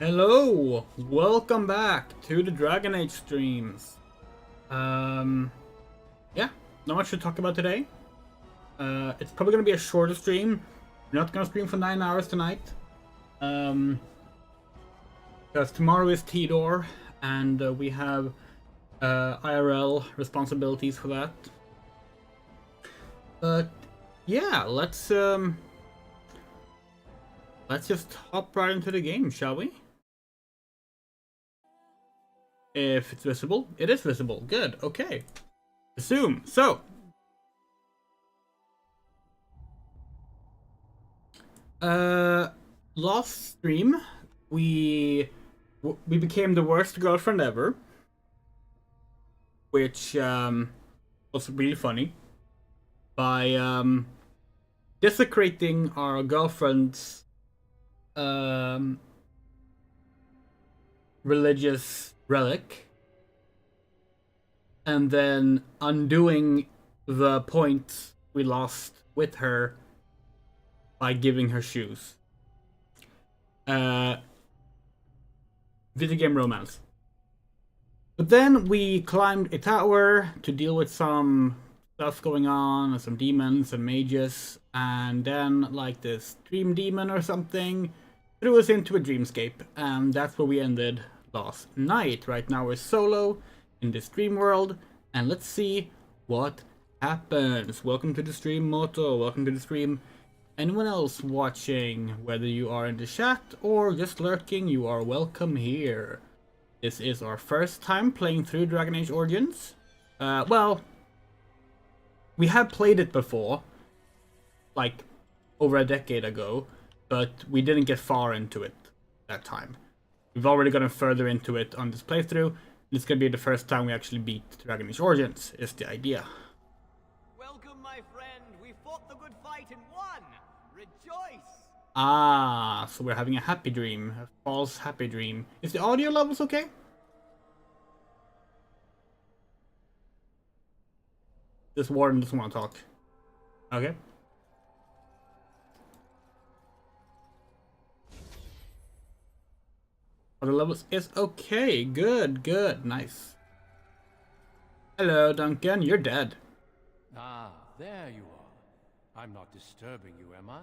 Hello, welcome back to the Dragon Age streams. Um, yeah, not much to talk about today. It's probably gonna be a shorter stream. We're not gonna stream for 9 hours tonight. Um, because tomorrow is T-Door, and we have IRL responsibilities for that. But yeah, let's just hop right into the game, shall we? If it's visible, it is visible. Good. Okay. Assume. So, last stream we became the worst girlfriend ever, which was really funny by desecrating our girlfriend's um religious relic and then undoing the point we lost with her by giving her shoes. Video game romance. But then we climbed a tower to deal with some stuff going on, some demons and mages, and then like this dream demon or something threw us into a dreamscape, and that's where we ended last night. Right now we're solo in this dream world, and let's see what happens. Welcome to the stream, Moto. Welcome to the stream. Anyone else watching, whether you are in the chat or just lurking, you are welcome here. This is our first time playing through Dragon Age Origins. Well, we have played it before, like over a decade ago, but we didn't get far into it that time. We've already gotten further into it on this playthrough. It's gonna be the first time we actually beat Dragon Age Origins, is the idea. Welcome, my friend. We fought the good fight and won. Rejoice! Ah, so we're having a happy dream, a false happy dream. Is the audio levels okay? This warden doesn't want to talk. Okay. Audio levels is okay. Good, good, nice. Hello, Duncan. You're dead. Ah, there you are. I'm not disturbing you, am I?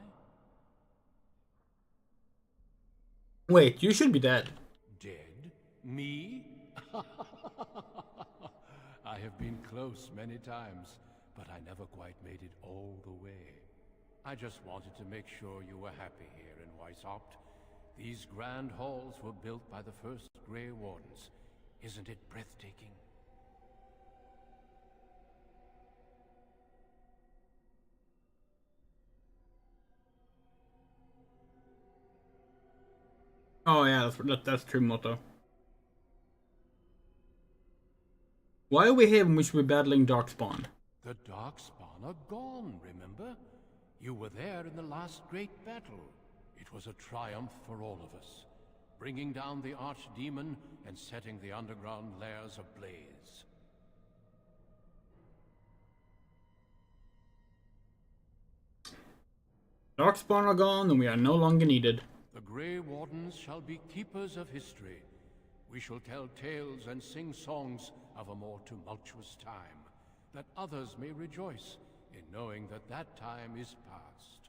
Wait, you should be dead. Dead? Me? I have been close many times, but I never quite made it all the way. I just wanted to make sure you were happy here in Weishaupt. These grand halls were built by the first Grey Wardens. Isn't it breathtaking? Oh yeah, that's true, Moto. Why are we here when we should be battling Darkspawn? The Darkspawn are gone, remember? You were there in the last great battle. It was a triumph for all of us, bringing down the archdemon and setting the underground lairs ablaze. Darkspawn are gone and we are no longer needed. The Grey Wardens shall be keepers of history. We shall tell tales and sing songs of a more tumultuous time, that others may rejoice in knowing that that time is past.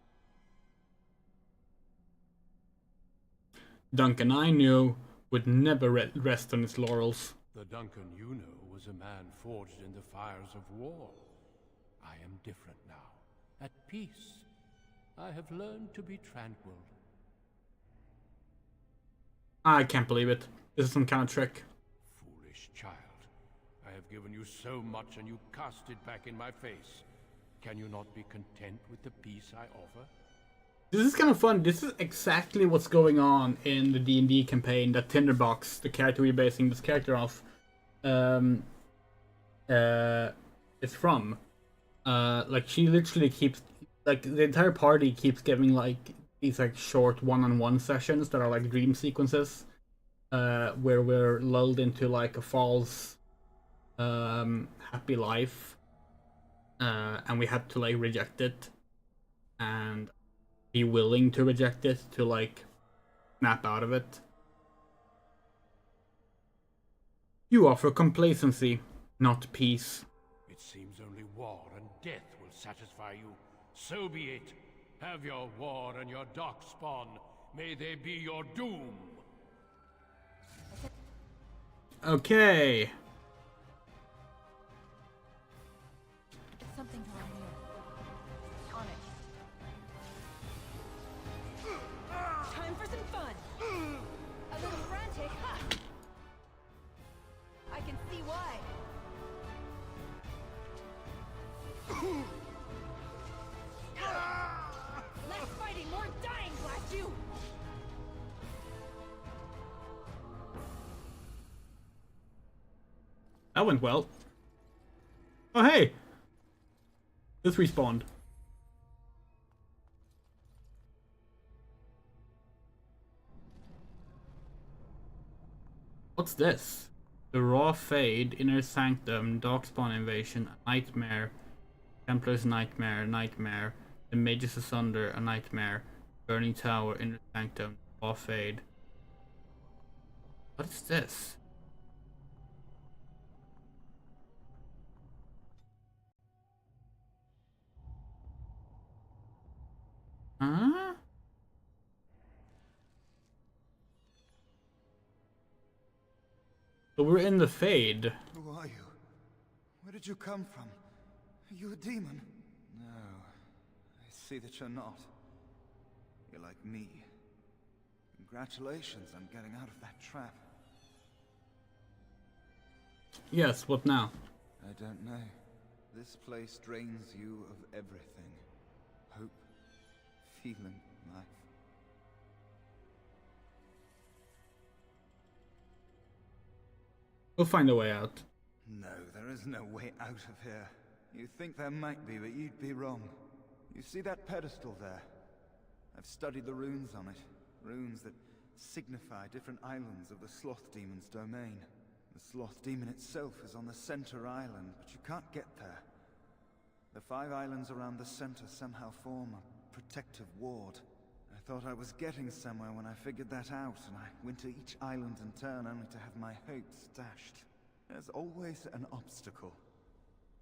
Duncan I knew would never rest on his laurels. The Duncan you know was a man forged in the fires of war. I am different now, at peace. I have learned to be tranquil. I can't believe it. This is some kind of trick. Foolish child. I have given you so much and you cast it back in my face. Can you not be content with the peace I offer? This is kind of fun. This is exactly what's going on in the D&D campaign that Tinderbox, the character we're basing this character off, is from. Like she literally keeps, like the entire party keeps giving like these like short one-on-one sessions that are like dream sequences, where we're lulled into like a false, happy life, and we have to like reject it, and be willing to reject it to like snap out of it. You offer complacency, not peace. It seems only war and death will satisfy you. So be it. Have your war and your darkspawn. May they be your doom. Okay. Something wrong here. On it. Time for some fun. A little frantic, huh? I can see why. Less fighting, more dying, blast you! That went well. Oh hey! This respawned. What's this? The Raw Fade, Inner Sanctum, Darkspawn Invasion, a Nightmare, Templar's Nightmare, Nightmare, The Mages Asunder, a Nightmare, Burning Tower, Inner Sanctum, Raw Fade. What is this? Huh? So we're in the Fade. Who are you? Where did you come from? Are you a demon? No, I see that you're not. You're like me. Congratulations on getting out of that trap. Yes, what now? I don't know. This place drains you of everything. Hope, feeling, life. We'll find a way out. No, there is no way out of here. You think there might be, but you'd be wrong. You see that pedestal there? I've studied the runes on it. Runes that signify different islands of the Sloth Demon's domain. The Sloth Demon itself is on the center island, but you can't get there. The 5 islands around the center somehow form a protective ward. I thought I was getting somewhere when I figured that out, and I went to each island in turn only to have my hopes dashed. There's always an obstacle.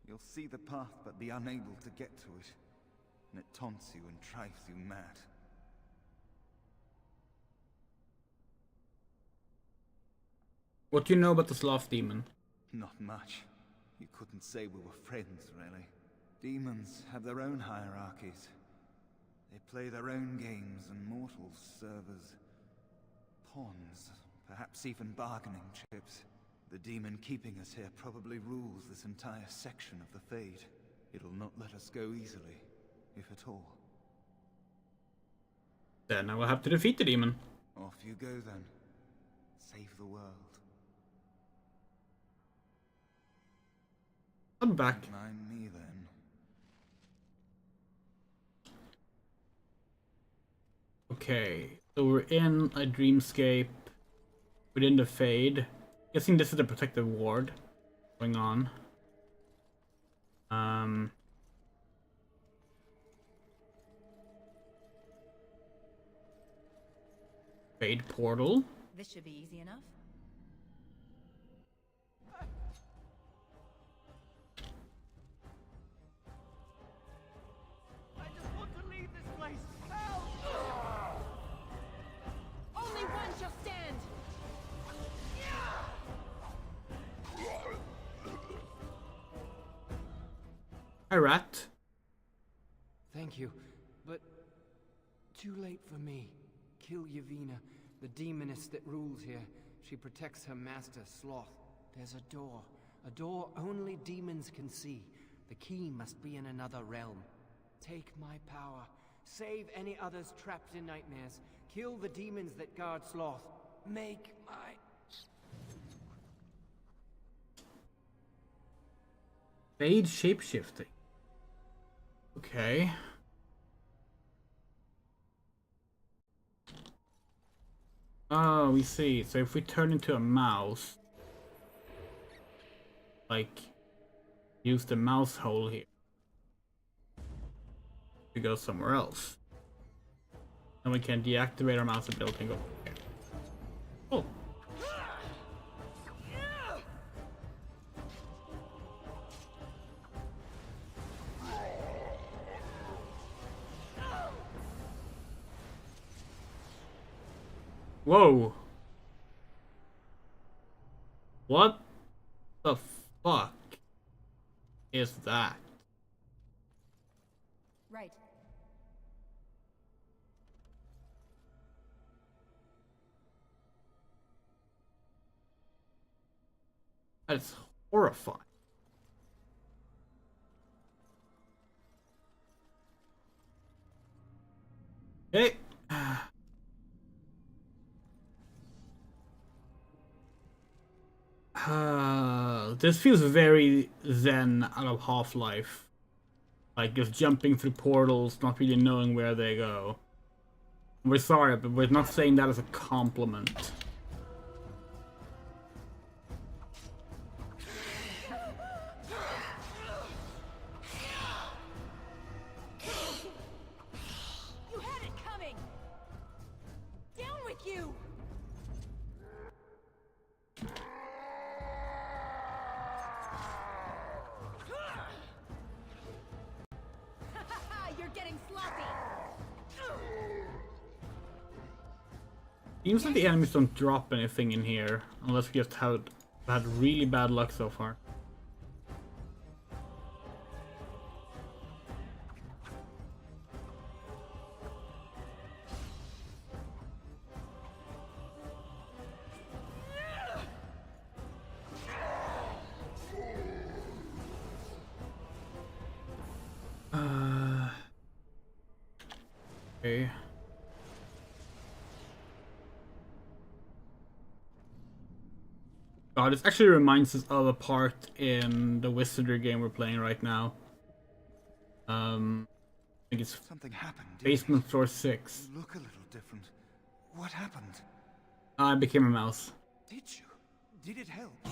You'll see the path but be unable to get to it, and it taunts you and drives you mad. What do you know about the Sloth Demon? Not much. You couldn't say we were friends, really. Demons have their own hierarchies. They play their own games, and mortals serve as pawns, perhaps even bargaining chips. The demon keeping us here probably rules this entire section of the Fade. It'll not let us go easily, if at all. Then I will have to defeat the demon. Off you go then. Save the world. I'll be back. Don't mind me then. Okay, so we're in a dreamscape within the Fade. Guessing this is the protective ward going on. Fade portal. This should be easy enough. I just want to leave this place. Help! Only one shall stand! Hi, Rat. Thank you, but too late for me. Kill Yevina, the demoness that rules here. She protects her master, Sloth. There's a door only demons can see. The key must be in another realm. Take my power. Save any others trapped in nightmares. Kill the demons that guard Sloth. Make my... Fade shapeshifting. Okay. Oh, we see. So if we turn into a mouse, like, use the mouse hole here to go somewhere else. And we can deactivate our mouse ability and go here. Oh. Whoa. What the fuck is that? Right. That's horrifying. Okay. This feels very Zen out of Half-Life. Like just jumping through portals, not really knowing where they go. We're sorry, but we're not saying that as a compliment. You had it coming! Down with you! You're getting sloppy! Seems like the enemies don't drop anything in here, unless we just have had really bad luck so far. Okay. God, this actually reminds us of a part in the Wizardry game we're playing right now. I think it's Something happened, didn't Basement it? Floor 6. You look a little different. What happened? I became a mouse. Did you? Did it help?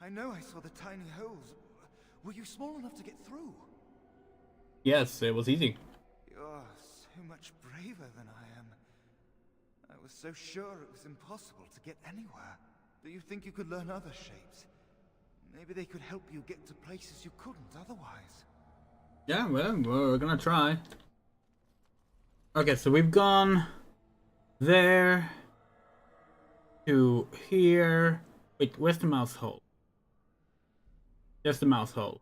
I know I saw the tiny holes. Were you small enough to get through? Yes, it was easy. You're so much braver than I am. I was so sure it was impossible to get anywhere. Do you think you could learn other shapes? Maybe they could help you get to places you couldn't otherwise. Yeah, well, we're gonna try. Okay, so we've gone there to here. Wait, where's the mouse hole? There's the mouse hole.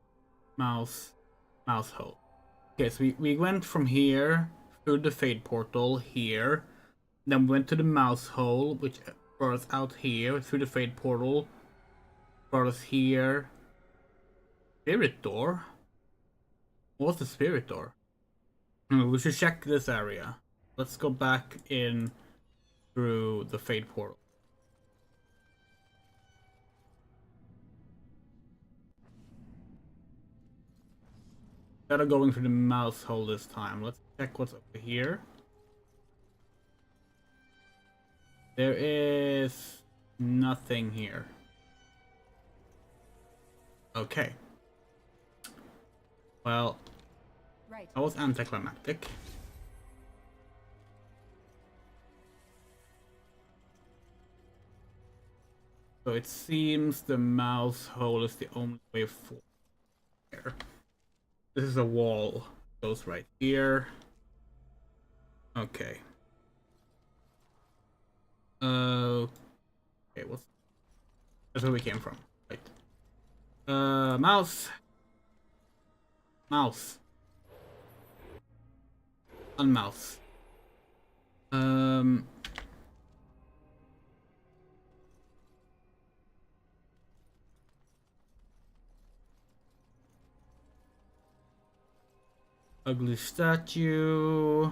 Mouse hole. Okay, so we went from here through the Fate portal here. Then we went to the mouse hole, which brought us out here through the Fate portal. Brought us here. Spirit door? What's the spirit door? We should check this area. Let's go back in through the Fate portal. Instead of going through the mouse hole this time, let's check what's over here. There is nothing here. Okay. Well, Right. that was anticlimactic. So it seems the mouse hole is the only way forward here. This is a wall. Goes right here. Okay. Okay, that's where we came from. Right. Mouse. Mouse. Unmouse. Ugly statue.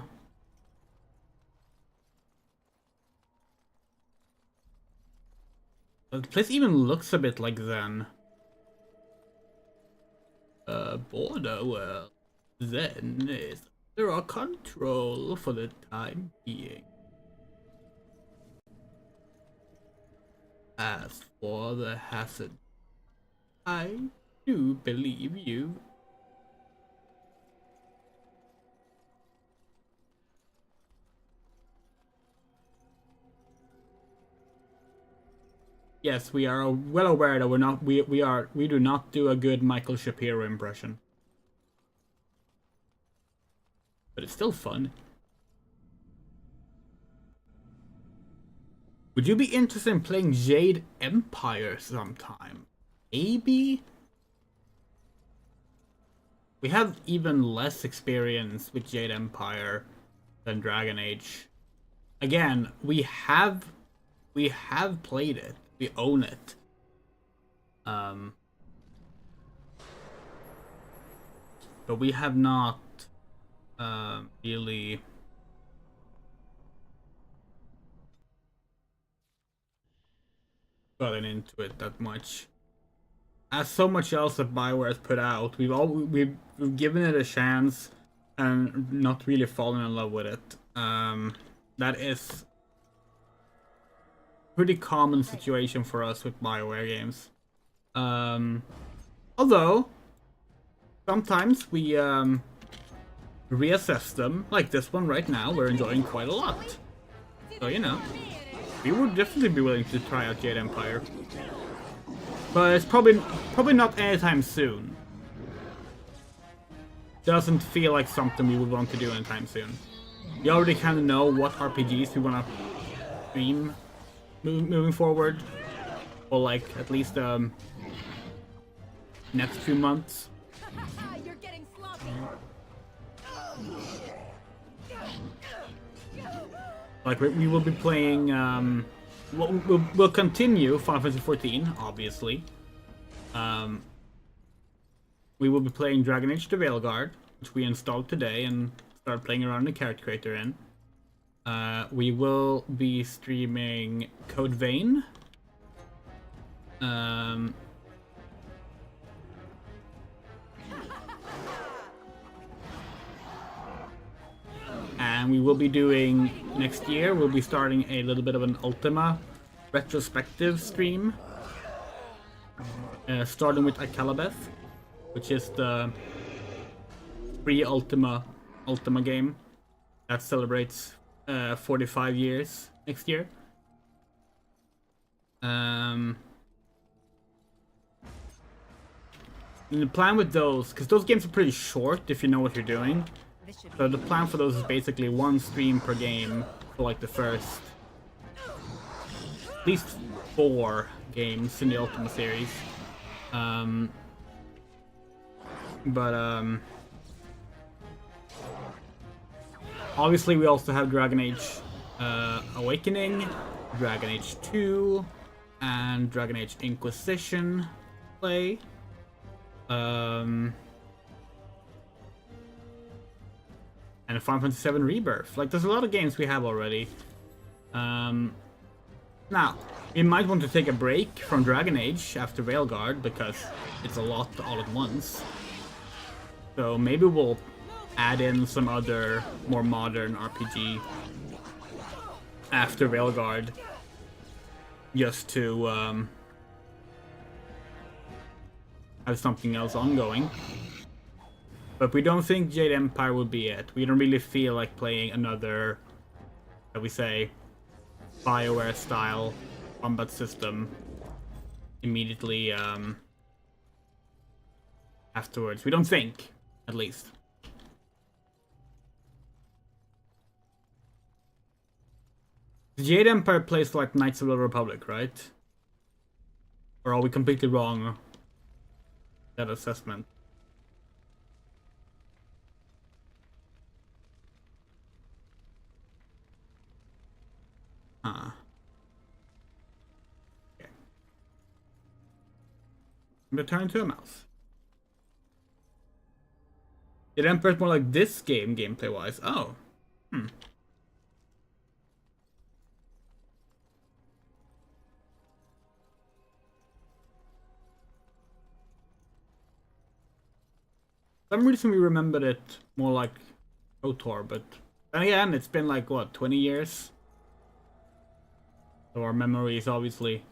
The place even looks a bit like Zen. Border well. Zen is under our control for the time being. As for the hazard, I do believe you. Yes, we are well aware that we do not do a good Michael Shapiro impression. But it's still fun. Would you be interested in playing Jade Empire sometime? Maybe? We have even less experience with Jade Empire than Dragon Age. Again, we have played it. We own it. But we have not really gotten into it that much. As so much else that BioWare has put out, we've given it a chance and not really fallen in love with it. That is a pretty common situation for us with BioWare games. Although sometimes we reassess them, like this one right now. We're enjoying quite a lot. So you know, we would definitely be willing to try out Jade Empire. But it's probably not anytime soon. Doesn't feel like something we would want to do anytime soon. We already kind of know what RPGs we want to stream moving forward. Or like at least next few months. You're getting sloppy. Like we will be playing. We'll continue Final Fantasy 14, obviously. We will be playing Dragon Age to Veilguard, which we installed today and started playing around in the character creator in. We will be streaming Code Vein. And we will be doing, next year, we'll be starting a little bit of an Ultima retrospective stream. Starting with Akalabeth, which is the pre-Ultima game that celebrates 45 years next year. And the plan with those, because those games are pretty short if you know what you're doing. So the plan for those is basically one stream per game for like the first at least 4 games in the Ultima series. Obviously we also have Dragon Age Awakening, Dragon Age 2, and Dragon Age Inquisition play. And Final Fantasy VII Rebirth. Like, there's a lot of games we have already. Now, we might want to take a break from Dragon Age after Veilguard, because it's a lot all at once. So maybe we'll add in some other, more modern RPG after Veilguard, just to have something else ongoing. But we don't think Jade Empire will be it. We don't really feel like playing another, shall we say, BioWare style combat system immediately afterwards. We don't think, at least. The Jade Empire plays like Knights of the Republic, right? Or are we completely wrong with that assessment? Okay. Return to a mouse. It Emperor's more like this game, gameplay-wise. Oh. For some reason we remembered it more like KOTOR, but then again, it's been like, what, 20 years? So our memory is obviously...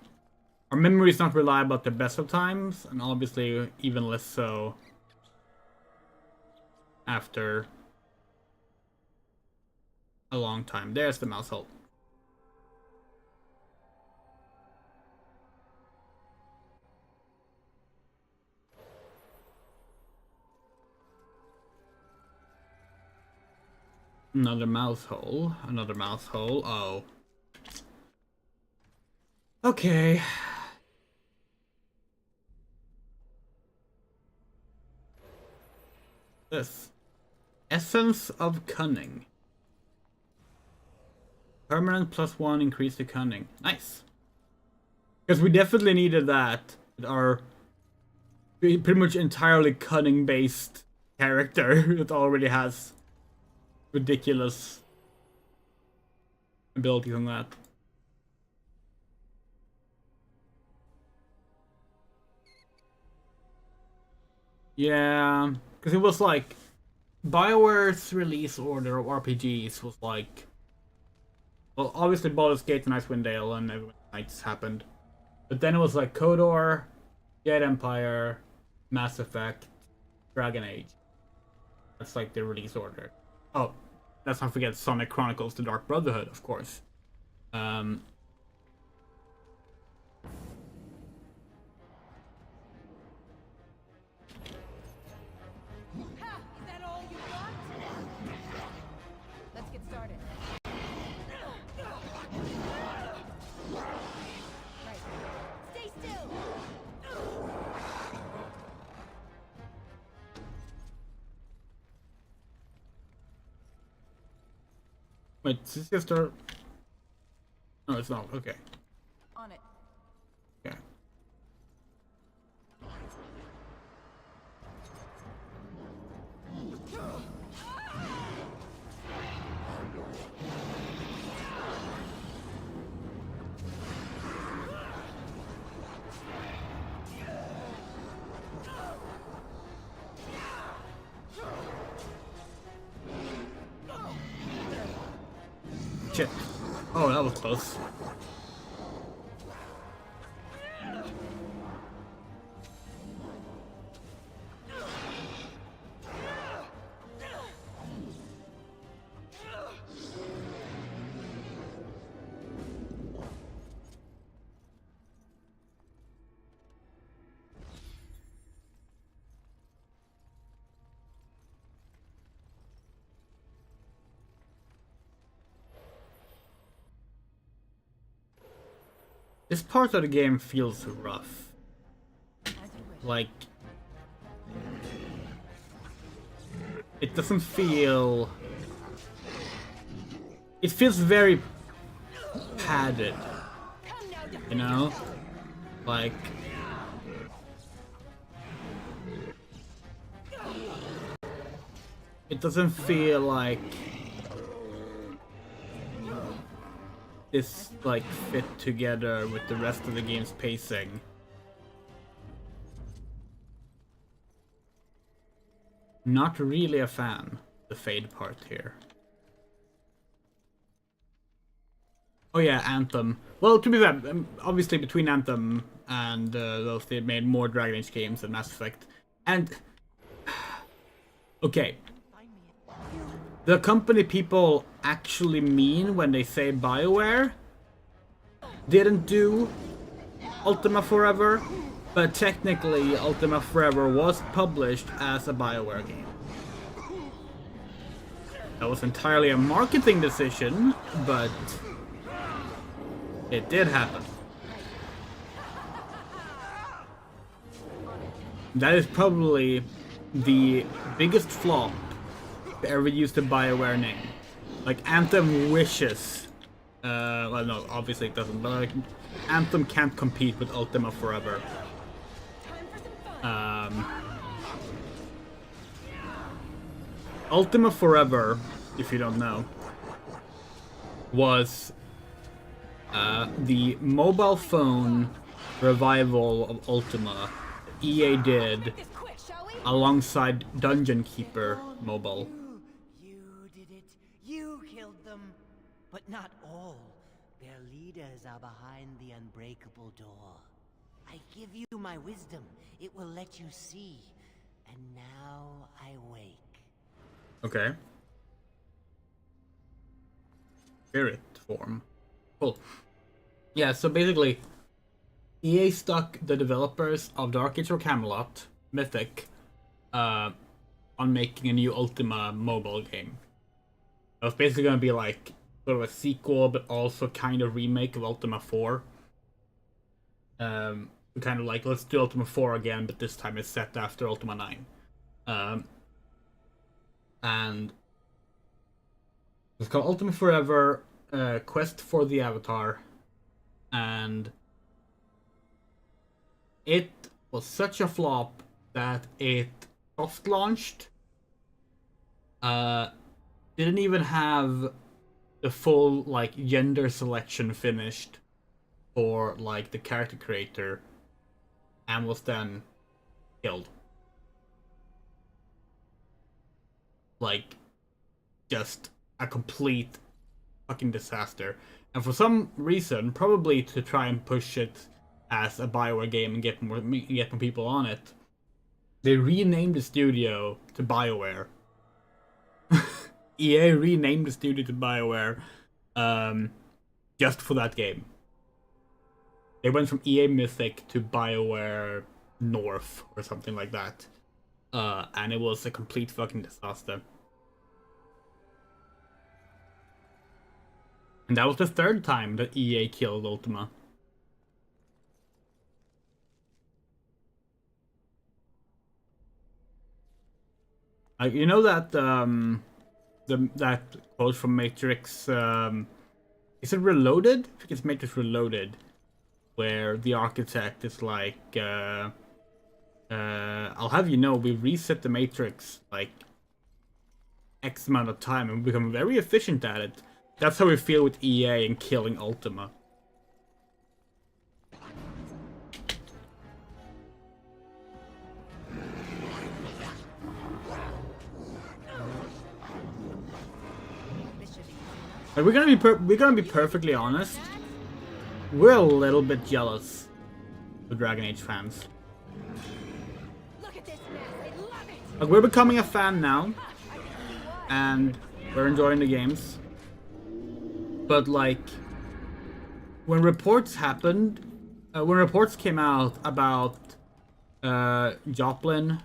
Our memory is not reliable at the best of times, and obviously even less so after a long time. There's the mouse hole. Another mouse hole. Another mouse hole. Oh. Okay. This. Essence of Cunning. Permanent +1 increase to cunning. Nice. Because we definitely needed that with our pretty much entirely cunning based character that already has ridiculous abilities on that. Yeah, because it was like BioWare's release order of RPGs was like, well, obviously Baldur's Gate and Icewind Dale and Everyone Nights happened, but then it was like KOTOR, Jade Empire, Mass Effect, Dragon Age. That's like the release order. Oh, let's not forget Sonic Chronicles: The Dark Brotherhood, of course. Ha! Is that all you got? Let's get started. Right. Stay still! Wait, is this just our... No, it's not. Okay. On it. Okay. Shit. Oh, that was close. This part of the game feels rough. As you wish. Like, it doesn't feel... It feels very padded, Come now, you know? Like... It doesn't feel like... This, like, fit together with the rest of the game's pacing. Not really a fan of the fade part here. Oh yeah, Anthem. Well, to be fair, obviously between Anthem and those, they made more Dragon Age games than Mass Effect. And... Okay. The company people actually mean when they say BioWare didn't do Ultima Forever, but technically Ultima Forever was published as a BioWare game. That was entirely a marketing decision, but it did happen. That is probably the biggest flop to ever use the BioWare name. Like, Anthem wishes... well, no, obviously it doesn't, but like, Anthem can't compete with Ultima Forever. Time for some fun. Ultima Forever, if you don't know, was the mobile phone revival of Ultima that EA did This quick, shall we? alongside Dungeon Keeper Mobile. You did it. You killed them. But not all. Their leaders are behind the unbreakable door. I give you my wisdom. It will let you see. And now I wake. Okay. Spirit form. Cool. Yeah, so basically, EA stuck the developers of Dark Age or Camelot, Mythic, on making a new Ultima mobile game. It was basically going to be like sort of a sequel, but also kind of remake of Ultima 4. Kind of like, let's do Ultima 4 again, but this time it's set after Ultima 9. And it's called Ultima Forever, Quest for the Avatar. And it was such a flop that it soft launched. Didn't even have the full like gender selection finished for like the character creator, and was then killed. Like, just a complete fucking disaster. And for some reason, probably to try and push it as a BioWare game and get more people on it, they renamed the studio to BioWare. EA renamed the studio to BioWare just for that game. They went from EA Mythic to BioWare North or something like that. And it was a complete fucking disaster. And that was the third time that EA killed Ultima. You know that that quote from Matrix, is it Reloaded? I think it's Matrix Reloaded, where the architect is like, I'll have you know, we reset the Matrix like X amount of time and become very efficient at it. That's how we feel with EA and killing Ultima. Like, we're gonna be perfectly honest. We're a little bit jealous of Dragon Age fans. Look at this mess. I love it. Like, we're becoming a fan now, and we're enjoying the games. But like, when reports happened, when reports came out about Joplin,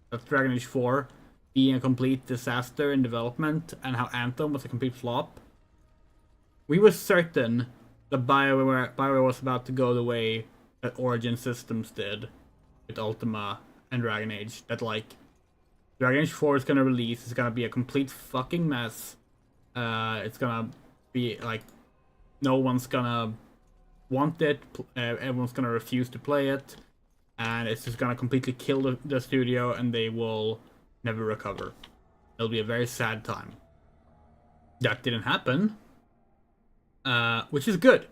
that's Dragon Age 4, being a complete disaster in development, and how Anthem was a complete flop, we were certain that BioWare was about to go the way that Origin Systems did with Ultima and Dragon Age. That like, Dragon Age 4 is gonna release, it's gonna be a complete fucking mess. It's gonna be like, no one's gonna want it, everyone's gonna refuse to play it, and it's just gonna completely kill the studio, and they will never recover. It'll be a very sad time. That didn't happen, which is good.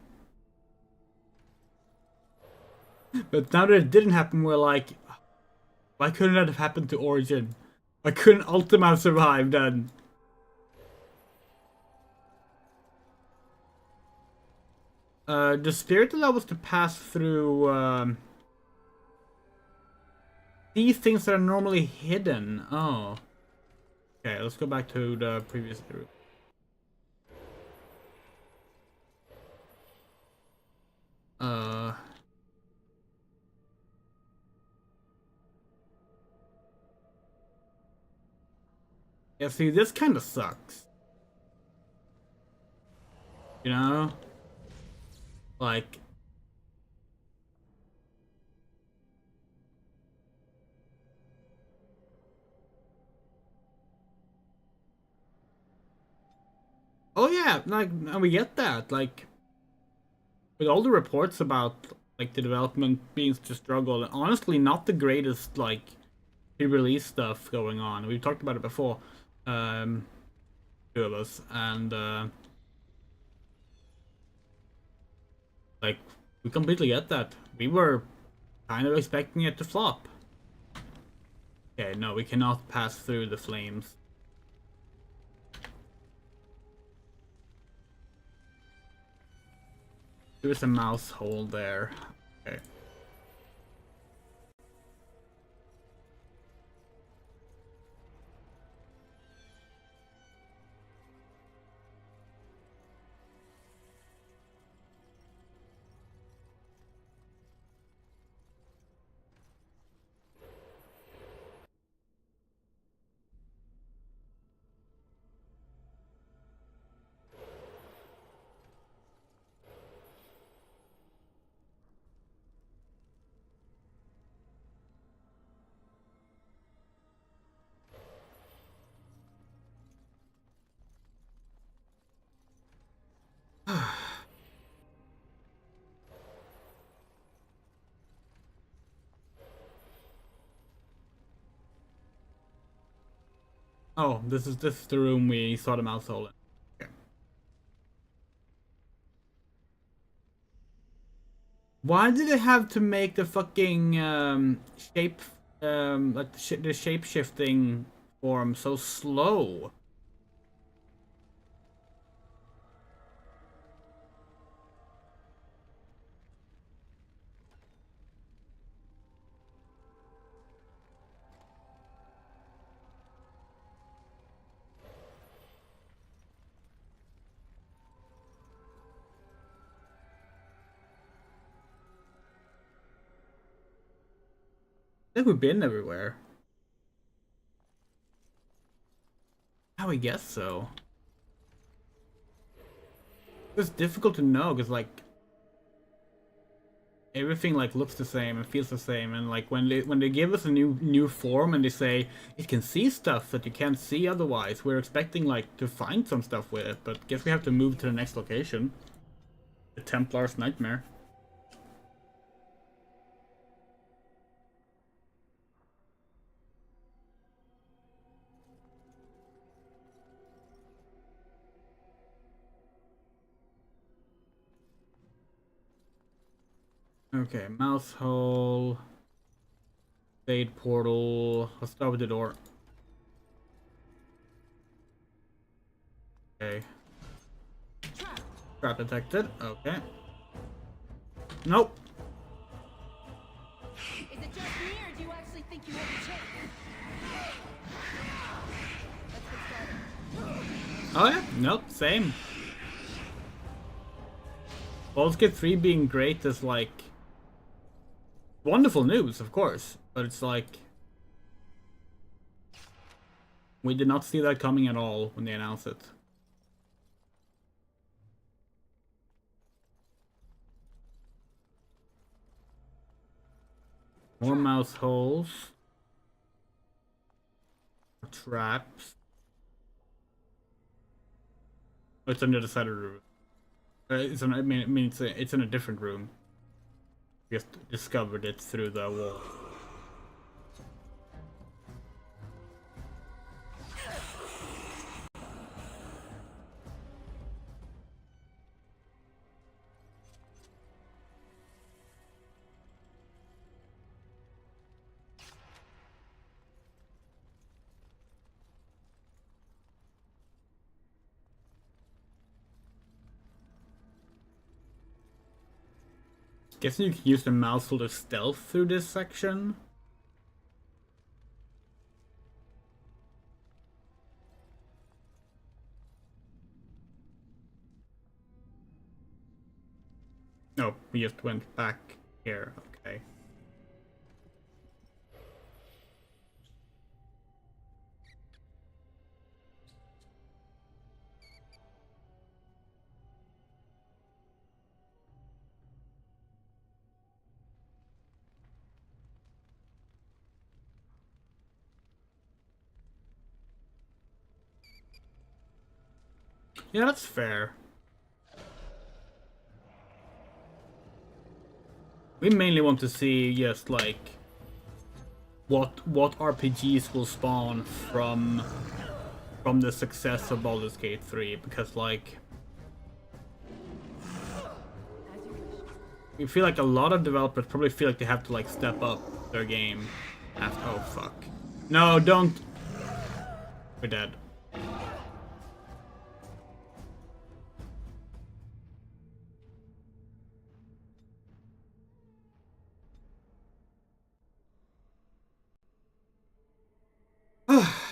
But now that it didn't happen, we're like, why couldn't that have happened to Origin? Why couldn't Ultima have survived then? The spirit that was to pass through these things that are normally hidden. Oh. Okay, let's go back to the previous area. Yeah, see, this kind of sucks. You know? Like... Oh yeah, like, and we get that, like... With all the reports about, like, the development being such a struggle, and honestly not the greatest, like, pre-release stuff going on. We've talked about it before. Two of us, and like, we completely get that. We were kind of expecting it to flop. Okay, no, we cannot pass through the flames. There's a mouse hole there. Okay. Oh, this is the room we saw the mouse hole in. Okay. Why did it have to make the fucking shape like the shape shifting form so slow? I think we've been everywhere. I would guess so. It's difficult to know because like everything like looks the same and feels the same, and like when they give us a new form and they say it can see stuff that you can't see otherwise, we're expecting like to find some stuff with it, but guess we have to move to the next location. The Templar's Nightmare. Okay, mouse hole. Fade portal. Let's start with the door. Okay. Trap detected. Okay. Nope. Is it just me, or do you actually think you have a chance? Let's get started. Oh yeah. Nope. Same. Baldur's Gate 3 being great is like wonderful news, of course, but it's like we did not see that coming at all when they announced it. More mouse holes. Traps. Oh, it's on the other side of the room. I mean, it's in a different room. We just discovered it through the wall. Guessing you can use the mouse to stealth through this section. No, we just went back here. Okay. Yeah, that's fair. We mainly want to see just like what RPGs will spawn from the success of Baldur's Gate 3, because like we feel like a lot of developers probably feel like they have to like step up their game after. Oh fuck. No, don't. We're dead.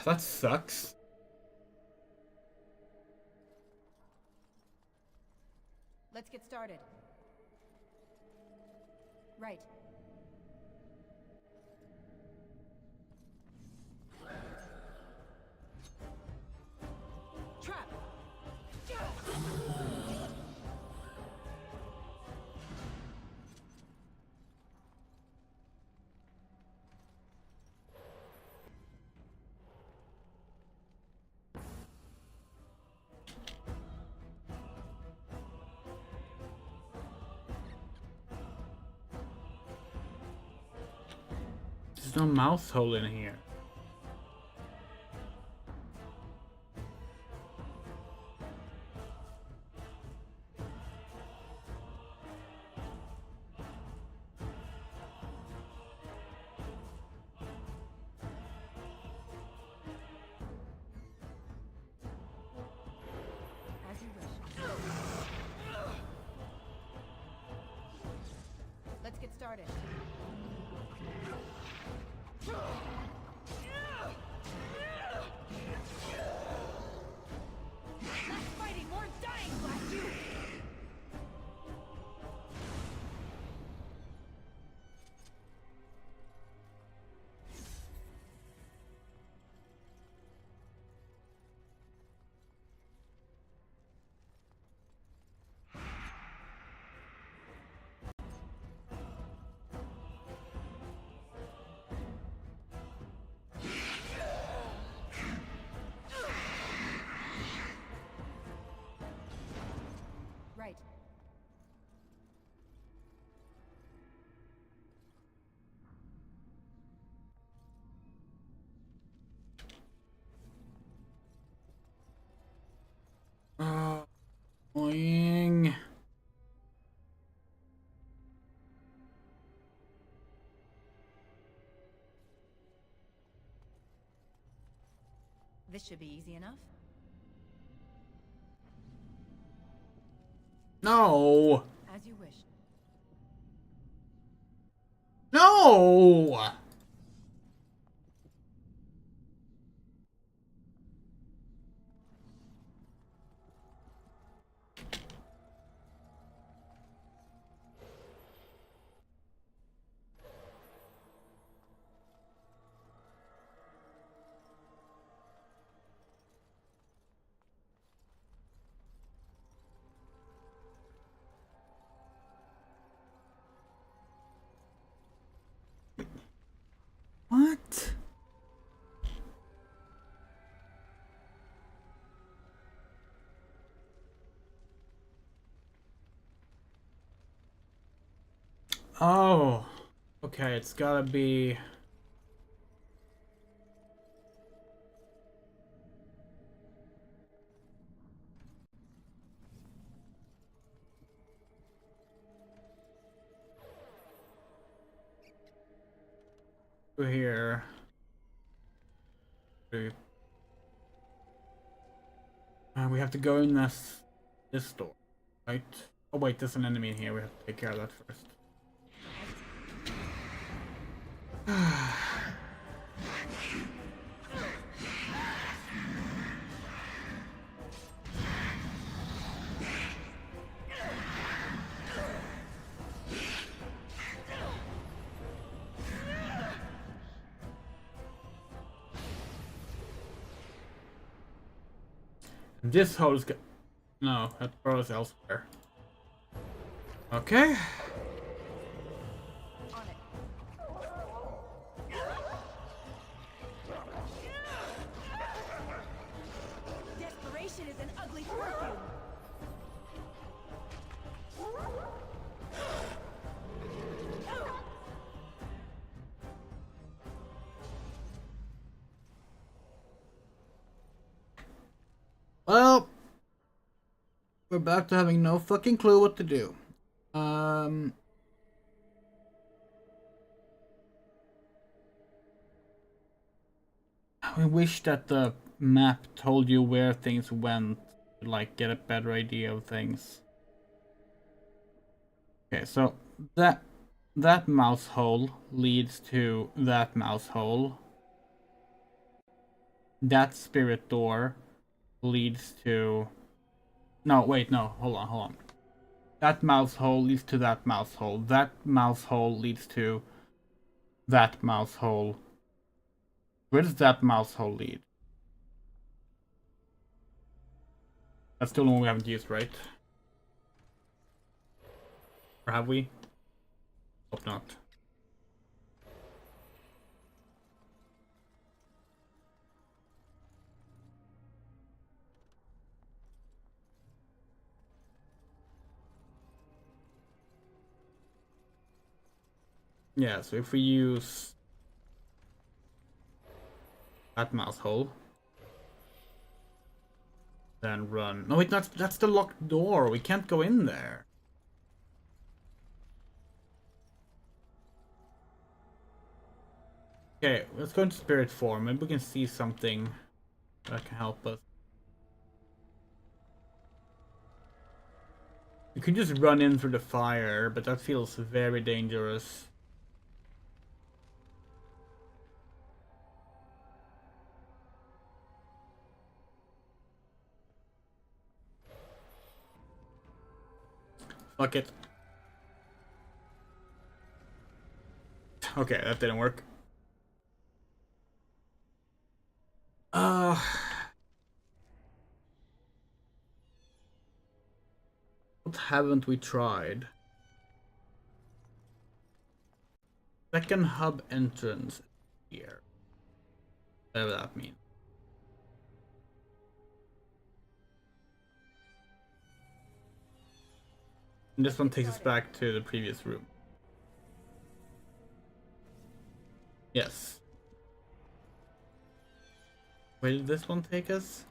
That sucks. Let's get started. Right. Trap! There's no mouse hole in here. started. Less fighting, more dying, blast you! Right. Annoying. This should be easy enough. No. As you wish. No. What? Oh. Okay, it's gotta be... here. We have to go in this door, right? Oh wait, there's an enemy in here. We have to take care of that first. This hole's got... No, that throws elsewhere. Okay. On it. Desperation is an ugly perfume. Well, we're back to having no fucking clue what to do. I wish that the map told you where things went to like get a better idea of things. Okay, so that mouse hole leads to that mouse hole. That spirit door leads to... No, wait, no, hold on. That mouse hole leads to that mouse hole. That mouse hole leads to that mouse hole. Where does that mouse hole lead? That's still the one we haven't used, right? Or have we? Hope not. Yeah, so if we use that mouse hole, then run. No, wait, that's the locked door. We can't go in there. Okay, let's go into spirit form. Maybe we can see something that can help us. You can just run in through the fire, but that feels very dangerous. Fuck it. Okay, that didn't work. What haven't we tried? Second hub entrance here. Whatever that means. And this one takes us back to the previous room. Yes. Where did this one take us?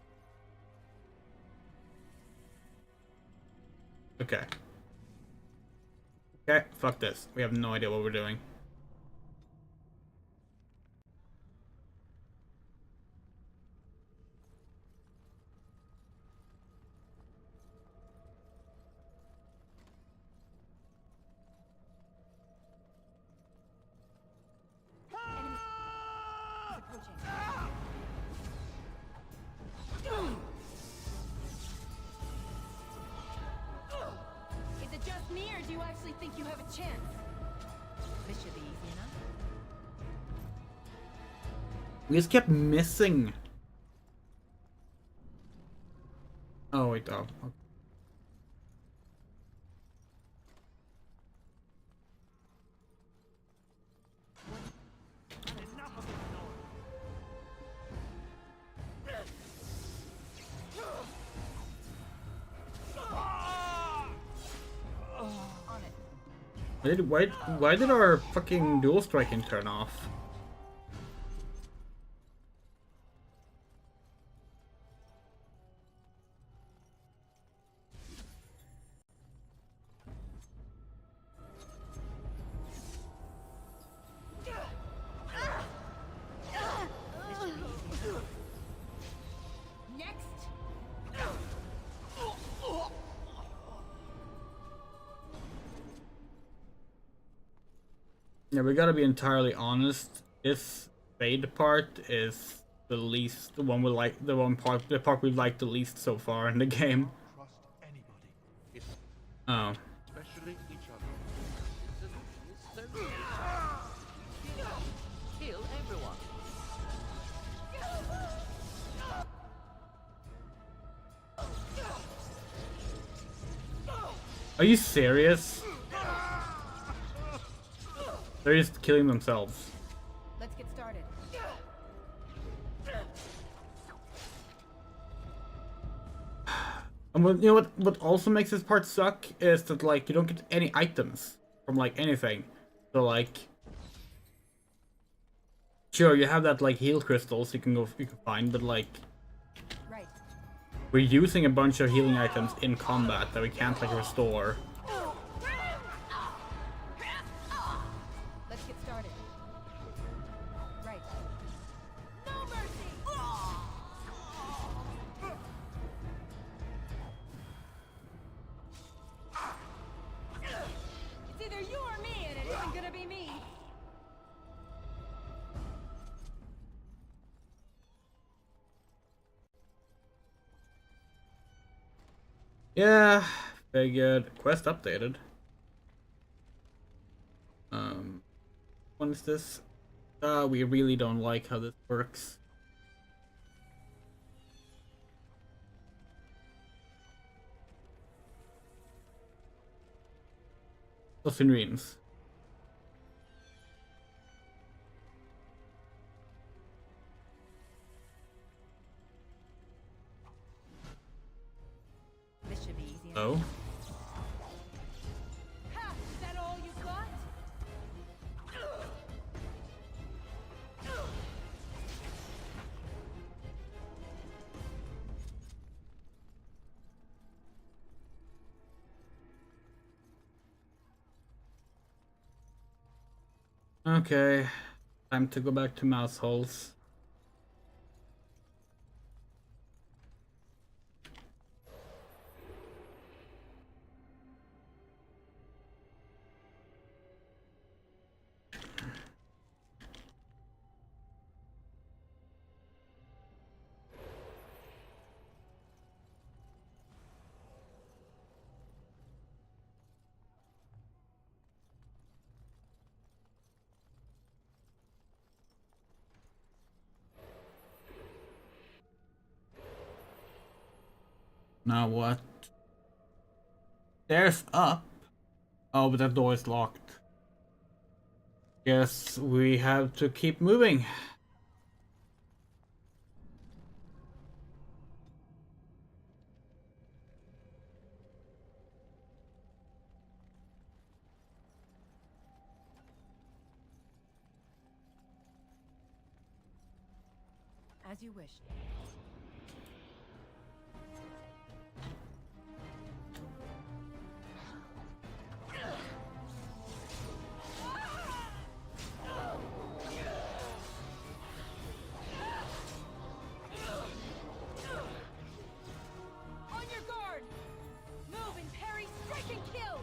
Okay. Okay, fuck this. We have no idea what we're doing. Is it just me, or do you actually think you have a chance? This should be easy enough. We just kept missing. Oh, wait, oh. Okay. Why did our fucking dual striking turn off? Next! Yeah, we gotta be entirely honest. This fade part is the least, the one we like, the part we like the least so far in the game. Trust anybody, Oh. especially each other. Kill everyone. Are you serious? They're just killing themselves. Let's get started. And what, you know what also makes this part suck is that like you don't get any items from like anything. So like, sure, you have that like heal crystals you can find, but like Right. we're using a bunch of healing items in combat that we can't like restore. Let's get started. Right. No mercy! It's either you or me, and it isn't gonna be me. Yeah, very good. Quest updated. When is this? We really don't like how this works. Finreens. This should be easy. Oh. Ha! Is that all you got? Okay. Time to go back to mouse holes. Now what? Stairs up? Oh, but that door is locked. Guess we have to keep moving. As you wish. On your guard! Move and parry, strike and kill!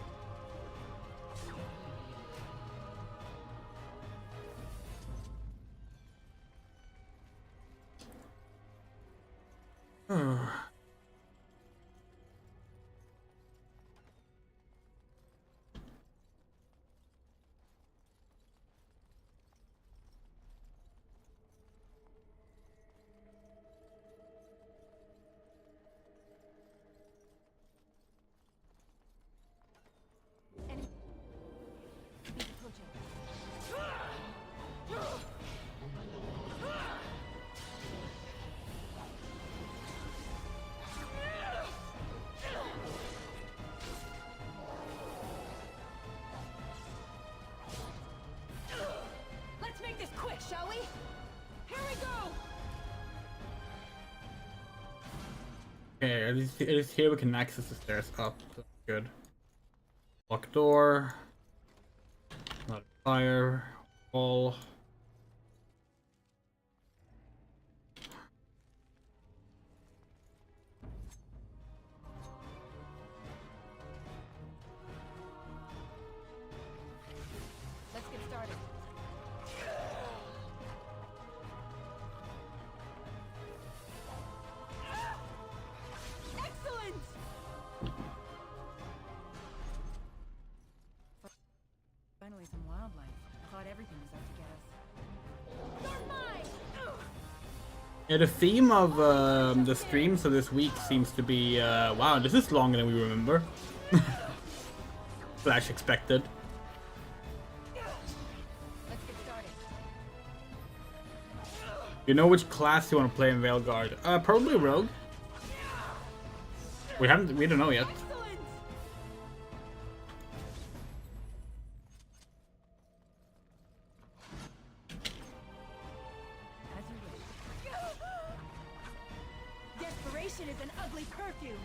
Let's make this quick, shall we? Here we go! Okay, at least here we can access the stairs up. That's good. Lock door. Not fire. Wall. Let's get started. Excellent! Finally some wildlife. I thought everything was out to get us. You're mine! Yeah, the theme of the streams of this week seems to be, wow, this is longer than we remember. Slash expected. Let's get started. You know which class you want to play in Veilguard? Probably Rogue. We don't know yet. Excellent! As you wish. Desperation is an ugly perfume.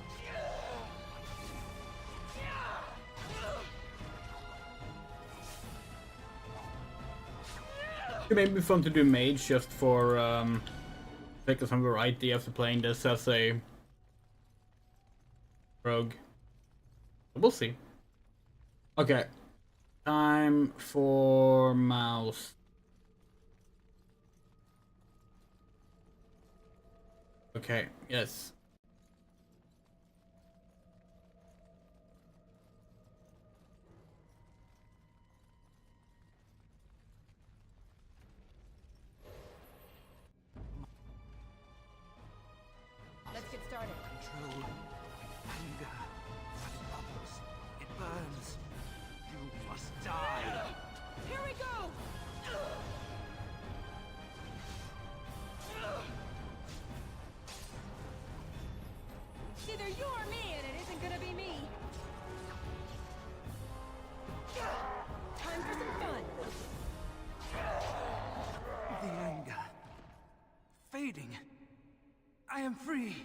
It may be fun to do mage just for take some variety after playing this as a rogue. We'll see. Okay. Time for mouse. Okay, yes. Let's get started. Control. Anger. It bubbles. It burns. You must die. Here we go! It's either you or me, and it isn't gonna be me. Time for some fun. The anger. Fading. I am free.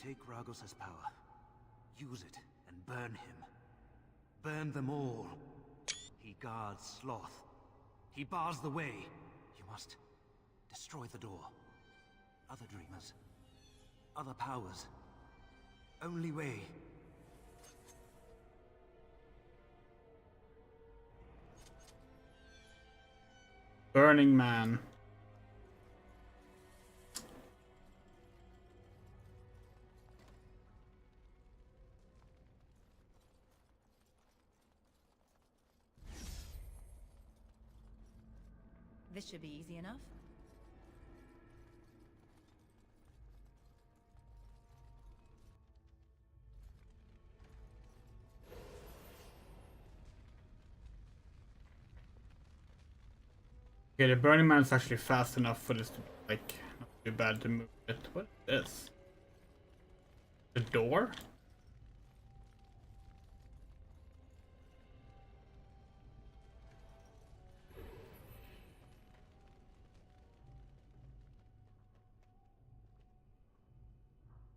Take Ragos' power. Use it and burn him. Burn them all. He guards Sloth. He bars the way. You must destroy the door. Other dreamers. Other powers. Only way. Burning Man. This should be easy enough. Okay, the Burning Man is actually fast enough for this to be, like, not too bad to move it. What is this? The door?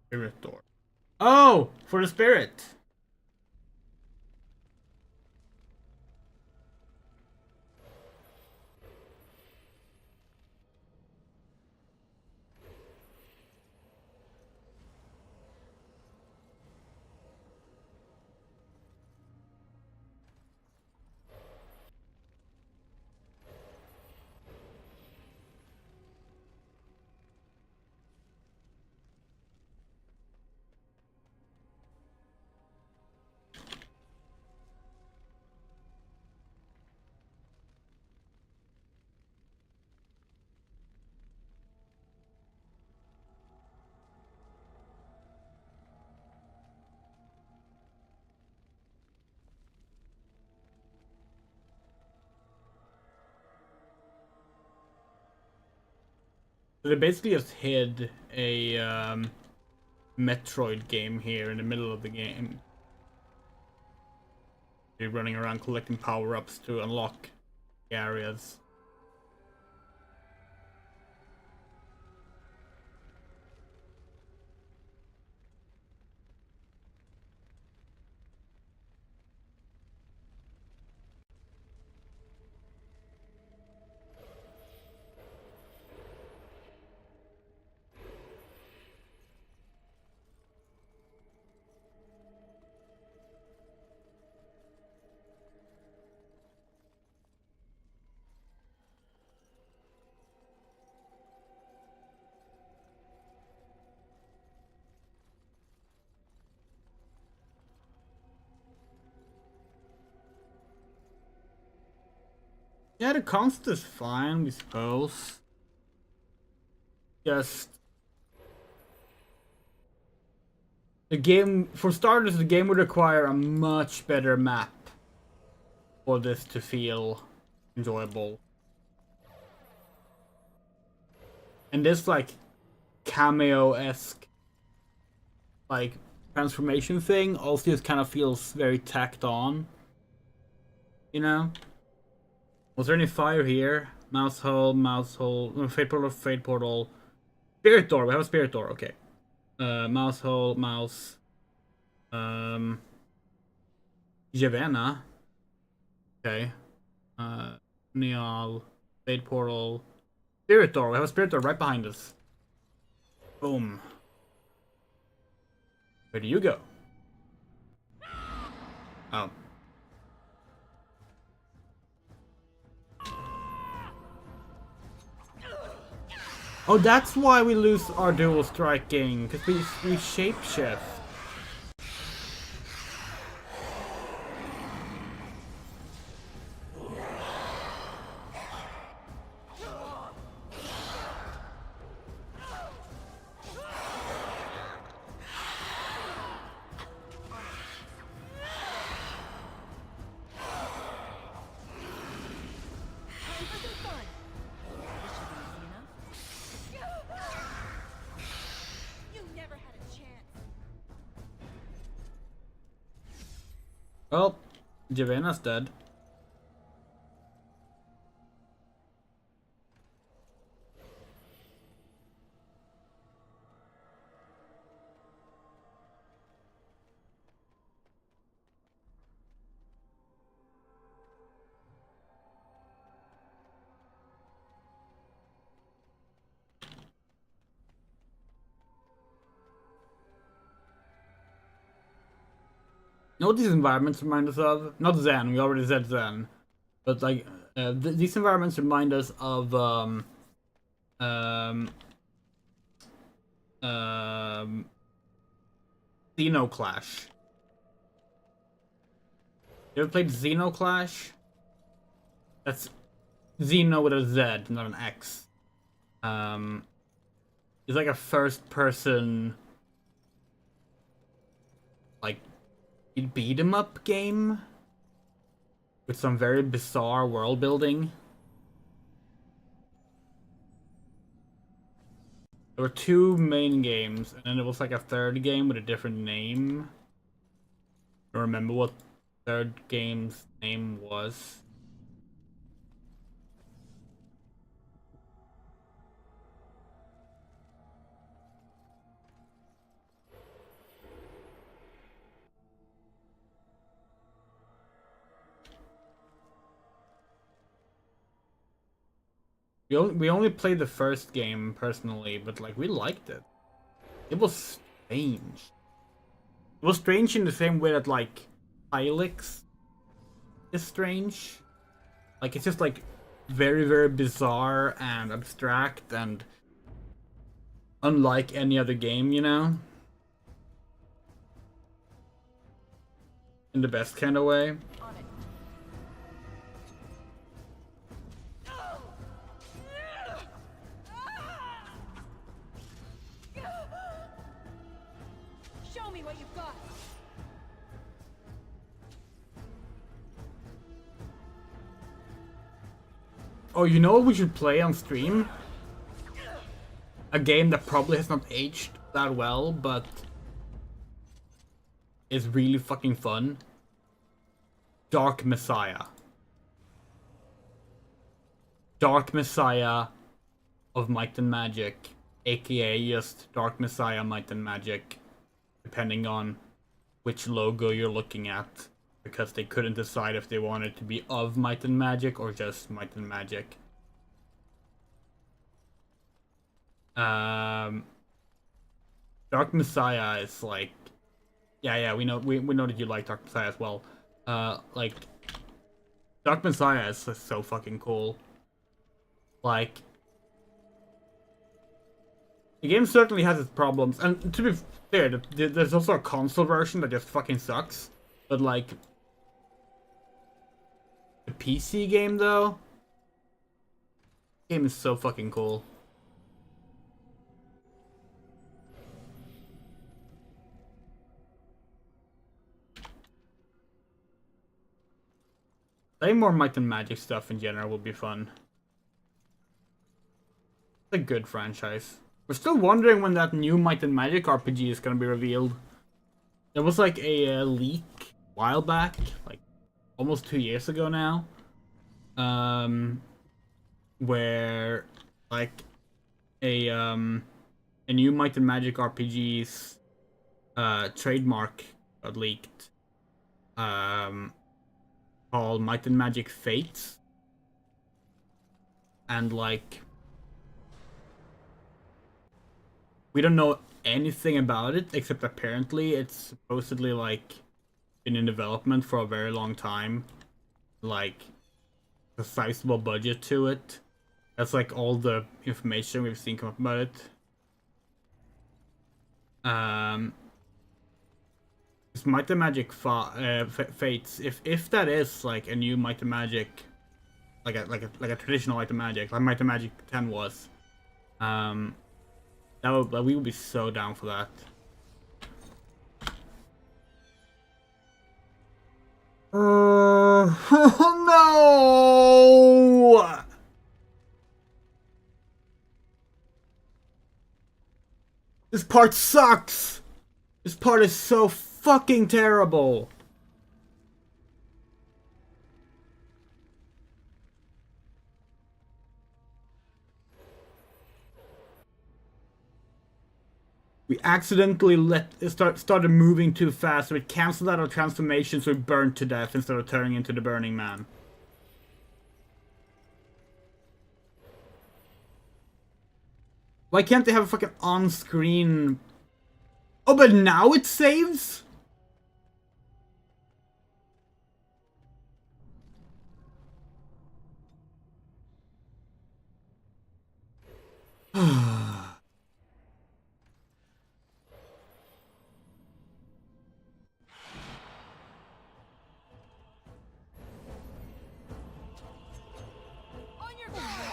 Spirit door. Oh! For the spirit! So they basically just hid a Metroid game here in the middle of the game. You're running around collecting power-ups to unlock the areas. Yeah, the concept is fine, we suppose. Just the game, for starters, the game would require a much better map for this to feel enjoyable. And this, like, cameo-esque, like, transformation thing also just kind of feels very tacked on. You know? Was there any fire here? Mouse hole, fate portal. Spirit door, we have a spirit door, okay. Mouse hole, mouse. Javanna. Okay. Neal, fate portal. Spirit door, we have a spirit door right behind us. Boom. Where do you go? Oh. Oh, that's why we lose our dual striking, because we shapeshift. Well, Javanna's dead. You know what these environments remind us of? Not Zen, we already said Zen. But, like, these environments remind us of, Xenoclash. You ever played Xenoclash? That's Xeno with a Z, not an X. It's like a first-person, like, beat 'em up game with some very bizarre world building. There were 2 main games, and then there was like a third game with a different name. I don't remember what third game's name was. We only played the first game personally, but like we liked it. It was strange. It was strange in the same way that like Hylix is strange. Like it's just like very, very bizarre and abstract and unlike any other game, you know? In the best kind of way. On it. Show me what you've got. Oh, you know what we should play on stream? A game that probably has not aged that well, but is really fucking fun. Dark Messiah. Dark Messiah of Might and Magic, aka just Dark Messiah Might and Magic, depending on which logo you're looking at, because they couldn't decide if they wanted to be of Might and Magic or just Might and Magic. Dark Messiah is like, yeah, we know that you like Dark Messiah as well. Like, Dark Messiah is so fucking cool. Like, the game certainly has its problems, and to be fair, there's also a console version that just fucking sucks. But like, the PC game though, the game is so fucking cool. Playing more Might and Magic stuff in general would be fun. It's a good franchise. We're still wondering when that new Might and Magic RPG is gonna be revealed. There was like a leak a while back, like almost 2 years ago now, where like a new Might and Magic RPG's trademark got leaked. Called Might and Magic Fates. And like, we don't know anything about it, except apparently it's supposedly like been in development for a very long time. Like, a sizable budget to it. That's like all the information we've seen come up about it. It's Might and Magic Fates. If that is like a new Might and Magic, like a traditional Might and Magic, like Might and Magic 10 was, we would be so down for that. No! This part sucks. This part is so fucking terrible. We accidentally started moving too fast, so it canceled out our transformation, so we burned to death instead of turning into the Burning Man. Why can't they have a fucking on-screen... Oh, but now it saves? On your guard.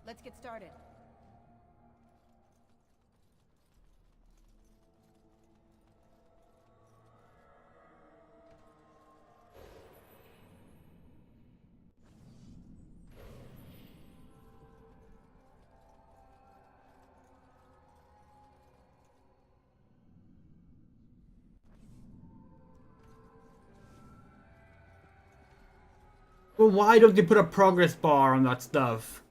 Let's get started. Well, why don't they put a progress bar on that stuff?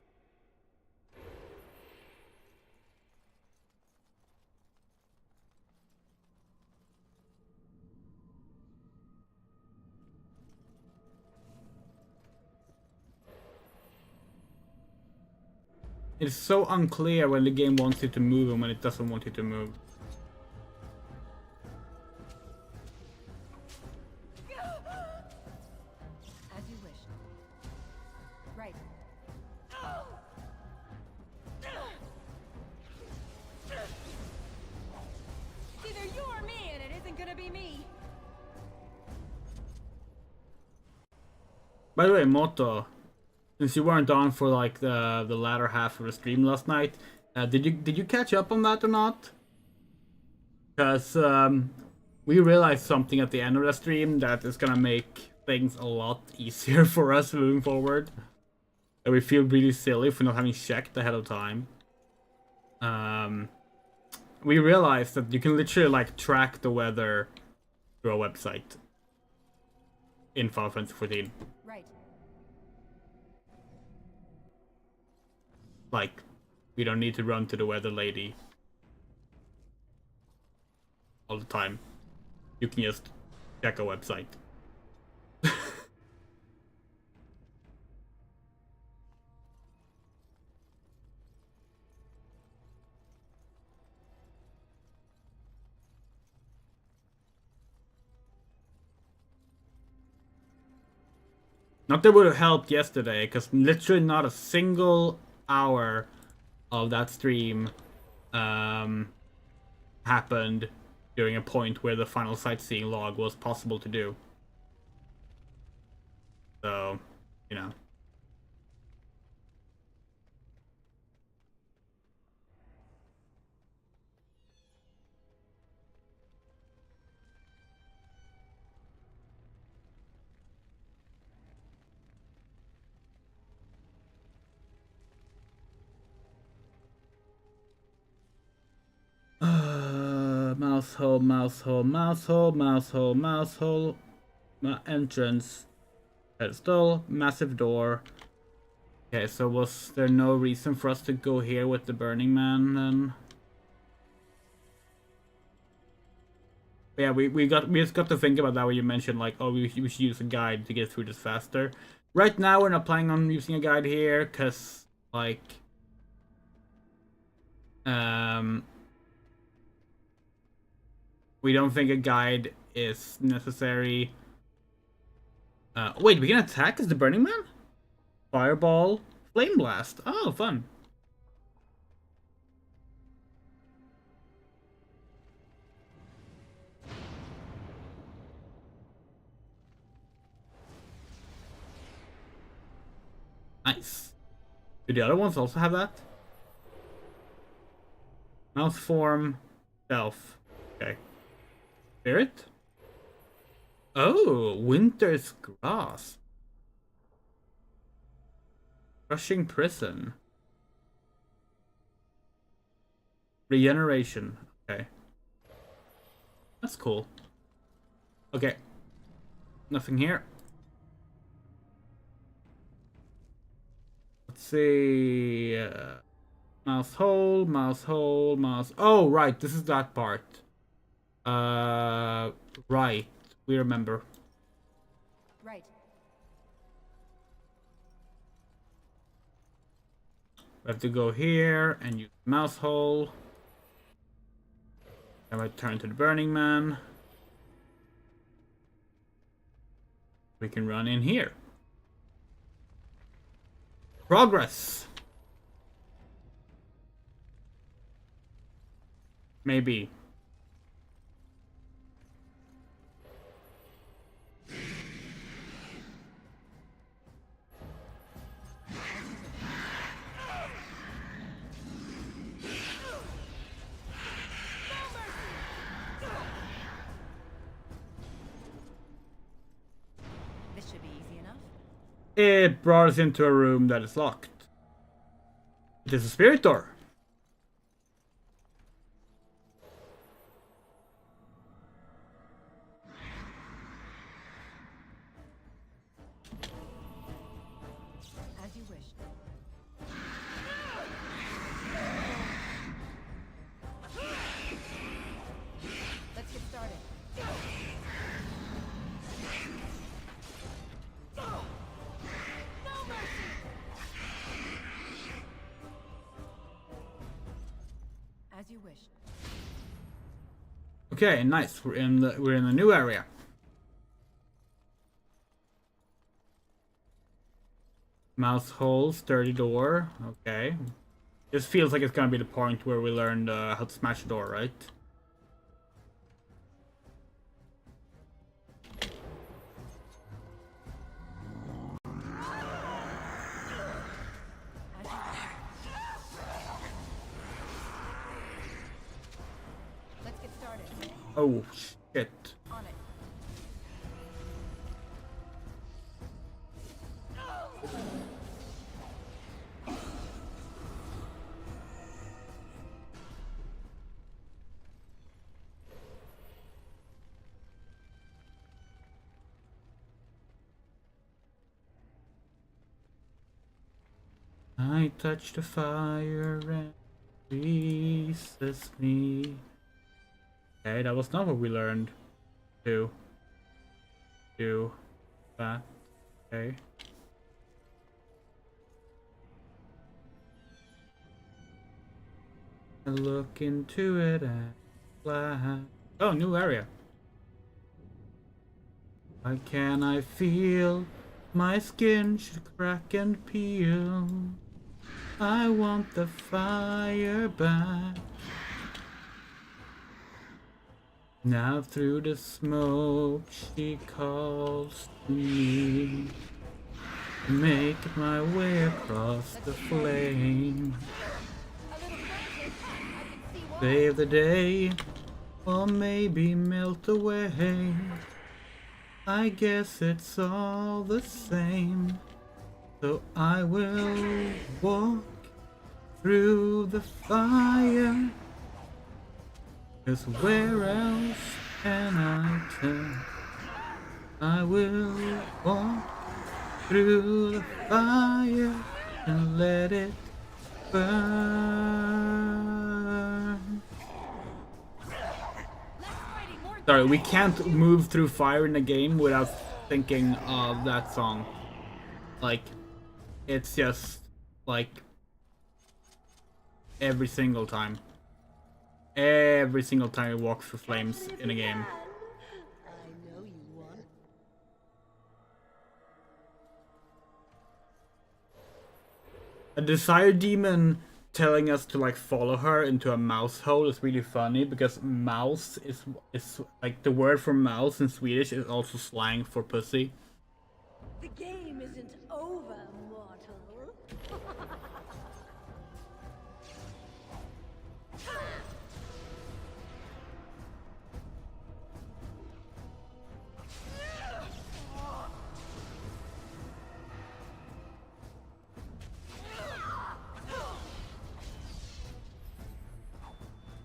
It's so unclear when the game wants you to move and when it doesn't want you to move. As you wish. Right. It's either you or me, and it isn't gonna be me. By the way, Moto, since you weren't on for like the latter half of the stream last night, did you catch up on that or not? Because we realized something at the end of the stream that is gonna make things a lot easier for us moving forward. And we feel really silly for not having checked ahead of time. We realized that you can literally like track the weather through a website in Final Fantasy 14. Right. Like, we don't need to run to the weather lady all the time. You can just check a website. Not that it would have helped yesterday, because literally not a single hour of that stream happened during a point where the final sightseeing log was possible to do. So, you know. Mouse hole, mouse hole, mouse hole, mouse hole, mouse hole. Entrance. Pedestal, massive door. Okay, so was there no reason for us to go here with the Burning Man then? Yeah, we just got to think about that when you mentioned like, oh, we should use a guide to get through this faster. Right now we're not planning on using a guide here, cause like we don't think a guide is necessary. Wait, we can attack as the Burning Man? Fireball, Flame Blast. Oh, fun. Nice. Do the other ones also have that? Mouse form, stealth. Okay. Spirit? Oh, Winter's Grasp. Crushing Prison. Regeneration. Okay. That's cool. Okay. Nothing here. Let's see. Mouse hole, mouse hole, mouse. Oh, right. This is that part. Right. We remember. Right. We have to go here and use mouse hole. Then I turn to the Burning Man. We can run in here. Progress. Maybe. It brought us into a room that is locked. It is a spirit door. As you wish. Let's get started. No mercy! As you wish. Okay, nice. We're in the new area. Mouse hole, sturdy door. Okay. This feels like it's gonna be the point where we learned how to smash the door, right? Let's get started. Oh, shit. On it. I touch the fire and releases me. Okay, that was not what we learned. Do that. Okay. I look into it and laugh. Oh, new area. Why can't I feel my skin should crack and peel? I want the fire back. Now through the smoke she calls to me. Make my way across the flame. Save the day, or maybe melt away. I guess it's all the same. So I will walk through the fire. 'Cause where else can I turn? I will walk through the fire and let it burn. Sorry, we can't move through fire in the game without thinking of that song. Like, it's just, like, every single time. Every single time we walk through flames in a game. I know you want. A desire demon telling us to like follow her into a mouse hole is really funny because mouse is like the word for mouse in Swedish is also slang for pussy. The game isn't over, mortal.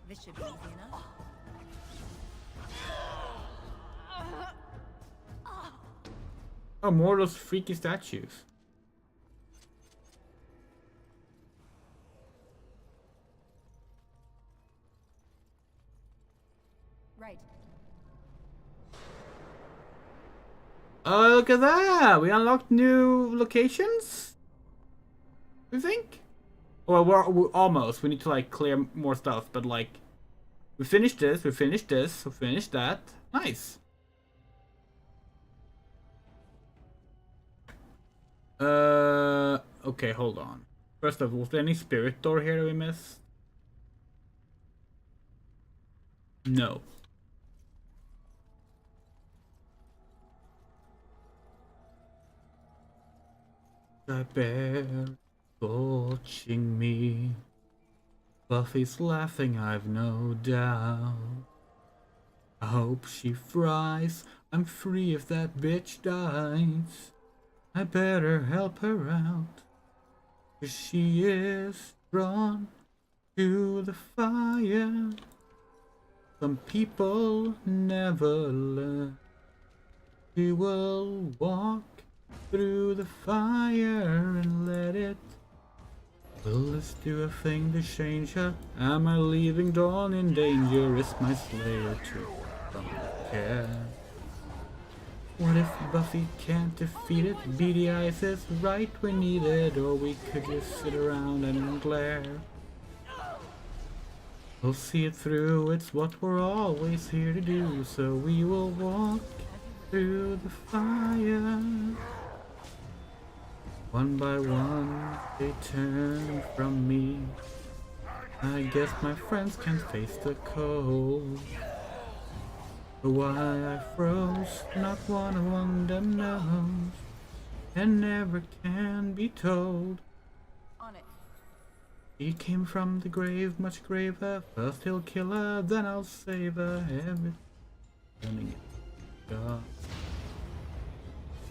This should be easy enough. Oh, more of those freaky statues. Right. Oh, look at that! We unlocked new locations? We think? Well, we're almost. We need to like clear more stuff, but like we finished this, we finished this, we finished that. Nice. Okay, hold on. First of all, was there any spirit door here that we missed? No. The bear watching me. Buffy's laughing, I've no doubt. I hope she fries. I'm free if that bitch dies. I better help her out, 'cause she is drawn to the fire. Some people never learn. We will walk through the fire and let it. Well, let's do a thing to change her. Am I leaving Dawn in danger? Is my slayer too from care? What if Buffy can't defeat it? Beady Eyes is right, we need it. Or we could just sit around and glare. We'll see it through, it's what we're always here to do. So we will walk through the fire. One by one, they turn from me. I guess my friends can't face the cold. Why I froze, not one among them knows, and never can be told. On it. He came from the grave, much graver. First he'll kill her, then I'll save her. Everything God.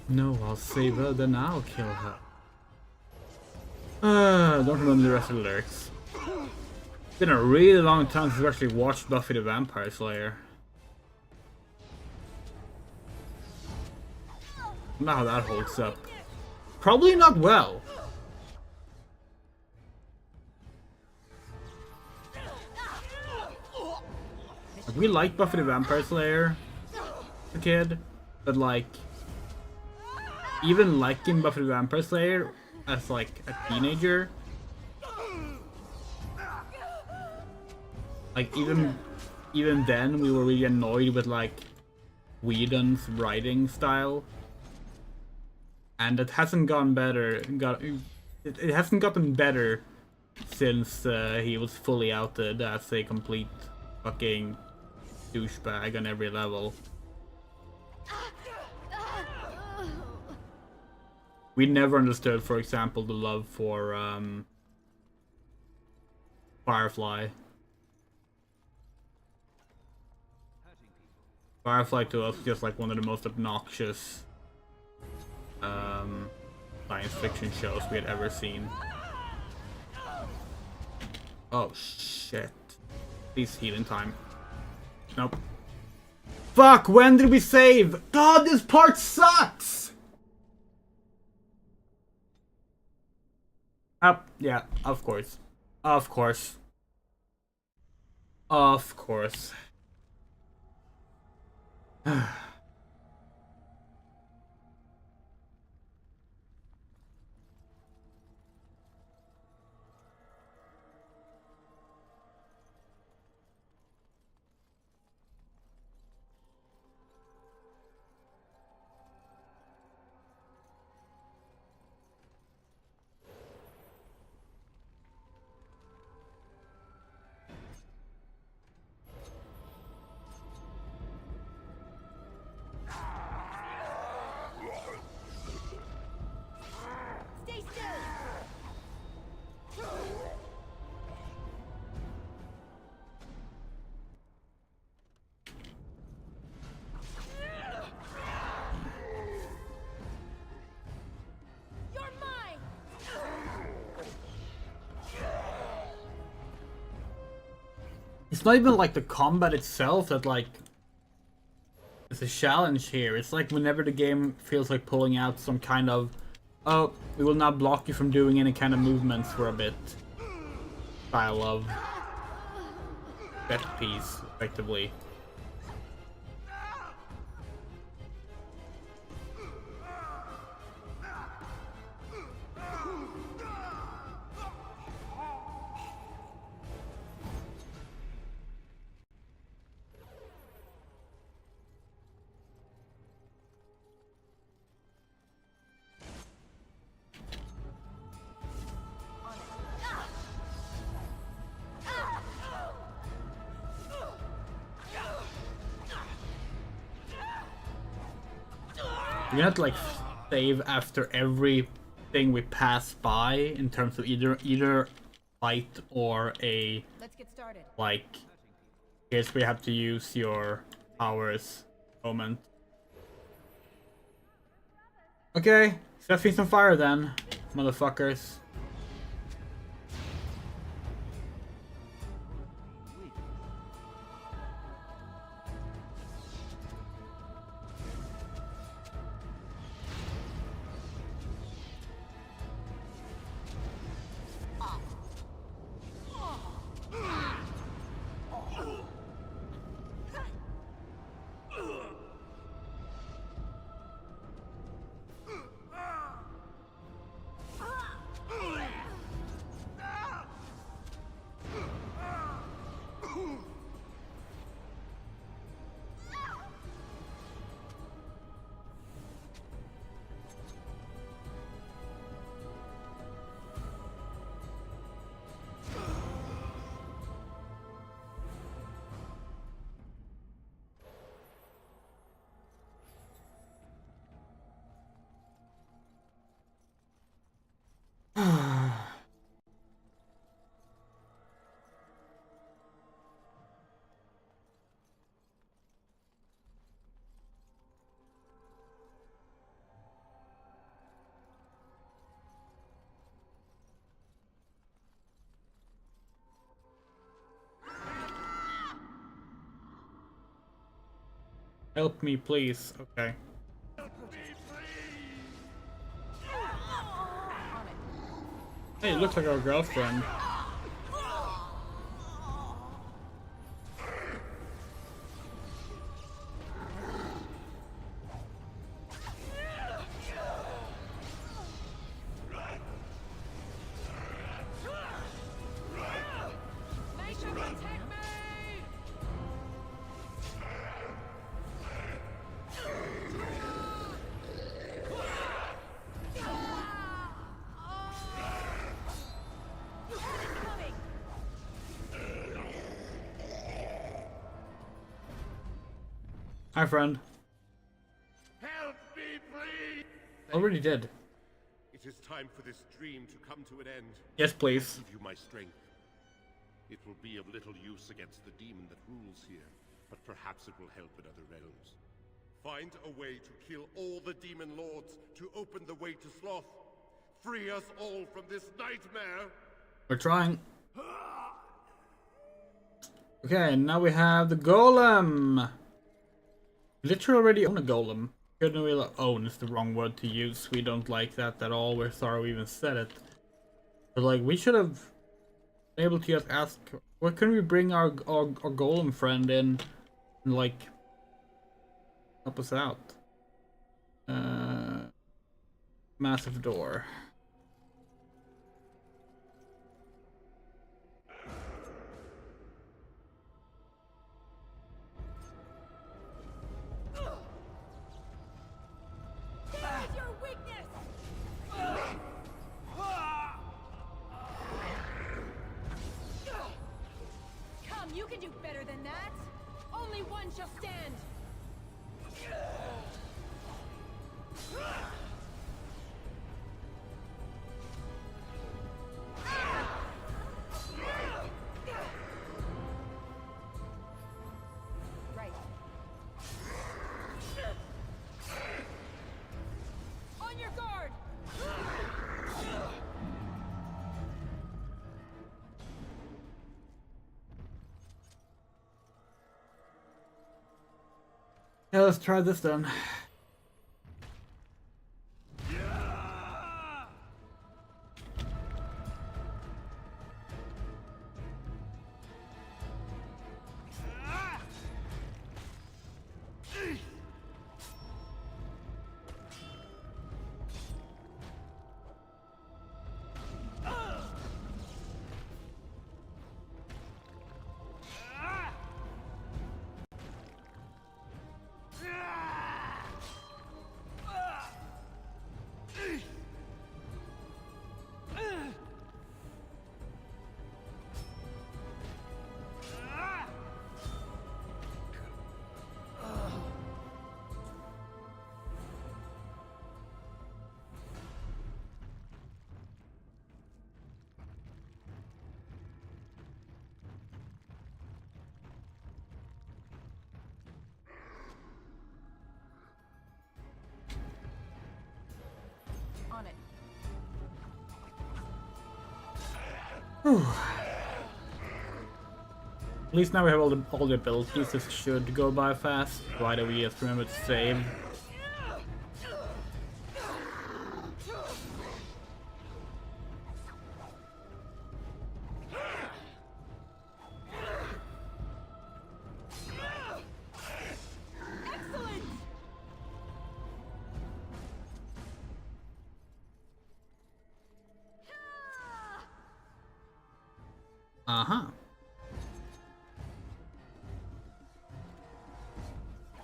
No, I'll save her, then I'll kill her. Don't remember the rest of the lyrics. It's been a really long time since I've actually watched Buffy the Vampire Slayer. I don't know how that holds up. Probably not well. We liked Buffy the Vampire Slayer as a kid, but like, even liking Buffy the Vampire Slayer as like a teenager, like even then we were really annoyed with like Whedon's writing style, and it hasn't gotten better. It hasn't gotten better since he was fully outed as a complete fucking douchebag on every level. We never understood, for example, the love for Firefly. Firefly to us is just like one of the most obnoxious science fiction shows we had ever seen. Oh shit. Please heal in time. Nope. Fuck, when did we save? God, this part sucks! Yeah, of course. Of course. Of course. Stay still! You're mine! It's not even like the combat itself that like is a challenge here. It's like whenever the game feels like pulling out some kind of, oh, we will not block you from doing any kind of movements for a bit style of set piece, effectively. We have to like save after everything we pass by in terms of either fight or a Let's get started. like here's where you have to use your powers moment. Okay, Set me some fire then, motherfuckers. Help me, please. Okay. Hey, it looks like our girlfriend. Hi, friend. Help me, please! Already did. It is time for this dream to come to an end. Yes, please. I'll give you my strength. It will be of little use against the demon that rules here, but perhaps it will help in other realms. Find a way to kill all the demon lords to open the way to Sloth. Free us all from this nightmare! We're trying. Okay, now we have the golem. Literally already own a golem. Couldn't really own is the wrong word to use. We don't like that at all. We're sorry we even said it. But like, we should have been able to just ask, where can we bring our golem friend in and like help us out? Massive door. You can do better than that! Only one shall stand! Right. On your guard! Yeah, let's try this then. Whew. At least now we have all the abilities. This should go by fast. Why do we just remember to save? Uh-huh.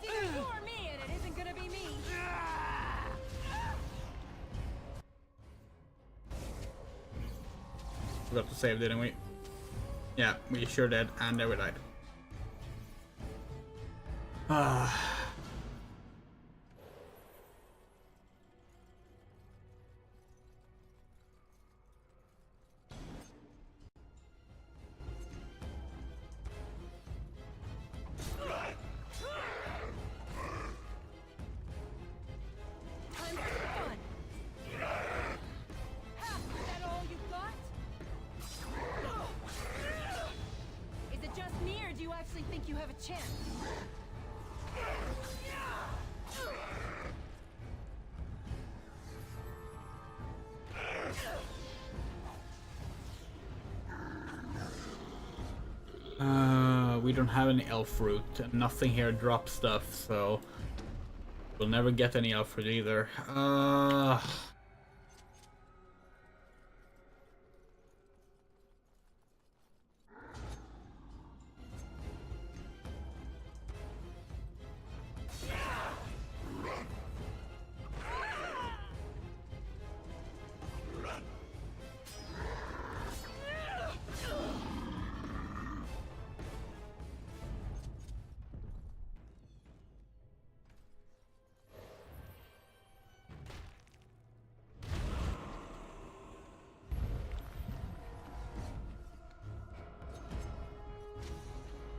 It's either you or me, and it isn't gonna be me. Forgot to save, didn't we? Yeah, we sure did, and then we died. Ah. Time for fun. Ha! Is that all you got? Is it just me, or do you actually think you have a chance? We don't have any elf fruit. Nothing here drops stuff, so we'll never get any elf fruit either.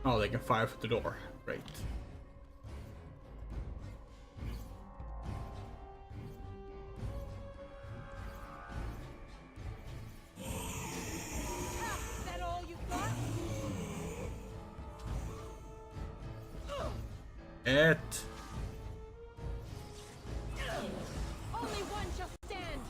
Oh, they can fire through the door. Great. Is that all you got? It. Only one shall stand.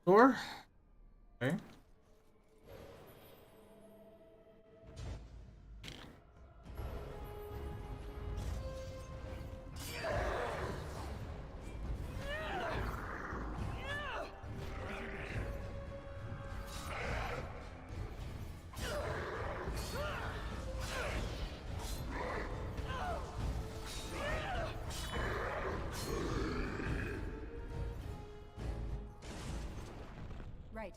Door. Okay. Right.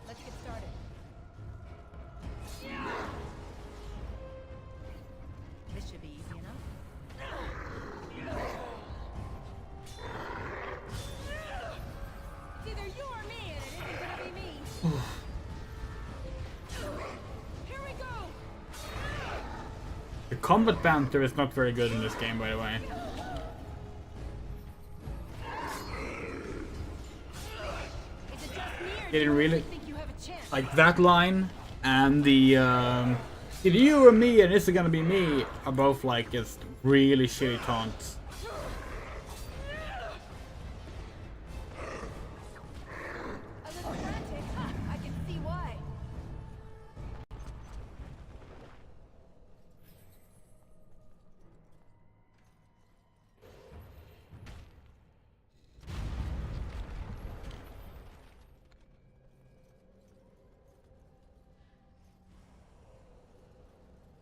Let's get started. This should be easy enough. It's either you or me, and it isn't gonna be me. Here we go. The combat banter is not very good in this game, by the way. Is it just me, or do Didn't you really- actually think you have a chance? Like that line and the either you or me and it's gonna be me are both like just really shitty taunts. A little frantic. Ha, I can see why.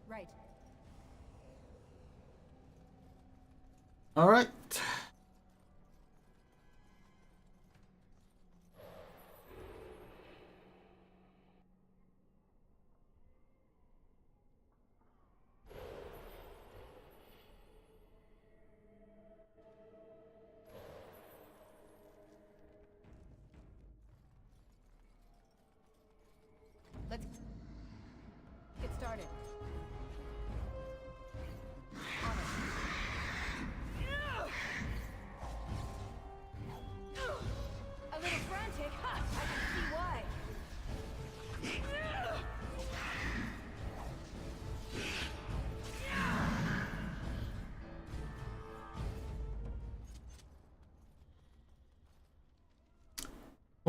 Right. All right.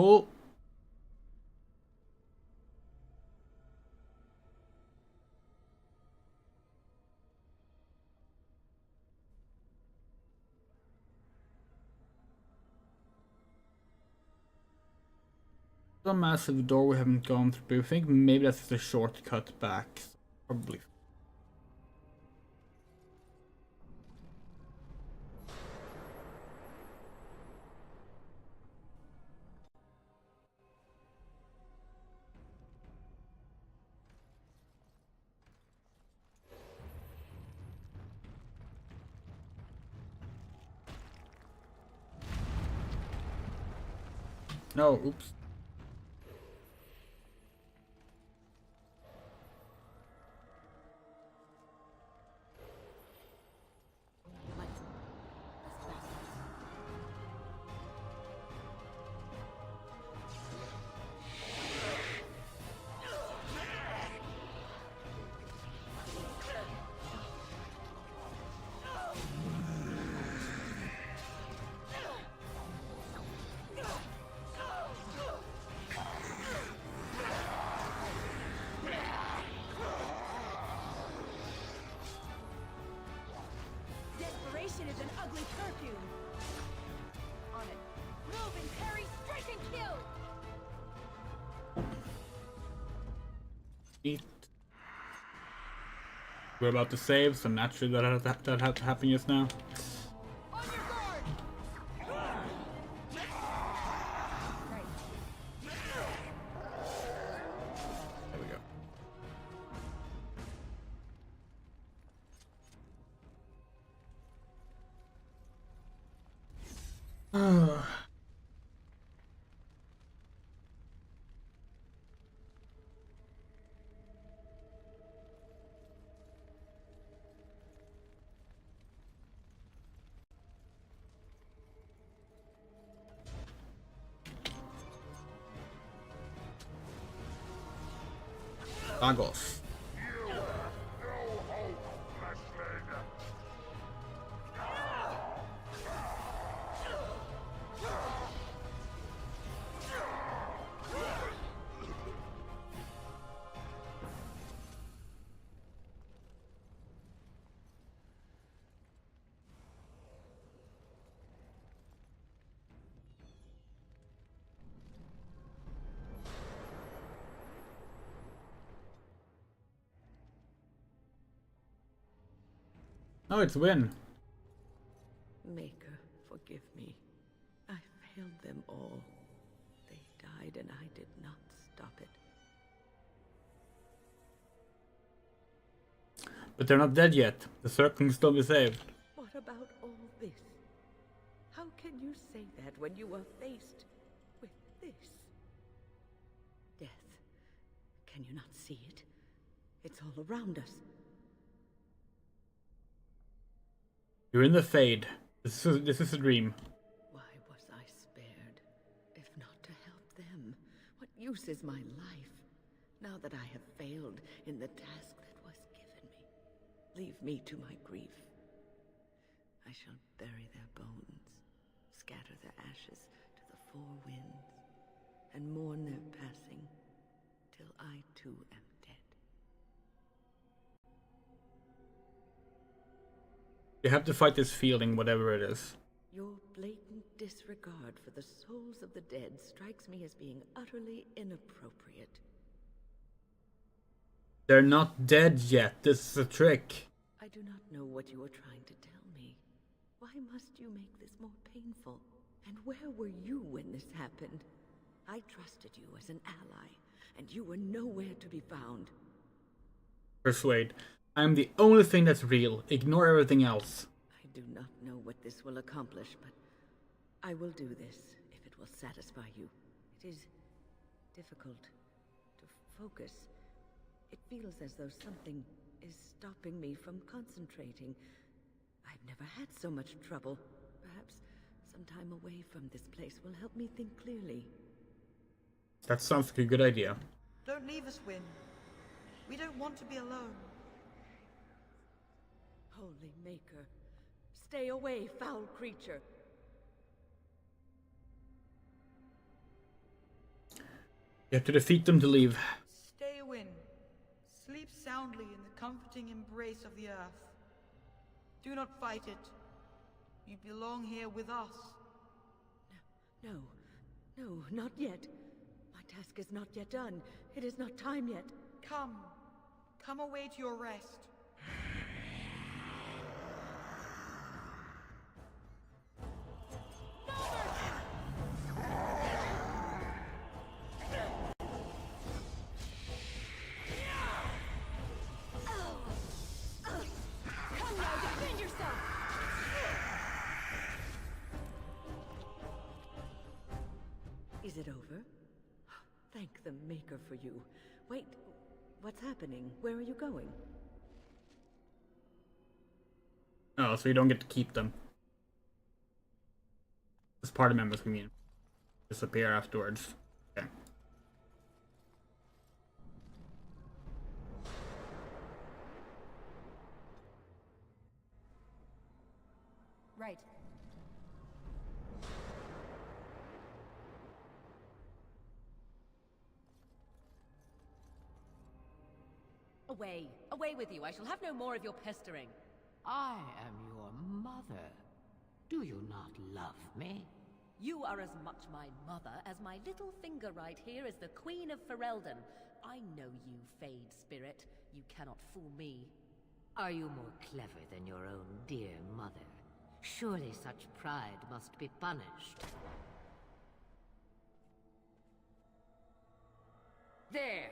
Cool. A massive door we haven't gone through. I think maybe that's just a shortcut back. Probably. No, oops. Desperation is an ugly perfume. On it. Move and parry, strike and kill! Eat. We're about to save, so naturally that had to happen just now. On your guard! Right. There we go. Lagos. Oh, it's Win. Maker, forgive me. I failed them all. They died and I did not stop it. But they're not dead yet. The circle can still be saved. What about all this? How can you say that when you are faced with this? Death. Can you not see it? It's all around us. You're in the Fade. This is a dream. Why was I spared? If not to help them, what use is my life? Now that I have failed in the task that was given me, leave me to my grief. I shall bury their bones, scatter their ashes to the four winds, and mourn their passing, till I too am dead. You have to fight this feeling, whatever it is. Your blatant disregard for the souls of the dead strikes me as being utterly inappropriate. They're not dead yet. This is a trick. I do not know what you are trying to tell me. Why must you make this more painful? And where were you when this happened? I trusted you as an ally, and you were nowhere to be found. Persuade. I'm the only thing that's real. Ignore everything else. I do not know what this will accomplish, but I will do this if it will satisfy you. It is difficult to focus. It feels as though something is stopping me from concentrating. I've never had so much trouble. Perhaps some time away from this place will help me think clearly. That sounds like a good idea. Don't leave us, Wynne. We don't want to be alone. Holy Maker, stay away, foul creature. You have to defeat them to leave. Stay a win. Sleep soundly in the comforting embrace of the earth. Do not fight it. You belong here with us. No, not yet. My task is not yet done. It is not time yet. Come away to your rest. Is it over? Thank the Maker for you. Wait, what's happening? Where are you going? Oh, so you don't get to keep them. As party members can disappear afterwards. Okay. Right. Away! Away with you! I shall have no more of your pestering. I am your mother. Do you not love me? You are as much my mother as my little finger right here is the Queen of Ferelden. I know you, Fade Spirit. You cannot fool me. Are you more clever than your own dear mother? Surely such pride must be punished. There!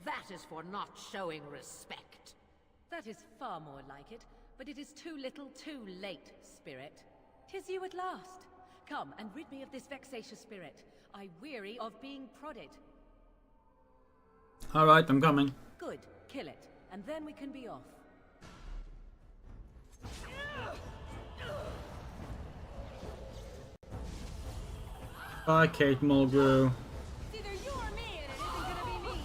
That is for not showing respect. That is far more like it, but it is too little too late, Spirit. 'Tis you at last. Come and rid me of this vexatious spirit. I weary of being prodded. Alright, I'm coming. Good, kill it, and then we can be off. Bye, Kate Mulgrew. It's either you or me, and it isn't gonna be me.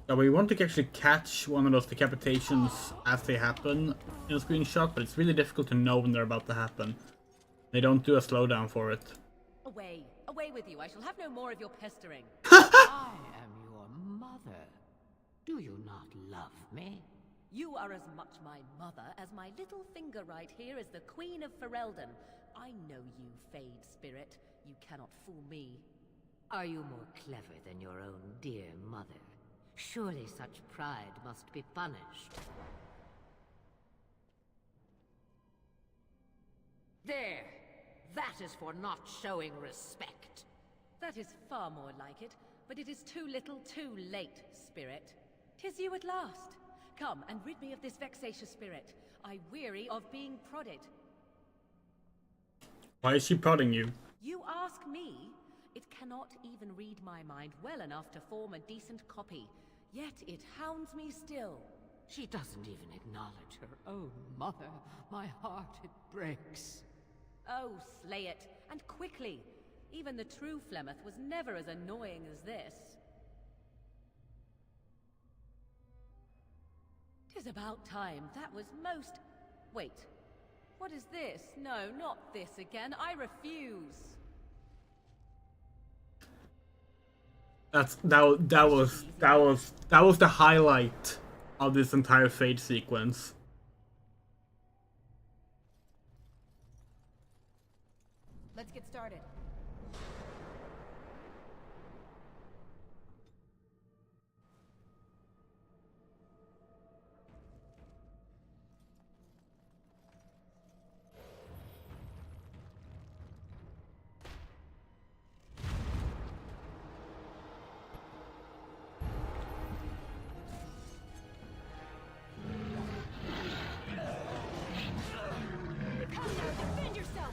So we want to actually catch one of those decapitations as they happen in a screenshot, but it's really difficult to know when they're about to happen. They don't do a slowdown for it. Away, away with you. I shall have no more of your pestering. I am your mother. Do you not love me? You are as much my mother as my little finger right here is the Queen of Ferelden. I know you, Fade Spirit. You cannot fool me. Are you more clever than your own dear mother? Surely such pride must be punished. There! That is for not showing respect. That is far more like it, but it is too little too late, Spirit. 'Tis you at last. Come and rid me of this vexatious spirit. I weary of being prodded. Why is she prodding you? You ask me? It cannot even read my mind well enough to form a decent copy. Yet it hounds me still. She doesn't even acknowledge her own mother. My heart, it breaks. Oh, slay it, and quickly. Even the true Flemeth was never as annoying as this. 'Tis about time. That was most... Wait. What is this? No, not this again. I refuse. That was the highlight of this entire Fade sequence. Let's get started. Come now, defend yourself!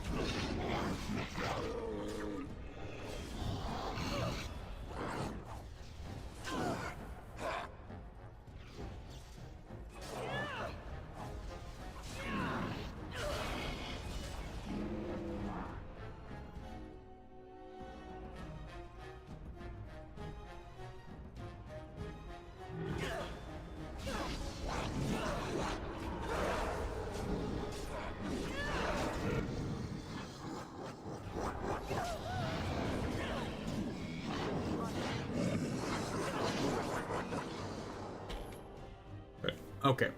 Okay.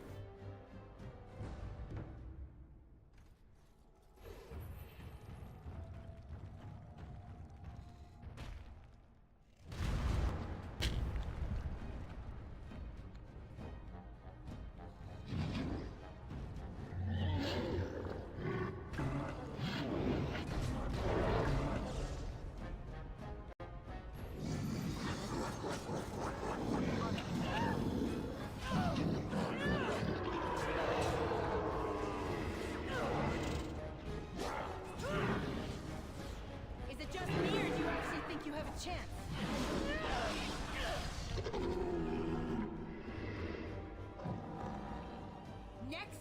Is it just me, or do you actually think you have a chance? Next!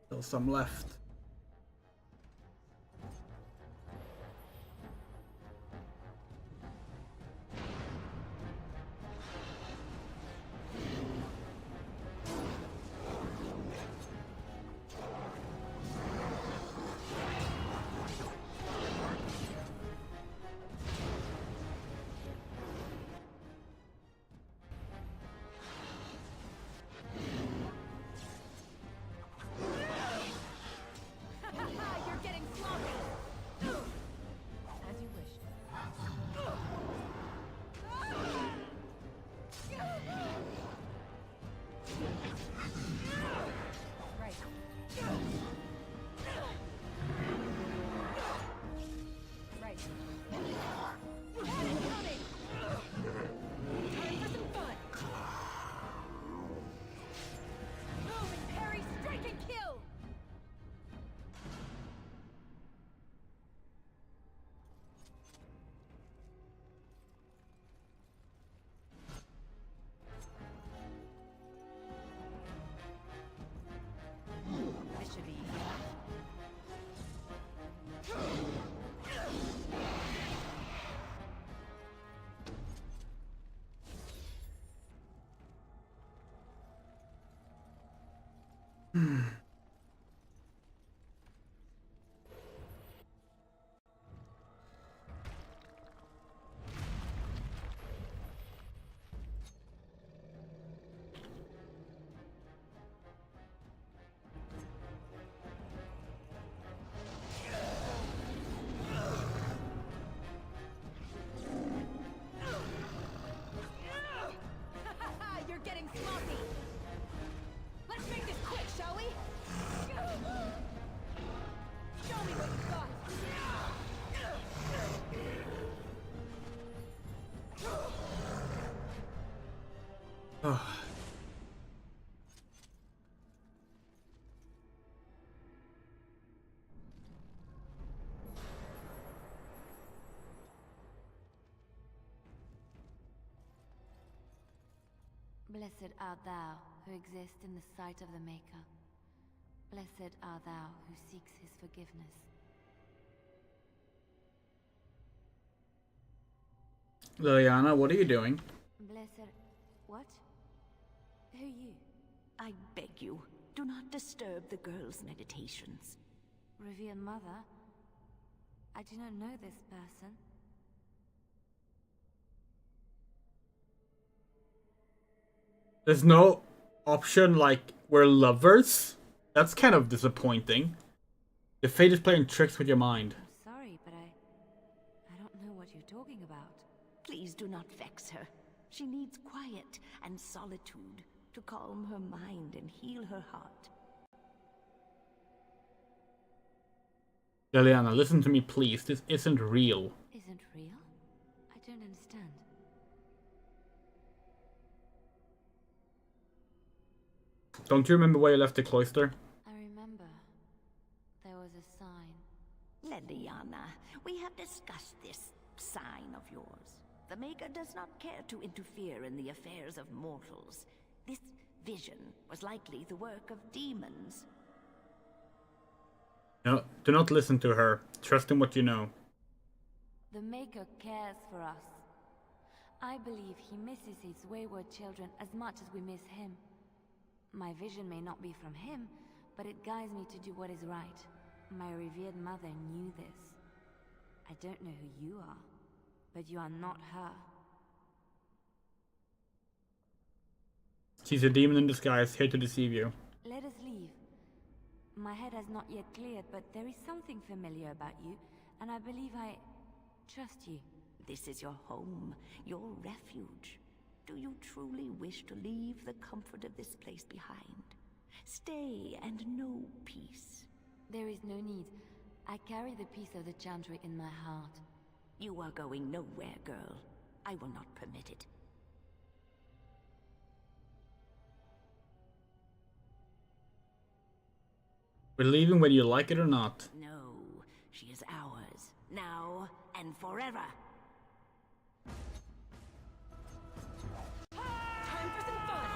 Still some left. You're getting sloppy! As you wish. Right. Right. Coming! Time for some fun! Move and parry, strike and kill! This should be easy. You're getting sloppy! Let's make this quick, shall we? Show me what you got! Blessed art thou who exists in the sight of the Maker. Blessed art thou who seeks his forgiveness. Liliana, what are you doing? Blessed... what? Who are you? I beg you, do not disturb the girl's meditations. Revered Mother? I do not know this person. There's no option like we're lovers? That's kind of disappointing. The fate is playing tricks with your mind. I'm sorry, but I don't know what you're talking about. Please do not vex her. She needs quiet and solitude to calm her mind and heal her heart. Liliana, listen to me please. This isn't real. Isn't real? I don't understand. Don't you remember where you left the cloister? I remember. There was a sign. Leliana, we have discussed this sign of yours. The Maker does not care to interfere in the affairs of mortals. This vision was likely the work of demons. No, do not listen to her. Trust in what you know. The Maker cares for us. I believe he misses his wayward children as much as we miss him. My vision may not be from him, but it guides me to do what is right. My revered mother knew this. I don't know who you are, but you are not her. She's a demon in disguise, here to deceive you. Let us leave. My head has not yet cleared, but there is something familiar about you, and I believe I trust you. This is your home, your refuge. Do you truly wish to leave the comfort of this place behind? Stay and know peace. There is no need. I carry the peace of the Chantry in my heart. You are going nowhere, girl. I will not permit it. We're leaving whether you like it or not. No, she is ours, now and forever. Time for some fun!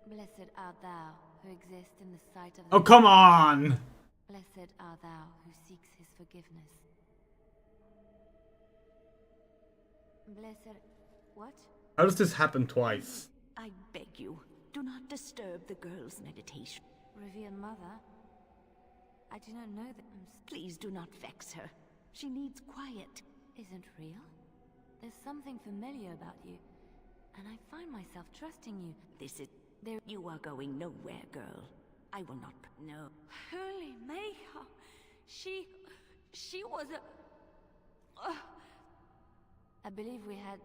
Blessed art thou who exists in the sight of the... Oh, come on! Blessed art thou who seeks his forgiveness. Blessed... What? How does this happen twice? I beg you, do not disturb the girl's meditation. Revered Mother, I do not know that... Please do not vex her. She needs quiet. Isn't real? There's something familiar about you, and I find myself trusting you. This is... There... You are going nowhere, girl. I will not... No. Holy Maker! She was a... I believe we had...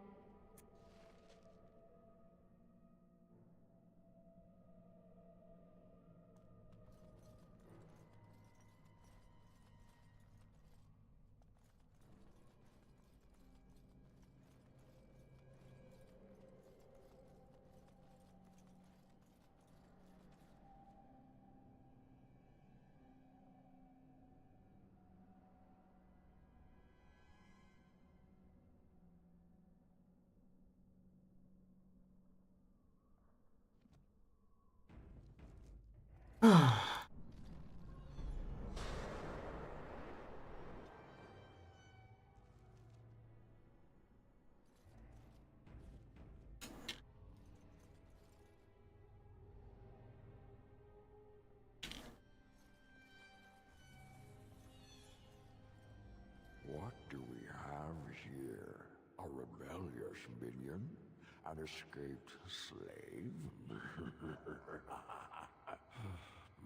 What do we have here? A rebellious minion? An escaped slave?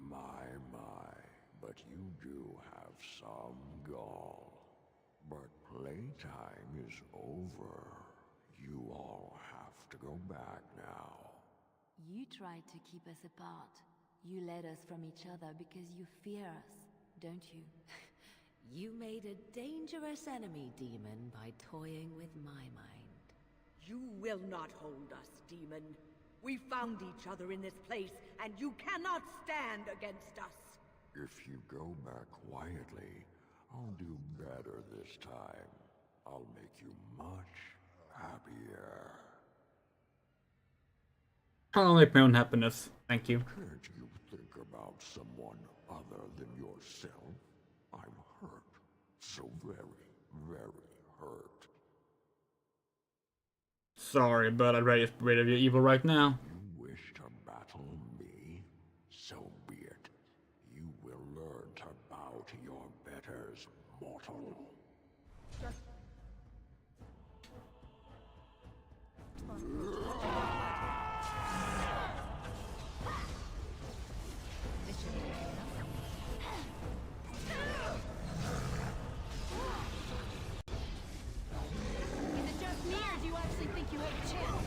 My, but you do have some gall. But playtime is over. You all have to go back now. You tried to keep us apart. You led us from each other because you fear us, don't you? You made a dangerous enemy, demon, by toying with my mind. You will not hold us, demon. We found each other in this place, and you cannot stand against us. If you go back quietly, I'll do better this time. I'll make you much happier. I'll make my own happiness. Thank you. Can't you think about someone other than yourself? I'm hurt. So very, very hurt. Sorry, but I'd rather get rid of your evil right now. You wish to battle me? So be it. You will learn to bow to your betters, mortal. Is it just me, or do you actually think you have a chance?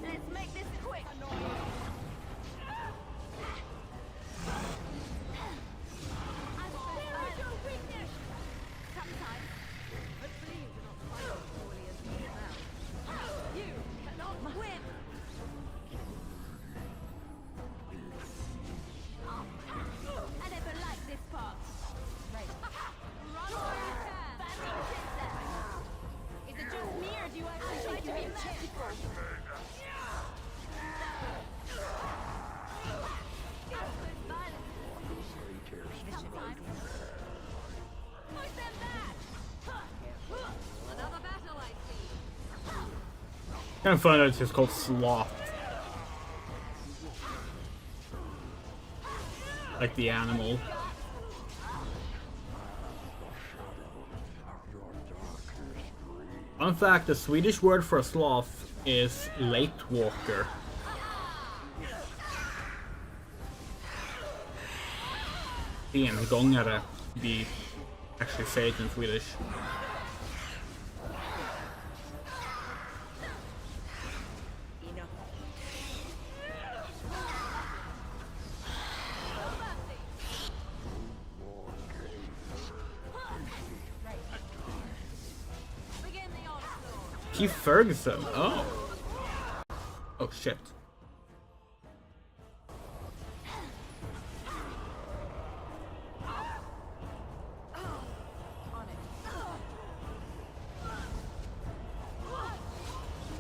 Let's make this quick. Sometimes. Hopefully you do not fight as poorly as me now. You cannot win! I never liked this part. Right. Run where you can. Bandit princess. Is it just me, or do you actually think you have a chance? Push them back. Another battle, I see. Kind of fun that it's just called Sloth. Like the animal. Fun fact, the Swedish word for a sloth is late walker. Sengångare, we actually say it in Swedish. Keith Ferguson, oh. Oh shit.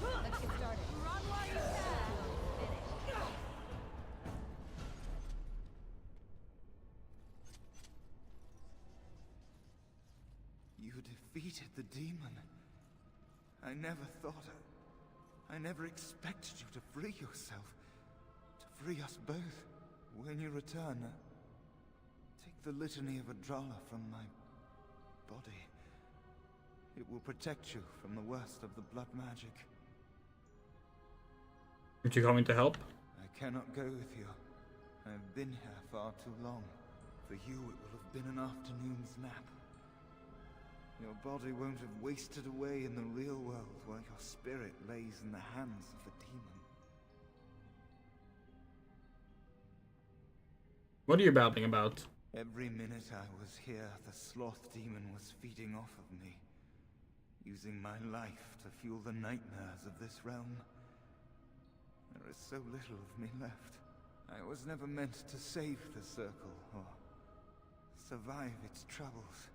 Let's get started. Run while you can. You defeated the demon. I never thought I never expected you to free yourself. To free us both. When you return, take the litany of Adrala from my body. It will protect you from the worst of the blood magic. Aren't you coming to help? I cannot go with you. I've been here far too long. For you, it will have been an afternoon's nap. Your body won't have wasted away in the real world while your spirit lays in the hands of the demon. What are you babbling about? Every minute I was here, the sloth demon was feeding off of me, using my life to fuel the nightmares of this realm. There is so little of me left. I was never meant to save the circle or survive its troubles.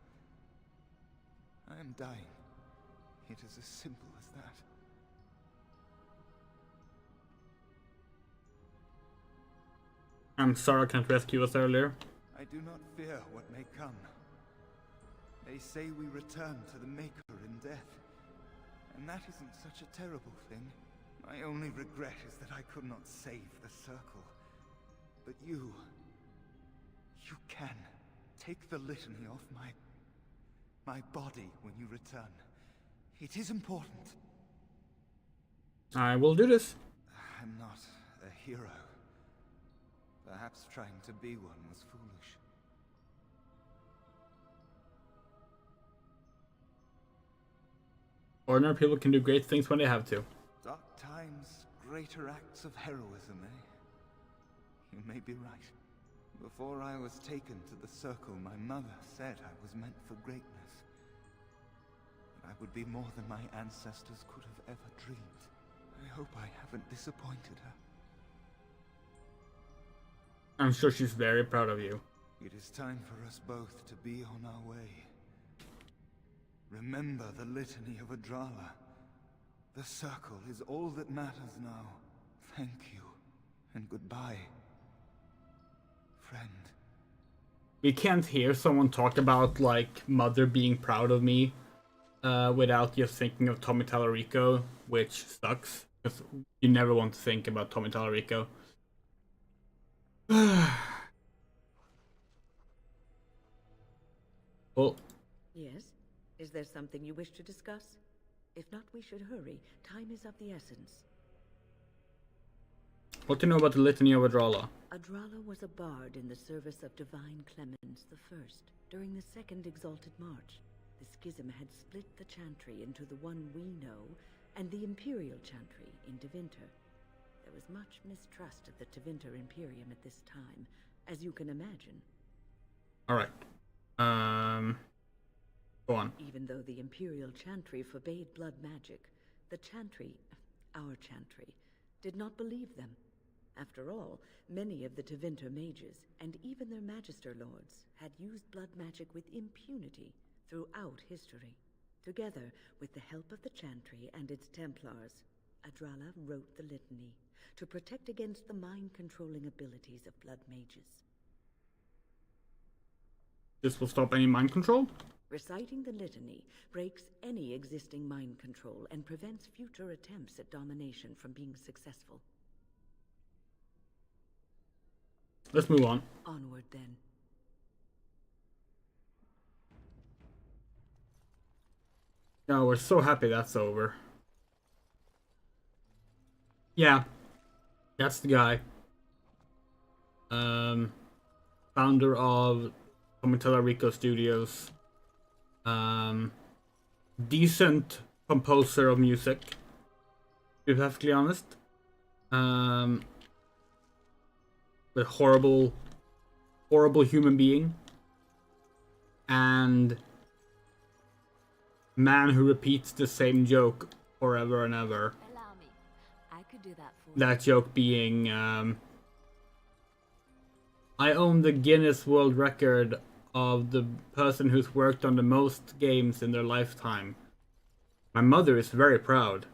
I am dying. It is as simple as that. I'm sorry I can't rescue us earlier. I do not fear what may come. They say we return to the Maker in death. And that isn't such a terrible thing. My only regret is that I could not save the circle. But you can. Take the litany off my body when you return. It is important. I will do this. I'm not a hero. Perhaps trying to be one was foolish. Ordinary people can do great things when they have to. Dark times, greater acts of heroism, eh? You may be right. Before I was taken to the circle, my mother said I was meant for greatness. That I would be more than my ancestors could have ever dreamed. I hope I haven't disappointed her. I'm sure she's very proud of you. It is time for us both to be on our way. Remember the litany of Adrala. The circle is all that matters now. Thank you, and goodbye, friend. we can't hear someone talk about like Mother being proud of me without just thinking of Tommy Tallarico, which sucks because you never want to think about Tommy Tallarico. Well, Yes? Is there something you wish to discuss? If not, we should hurry. Time is of the essence. what do you know about the Litany of Adrala? Adrala was a bard in the service of divine Clemens I. During the Second Exalted March. The schism had split the Chantry into the one we know and the Imperial Chantry in Tevinter. There was much mistrust of the Tevinter Imperium at this time, as you can imagine. Alright. Go on. Even though the Imperial Chantry forbade blood magic, the Chantry, our Chantry, did not believe them. After all, many of the Tevinter mages, and even their Magister Lords, had used blood magic with impunity throughout history. Together, with the help of the Chantry and its Templars, Adrala wrote the Litany to protect against the mind-controlling abilities of blood mages. This will stop any mind control? Reciting the Litany breaks any existing mind control and prevents future attempts at domination from being successful. Let's move on. Onward, then. Oh, we're so happy that's over. Yeah. That's the guy. Founder of Tomitella Rico Studios. Decent composer of music, to be perfectly honest. But horrible human being. And man who repeats the same joke forever and ever. Allow me. I could do that for That joke being, I own the Guinness World Record of the person who's worked on the most games in their lifetime. My mother is very proud.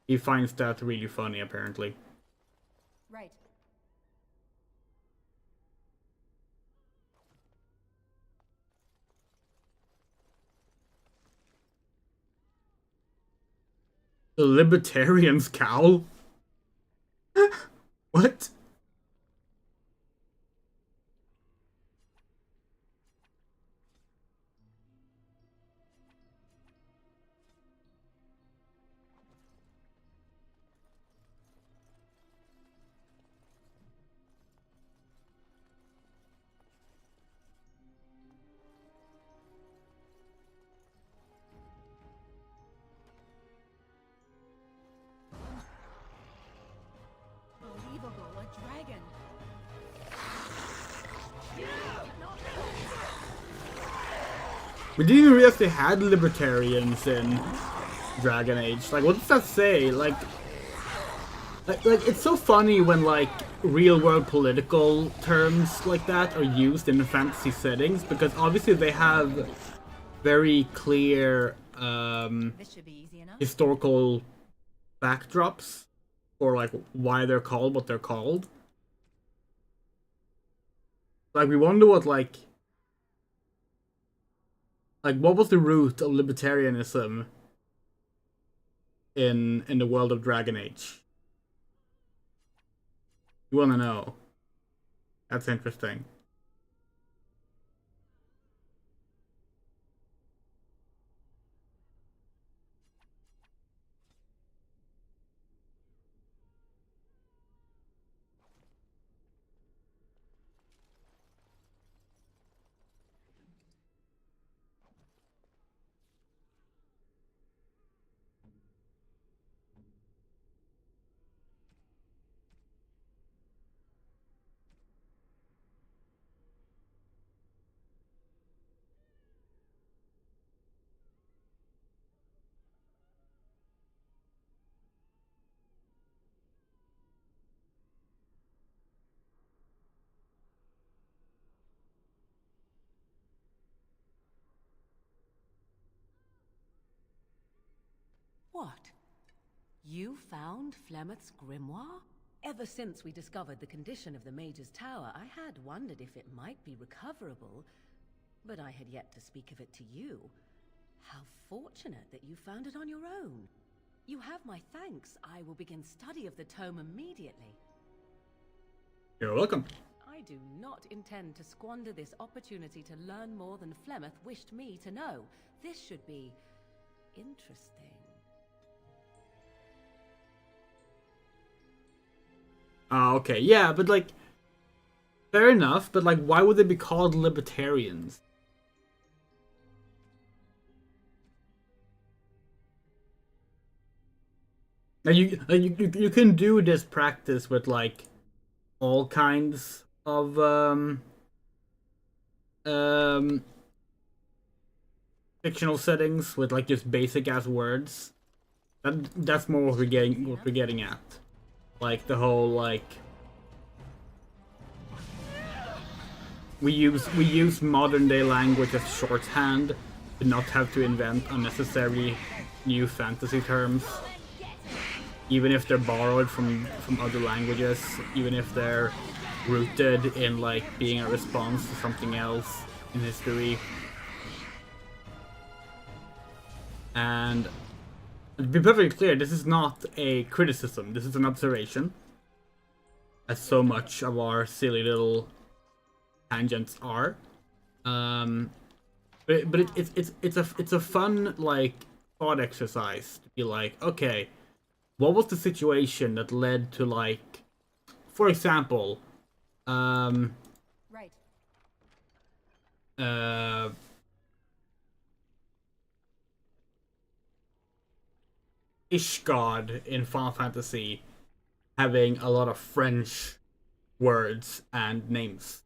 He finds that really funny, apparently. Right. The Libertarian's cowl? What? Unbelievable, a dragon. We didn't even realize they had libertarians in Dragon Age. Like, what does that say? Like it's so funny when, like, real-world political terms like that are used in fantasy settings, because obviously they have very clear This should be easy enough. historical backdrops for, like, why they're called what they're called. Like, we wonder what, like, what was the root of libertarianism in the world of Dragon Age? You wanna know? That's interesting. What? You found Flemeth's grimoire? Ever since we discovered the condition of the Mage's Tower, I had wondered if it might be recoverable, but I had yet to speak of it to you. How fortunate that you found it on your own. You have my thanks. I will begin study of the tome immediately. You're welcome. I do not intend to squander this opportunity to learn more than Flemeth wished me to know. This should be interesting. Okay, yeah, but like, fair enough, but like, why would they be called libertarians? Like you can do this practice with like all kinds of fictional settings with like just basic ass words. That's more what we're getting at. Like the whole like we use modern day language as shorthand to not have to invent unnecessarily new fantasy terms. Even if they're borrowed from other languages, even if they're rooted in like being a response to something else in history. And to be perfectly clear, this is not a criticism, this is an observation. As so much of our silly little tangents are. But it's a fun like thought exercise to be like, okay, what was the situation that led to like, for example, right. Ishgard in Final Fantasy having a lot of French words and names.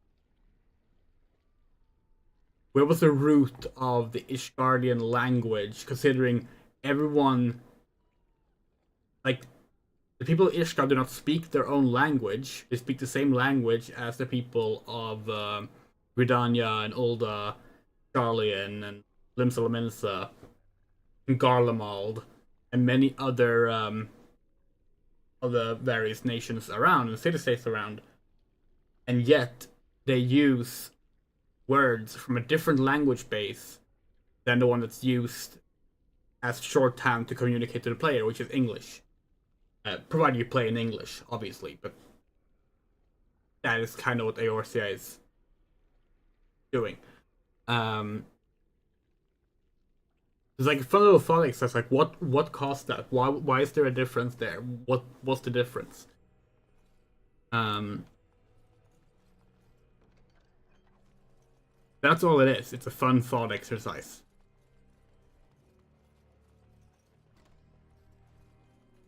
Where was the root of the Ishgardian language, considering everyone, like, the people of Ishgard do not speak their own language, they speak the same language as the people of Gridania and Ul'dah, Sharlayan and Limsa and Garlemald, and many other of the various nations around and city-states around, and yet they use words from a different language base than the one that's used as shorthand to communicate to the player, which is English. Provided you play in English, obviously, but that is kind of what Eorzea is doing. There's like a fun little thought exercise, like what caused that? Why is there a difference there? What's the difference? That's all it is. It's a fun thought exercise.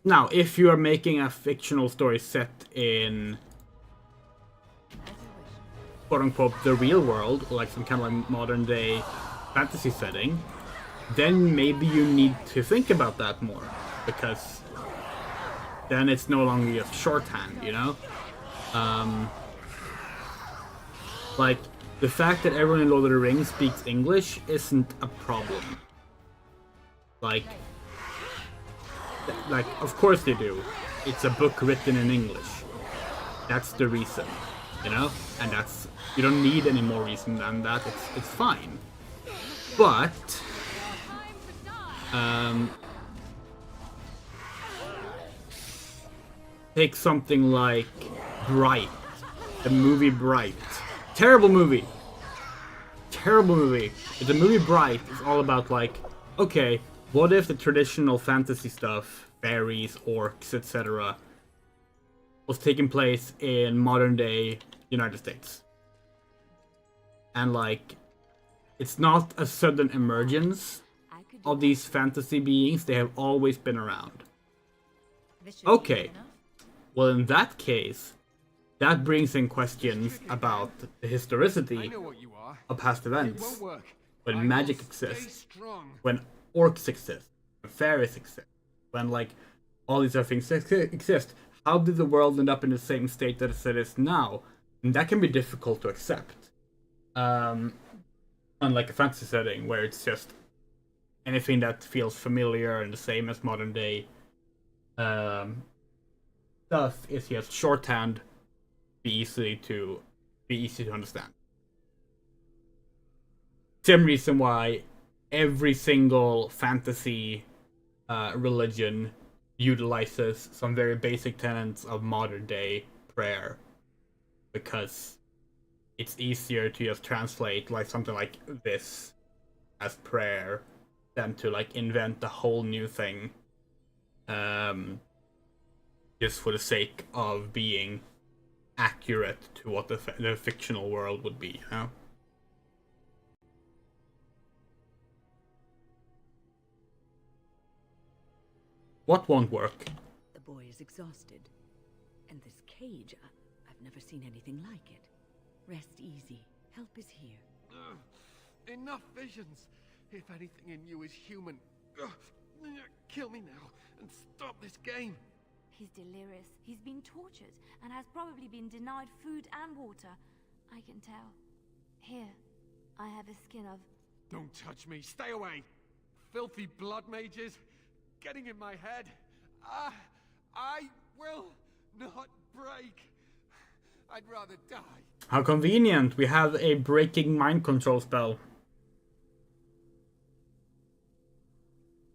Now, if you are making a fictional story set in quote-unquote the real world, like some kind of like modern day fantasy setting, then maybe you need to think about that more, because then it's no longer just shorthand, you know? Like, the fact that everyone in Lord of the Rings speaks English isn't a problem. Like, of course they do. It's a book written in English. That's the reason, you know? And that's, you don't need any more reason than that. It's fine. But take something like Bright, the movie Bright. Terrible movie. Terrible movie. But the movie Bright is all about like, okay, what if the traditional fantasy stuff, fairies, orcs, etc., was taking place in modern day United States? And like, it's not a sudden emergence of these fantasy beings, they have always been around. Okay, well in that case, that brings in questions about the historicity of past events. When magic exists, when orcs exist, when fairies exist, when like all these other things exist, how did the world end up in the same state that it is now? And that can be difficult to accept. Unlike a fantasy setting where it's just anything that feels familiar and the same as modern day stuff is just shorthand, be easy to understand. Same reason why every single fantasy religion utilizes some very basic tenets of modern day prayer, because it's easier to just translate like something like this as prayer than to like invent a whole new thing just for the sake of being accurate to what the fictional world would be, you know? What won't work? The boy is exhausted. And this cage, I've never seen anything like it. Rest easy. Help is here. Enough visions. If anything in you is human, kill me now and stop this game. He's delirious. He's been tortured and has probably been denied food and water. I can tell. Here, I have a skin of... Don't touch me. Stay away. Filthy blood mages. Getting in my head. I will not break. I'd rather die. How convenient. We have a breaking mind control spell.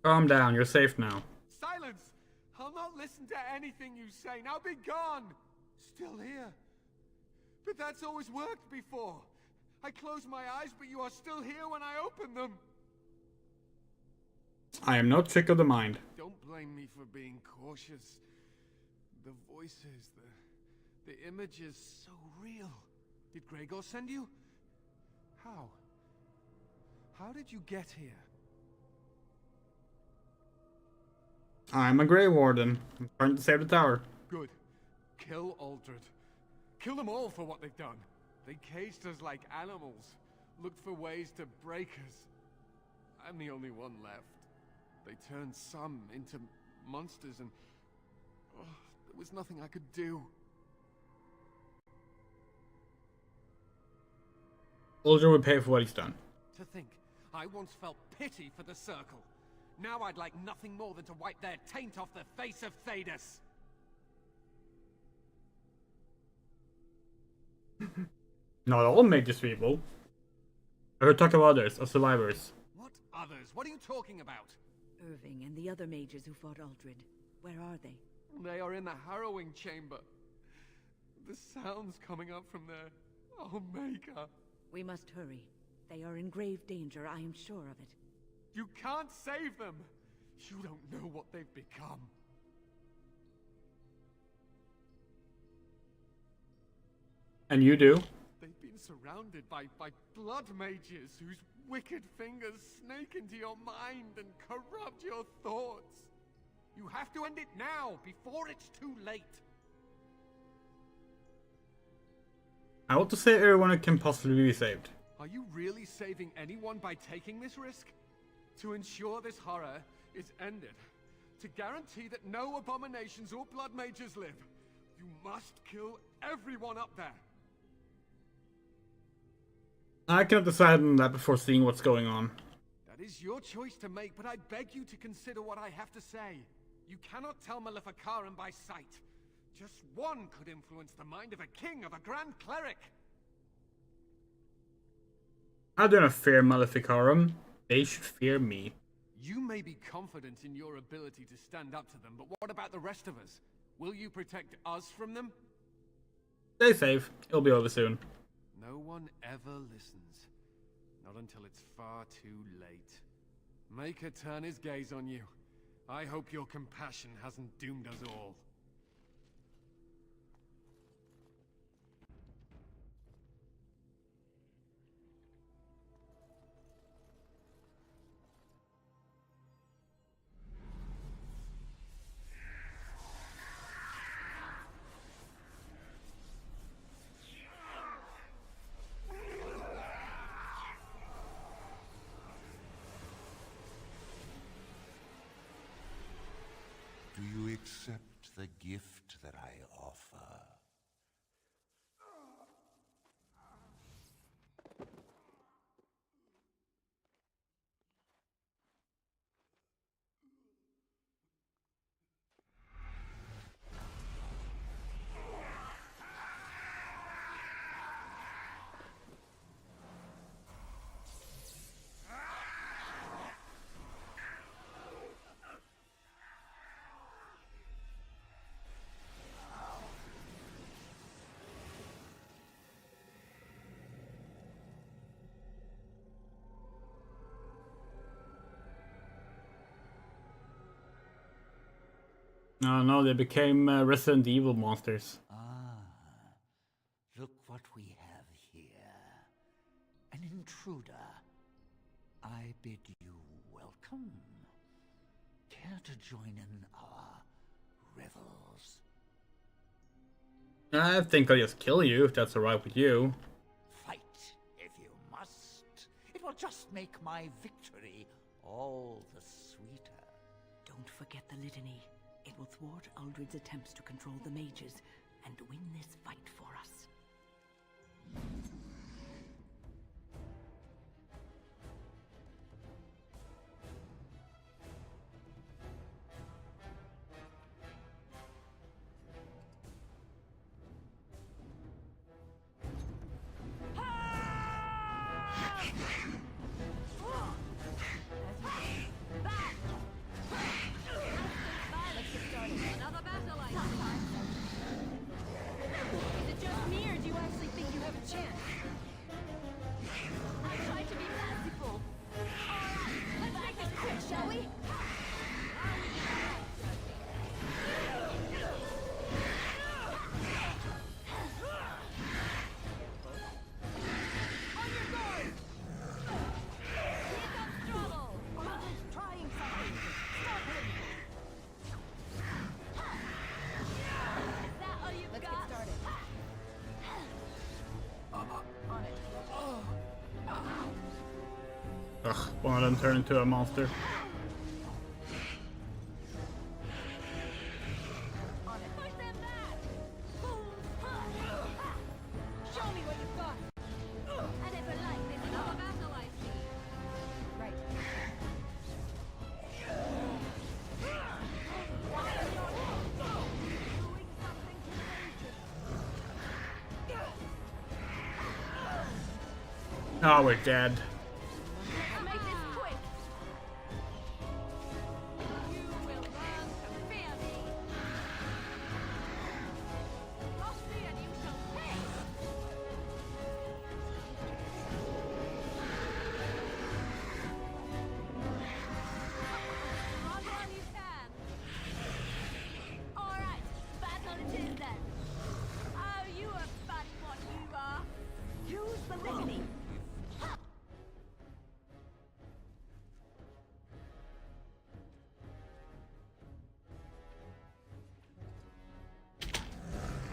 Calm down. You're safe now. Silence! I'll not listen to anything you say. Now be gone! Still here. But that's always worked before. I close my eyes, but you are still here when I open them. I am no trick of the mind. Don't blame me for being cautious. The voices, the images, so real. Did Gregor send you? How? How did you get here? I'm a Grey Warden. I'm trying to save the tower. Good. Kill Aldred. Kill them all for what they've done. They caged us like animals. Looked for ways to break us. I'm the only one left. They turned some into monsters and... there was nothing I could do. Aldred would pay for what he's done. To think, I once felt pity for the Circle. Now I'd like nothing more than to wipe their taint off the face of Thedas. Not all mages are evil. I heard talk of others, of survivors. What others? What are you talking about? Irving and the other mages who fought Aldred. Where are they? They are in the harrowing chamber. The sounds coming up from there. Oh, Maker. We must hurry. They are in grave danger, I am sure of it. You can't save them! You don't know what they've become. And you do? They've been surrounded by blood mages whose wicked fingers snake into your mind and corrupt your thoughts. You have to end it now, before it's too late. I want to save everyone who can possibly be saved. Are you really saving anyone by taking this risk? To ensure this horror is ended. To guarantee that no abominations or blood mages live. You must kill everyone up there. I cannot decide on that before seeing what's going on. That is your choice to make, but I beg you to consider what I have to say. You cannot tell Maleficarum by sight. Just one could influence the mind of a king, of a grand cleric. I do not fear Maleficarum. They should fear me. You may be confident in your ability to stand up to them, but what about the rest of us? Will you protect us from them? Stay safe. It'll be over soon. No one ever listens. Not until it's far too late. Maker turn his gaze on you. I hope your compassion hasn't doomed us all. Do you accept the gift that I offer? No, no, they became Resident Evil monsters. Ah, look what we have here. An intruder. I bid you welcome. Care to join in our revels? I think I'll just kill you if that's alright with you. Fight if you must. It will just make my victory all the sweeter. Don't forget the litany. It will thwart Uldred's attempts to control the mages and win this fight for us. Another battle, I Is it just me, or do you actually think you have a chance? I try to be merciful. Alright, let's make this quick, shall we? On your guard! Here comes trouble! Uldred's trying something. Stop him! Is that all you've got? Let's get started. On it. Ugh, one of them turned into a monster. On it. Push them back! Show me what you've got! I never liked this. Another battle, I see. Right. Doing something courageous. Oh, we're dead. Let's make this quick! You will learn to fear me! Cross me and you shall pay! Run while you can! Alright, battle it is then! Oh, you a funny one, you are! Use the litany.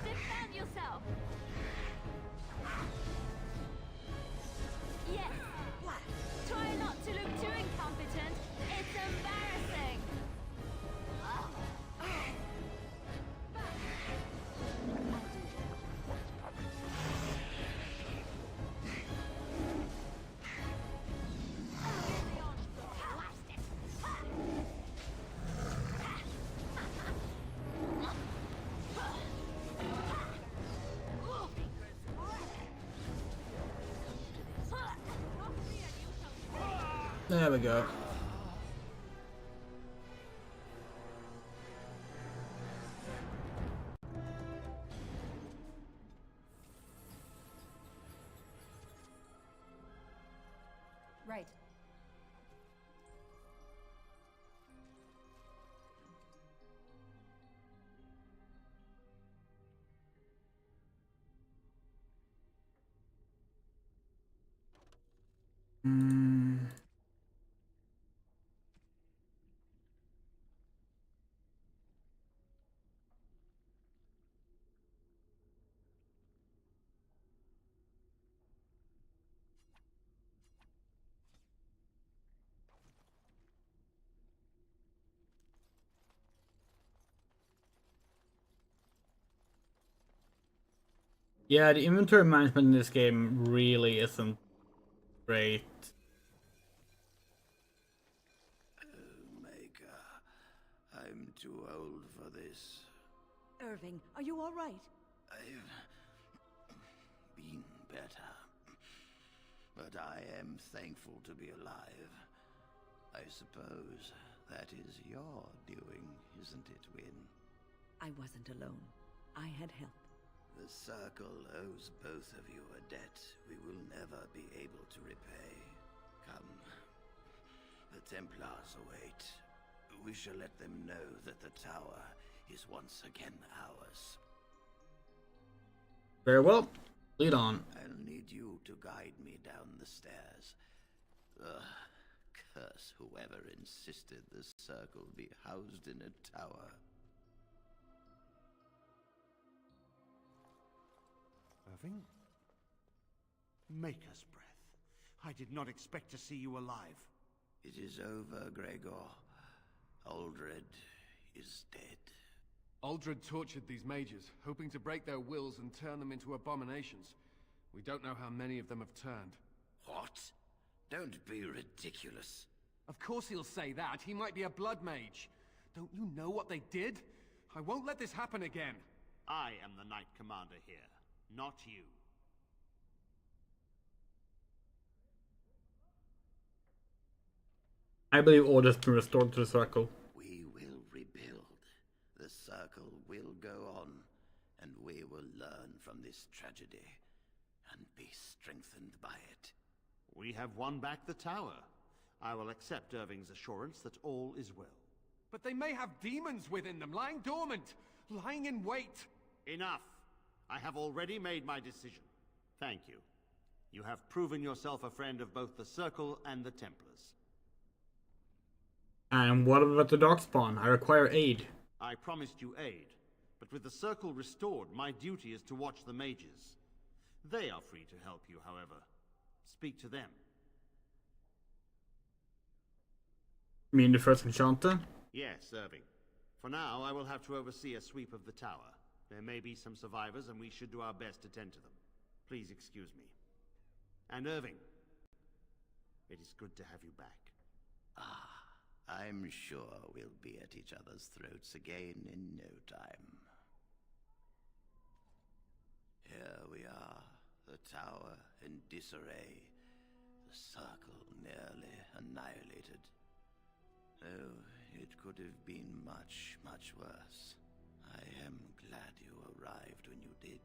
Defend yourself! Yes! Try not to look too incompetent. It's embarrassing! There we go. Right. Yeah, the inventory management in this game really isn't great. Maker, I'm too old for this. Irving, are you all right? I've been better. But I am thankful to be alive. I suppose that is your doing, isn't it, Win? I wasn't alone. I had help. The Circle owes both of you a debt we will never be able to repay. Come. The Templars await. We shall let them know that the tower is once again ours. Very well. Lead on. I'll need you to guide me down the stairs. Curse whoever insisted the circle be housed in a tower. Irving? Maker's breath. I did not expect to see you alive. It is over, Gregor. Aldred is dead. Aldred tortured these mages, hoping to break their wills and turn them into abominations. We don't know how many of them have turned. What? Don't be ridiculous. Of course he'll say that. He might be a blood mage. Don't you know what they did? I won't let this happen again. I am the Knight Commander here, not you. I believe order has been restored to the circle. We will rebuild. The circle will go on, and we will learn from this tragedy and be strengthened by it. We have won back the tower. I will accept Irving's assurance that all is well. But they may have demons within them, lying dormant, lying in wait. Enough! I have already made my decision. Thank you. You have proven yourself a friend of both the Circle and the Templars. And what about the Darkspawn? I require aid. I promised you aid, but with the Circle restored, my duty is to watch the mages. They are free to help you, however. Speak to them. You mean the first enchanter? Yes, Irving. For now, I will have to oversee a sweep of the tower. There may be some survivors, and we should do our best to tend to them. Please excuse me. And Irving, it is good to have you back. I'm sure we'll be at each other's throats again in no time. Here we are, the tower in disarray, the circle nearly annihilated. Oh, it could have been much, much worse. I am glad you arrived when you did.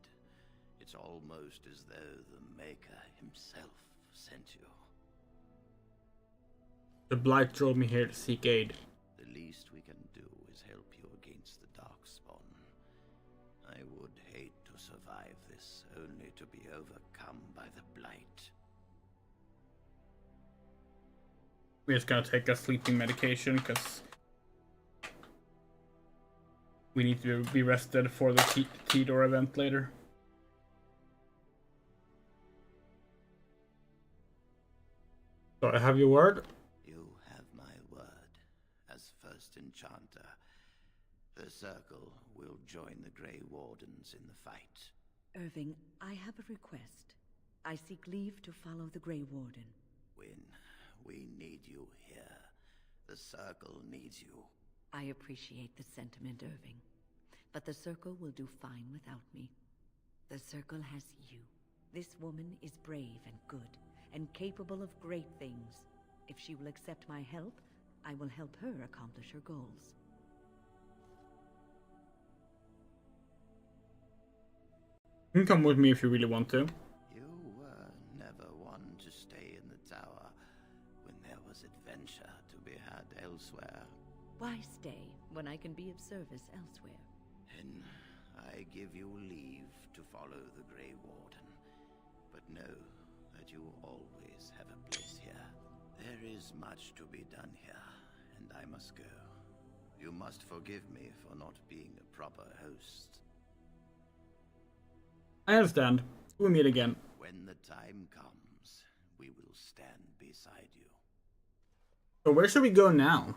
It's almost as though the Maker himself sent you. The Blight drove me here to seek aid. The least we can do is help you against the Darkspawn. I would hate to survive this, only to be overcome by the Blight. We're just gonna take a sleeping medication, because we need to be rested for the T-Door event later. So I have your word? You have my word. As first enchanter, the Circle will join the Grey Wardens in the fight. Irving, I have a request. I seek leave to follow the Grey Warden. When we need you here, the Circle needs you. I appreciate the sentiment, Irving. But the Circle will do fine without me. The Circle has you. This woman is brave and good, and capable of great things. If she will accept my help, I will help her accomplish her goals. You can come with me if you really want to. You were never one to stay in the tower when there was adventure to be had elsewhere. Why stay when I can be of service elsewhere? Then I give you leave to follow the Grey Warden. But know that you always have a place here. There is much to be done here, and I must go. You must forgive me for not being a proper host. I understand. We'll meet again. When the time comes, we will stand beside you. So where should we go now?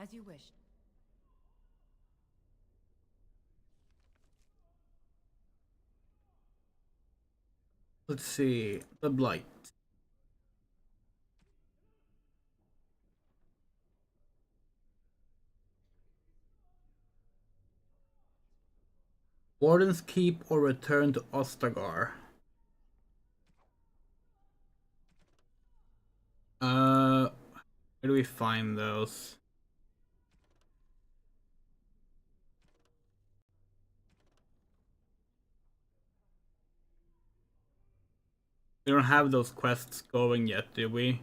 As you wish. Let's see. The Blight. Warden's Keep or return to Ostagar. Where do we find those? We don't have those quests going yet, do we?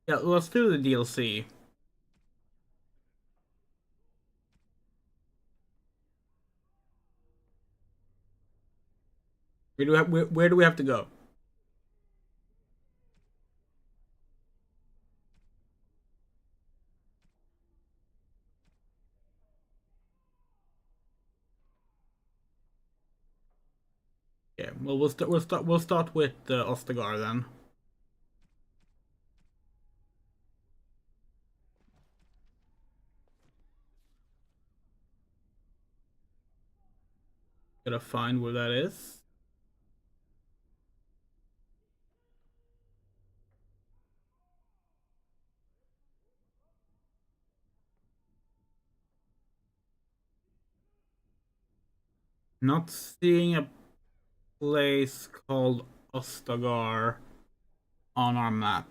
Yeah, let's do the DLC. Where do we have to go? Yeah, well we'll start with Ostagar then. Gotta find where that is. Not seeing a place called Ostagar on our map.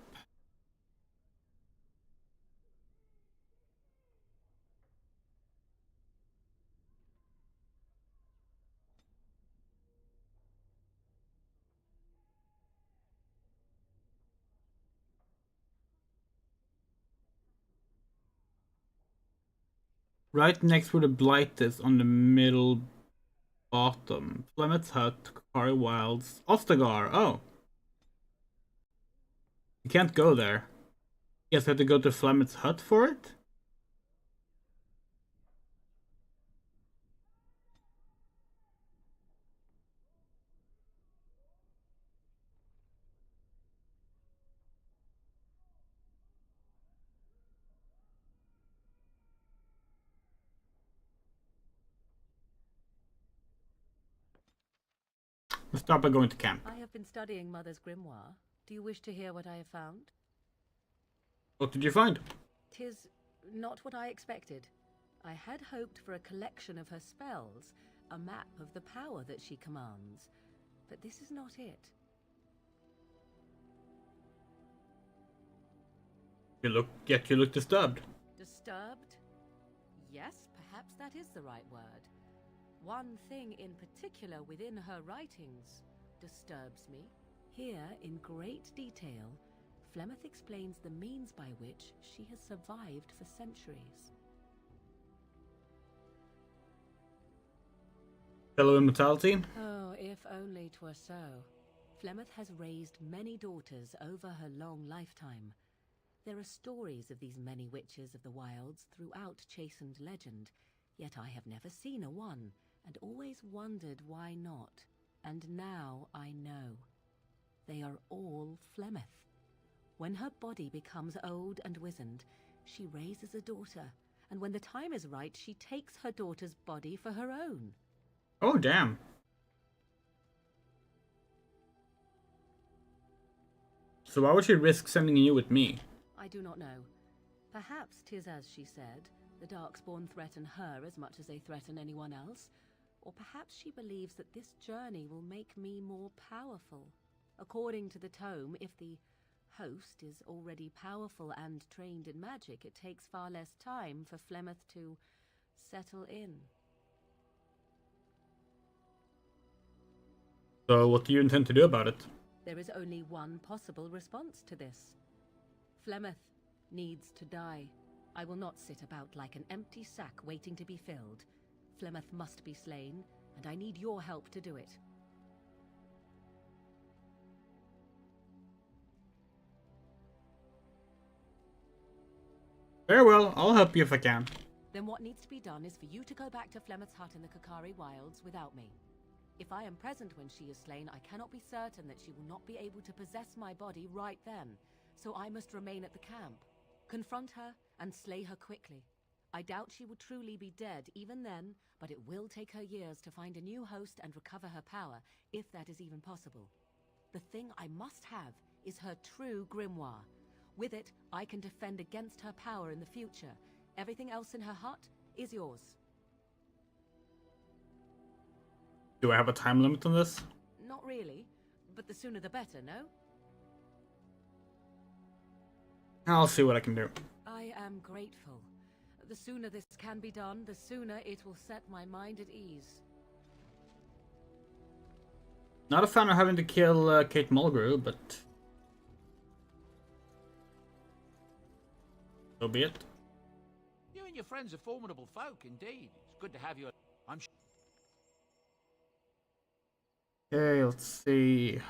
Right next to the Blight is on the middle bottom. Flemeth's Hut, Kakari Wilds, Ostagar. Oh. You can't go there. You guys have to go to Flemeth's Hut for it? Let's start by going to camp. I have been studying Mother's grimoire. Do you wish to hear what I have found? What did you find? 'Tis not what I expected. I had hoped for a collection of her spells, a map of the power that she commands. But this is not it. You look disturbed. Disturbed? Yes, perhaps that is the right word. One thing in particular within her writings disturbs me. Here, in great detail, Flemeth explains the means by which she has survived for centuries. Fellow immortality? Oh, if only 'twere so. Flemeth has raised many daughters over her long lifetime. There are stories of these many witches of the wilds throughout chastened legend, yet I have never seen a one, and always wondered why not. And now I know. They are all Flemeth. When her body becomes old and wizened, she raises a daughter, and when the time is right, she takes her daughter's body for her own. Oh, damn. So why would she risk sending you with me? I do not know. Perhaps 'tis as she said, the Darkspawn threaten her as much as they threaten anyone else. Or perhaps she believes that this journey will make me more powerful. According to the tome, if the host is already powerful and trained in magic, it takes far less time for Flemeth to settle in. So what do you intend to do about it? There is only one possible response to this. Flemeth needs to die. I will not sit about like an empty sack waiting to be filled. Flemeth must be slain, and I need your help to do it. Very well, I'll help you if I can. Then what needs to be done is for you to go back to Flemeth's hut in the Kakari Wilds without me. If I am present when she is slain, I cannot be certain that she will not be able to possess my body right then, so I must remain at the camp. Confront her and slay her quickly. I doubt she will truly be dead even then, but it will take her years to find a new host and recover her power, if that is even possible. The thing I must have is her true grimoire. With it, I can defend against her power in the future, Everything else in her hut is yours. Do I have a time limit on this? Not really, but the sooner the better, no? I'll see what I can do. I am grateful. The sooner this can be done, the sooner it will set my mind at ease. Not a fan of having to kill Kate Mulgrew, but so be it. You and your friends are formidable folk, indeed. It's good to have you. I'm sure. Okay, let's see.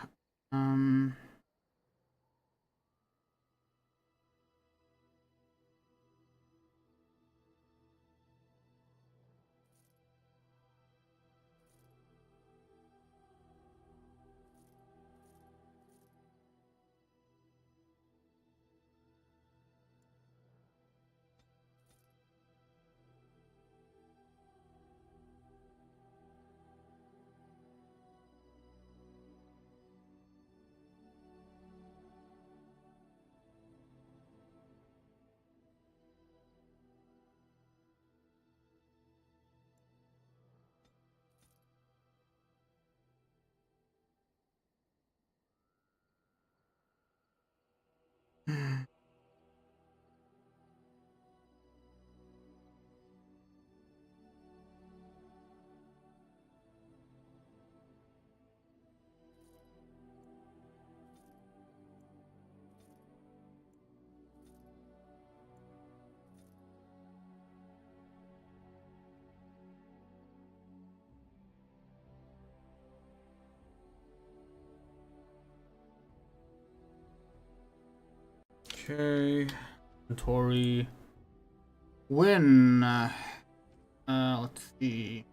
Okay, inventory. When? Let's see.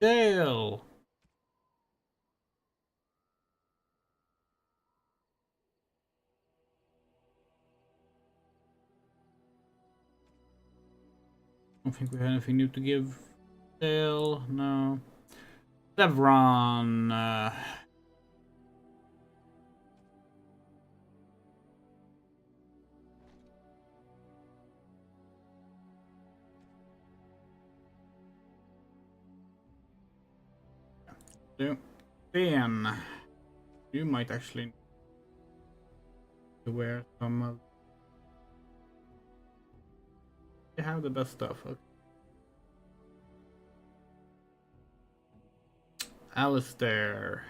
Dale. I don't think we have anything new to give. Dale, no. Chevron. Ben, you might actually wear some of. They have the best stuff. Okay. Alistair.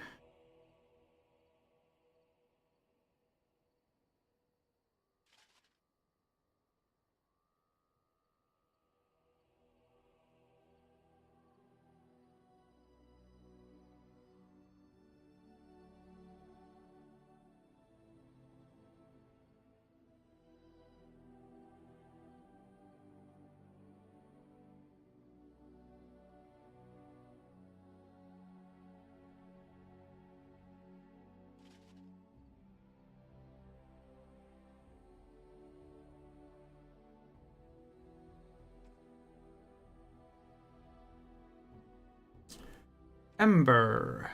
Ember.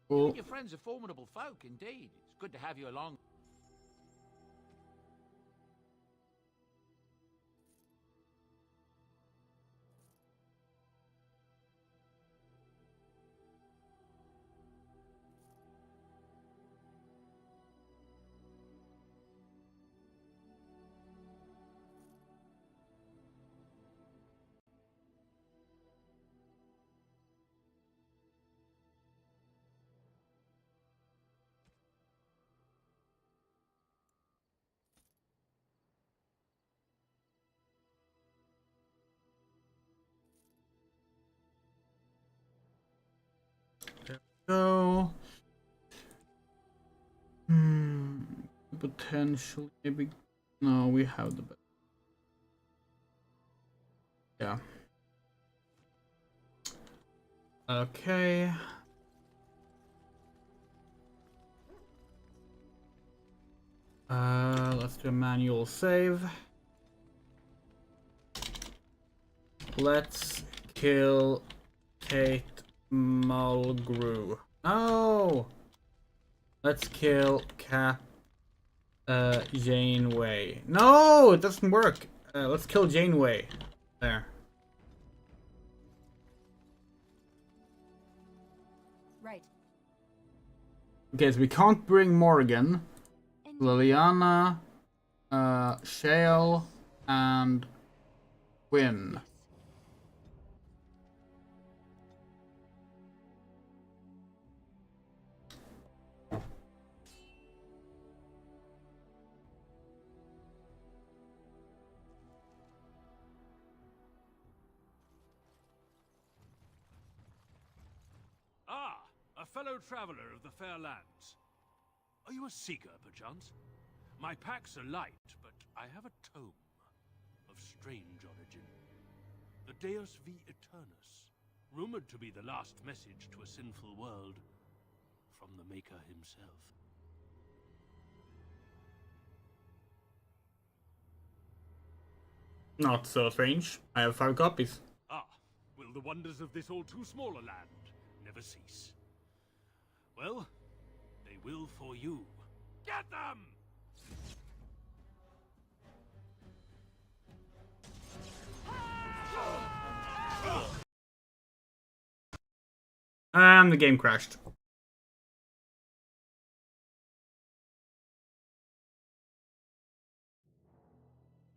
You and your friends are formidable folk, indeed. It's good to have you along. go. Potentially, maybe. No, we have the best. Yeah. Okay. Let's do a manual save. Let's kill Kate Mulgrew. No! Let's kill Janeway. No! It doesn't work! Let's kill Janeway. There. Right. Okay, so we can't bring Morgan, Liliana, Shale, and Quinn. Ah, a fellow traveler of the fair lands. Are you a seeker, perchance? My packs are light, but I have a tome of strange origin. The Deus V Eternus, rumored to be the last message to a sinful world from the Maker himself. Not so strange. I have 5 copies. Ah, will the wonders of this all too small a land never cease? Well, they will for you. Get them! And the game crashed.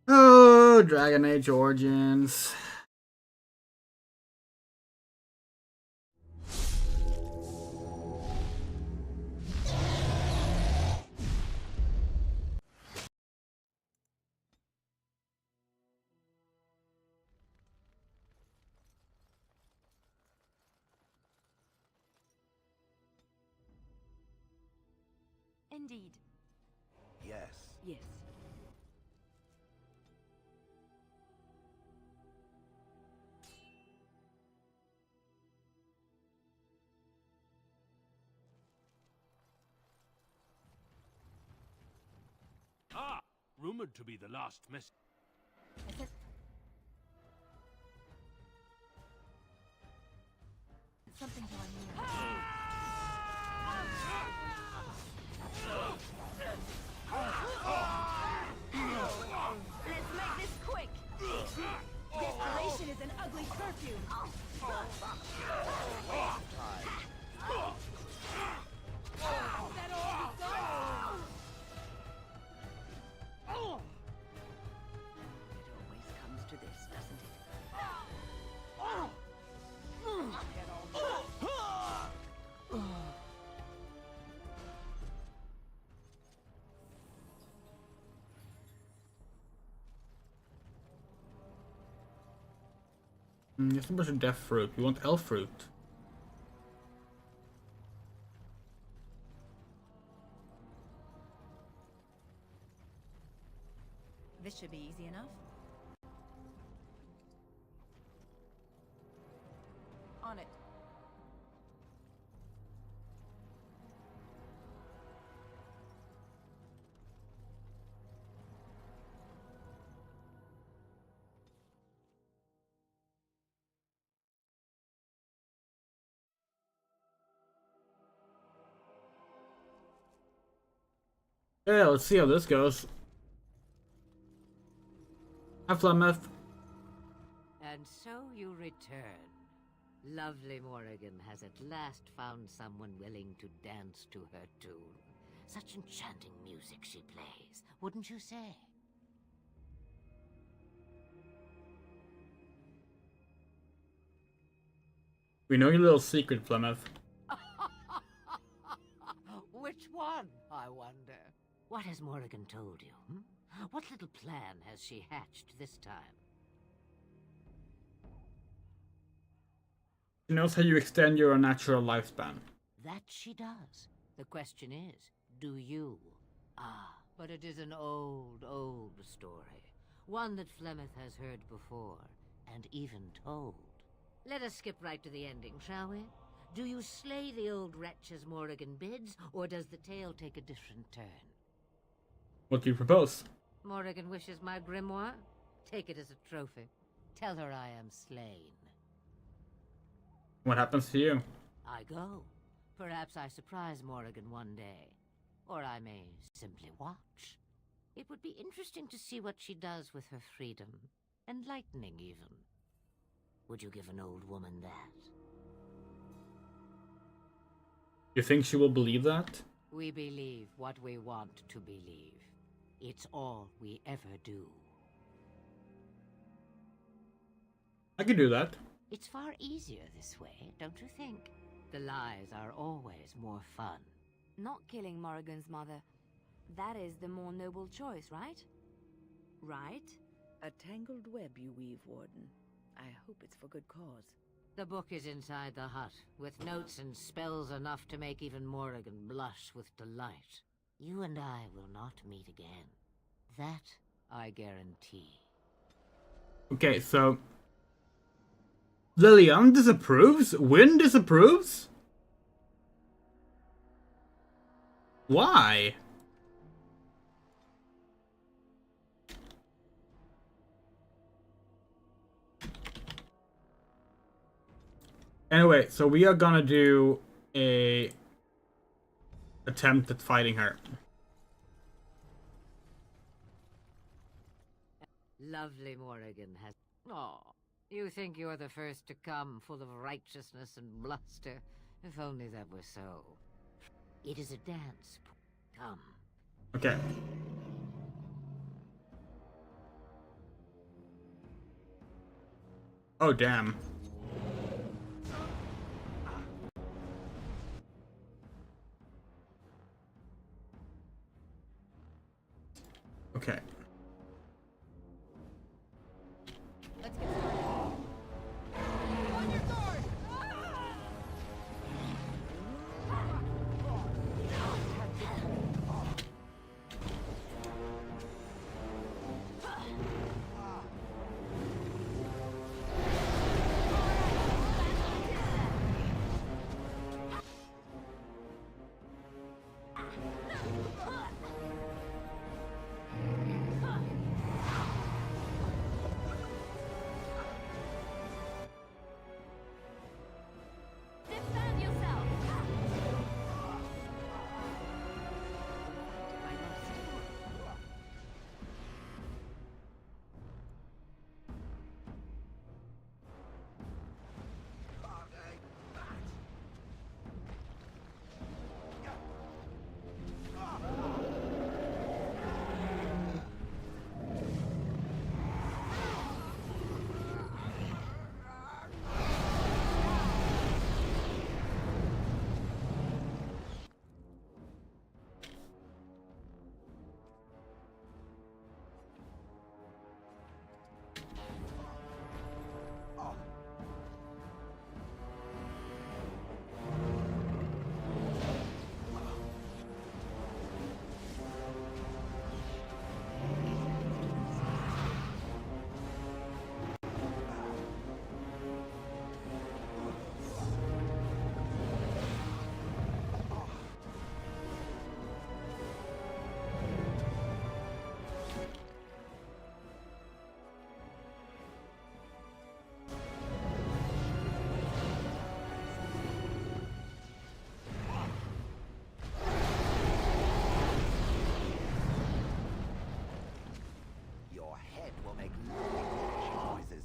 Oh, Dragon Age Origins. Indeed. Yes. Yes. Ah, rumored to be the last message. Something going Let's make this quick. Desperation is an ugly perfume. It always comes to this, doesn't it? There's a bunch of death fruit. We want elf fruit. This should be easy enough. On it. Yeah, let's see how this goes. Hi, Flemeth. And so you return. Lovely Morrigan has at last found someone willing to dance to her tune. Such enchanting music she plays, wouldn't you say? We know your little secret, Flemeth. Which one, I wonder? What has Morrigan told you? What little plan has she hatched this time? She knows how you extend your natural lifespan. That she does. The question is, do you? Ah, but it is an old, old story. One that Flemeth has heard before, and even told. Let us skip right to the ending, shall we? Do you slay the old wretch as Morrigan bids, or does the tale take a different turn? What do you propose? Morrigan wishes my grimoire? Take it as a trophy. Tell her I am slain. What happens to you? I go. Perhaps I surprise Morrigan one day. Or I may simply watch. It would be interesting to see what she does with her freedom. Enlightening, even. Would you give an old woman that? You think she will believe that? We believe what we want to believe. It's all we ever do. I could do that. It's far easier this way, don't you think? The lies are always more fun. Not killing Morrigan's mother. That is the more noble choice, right? Right? A tangled web you weave, Warden. I hope it's for good cause. The book is inside the hut, with notes and spells enough to make even Morrigan blush with delight. You and I will not meet again. That I guarantee. Okay, so... Lillian disapproves? Wynn disapproves? Why? Anyway, so we are gonna do a attempt at fighting her. Lovely Morrigan has... Aw, you think you're the first to come, full of righteousness and bluster. If only that were so. It is a dance. Come. Okay. Oh, damn. Okay. Let's get started. On your guard! Defend yourself! Your head will make noises.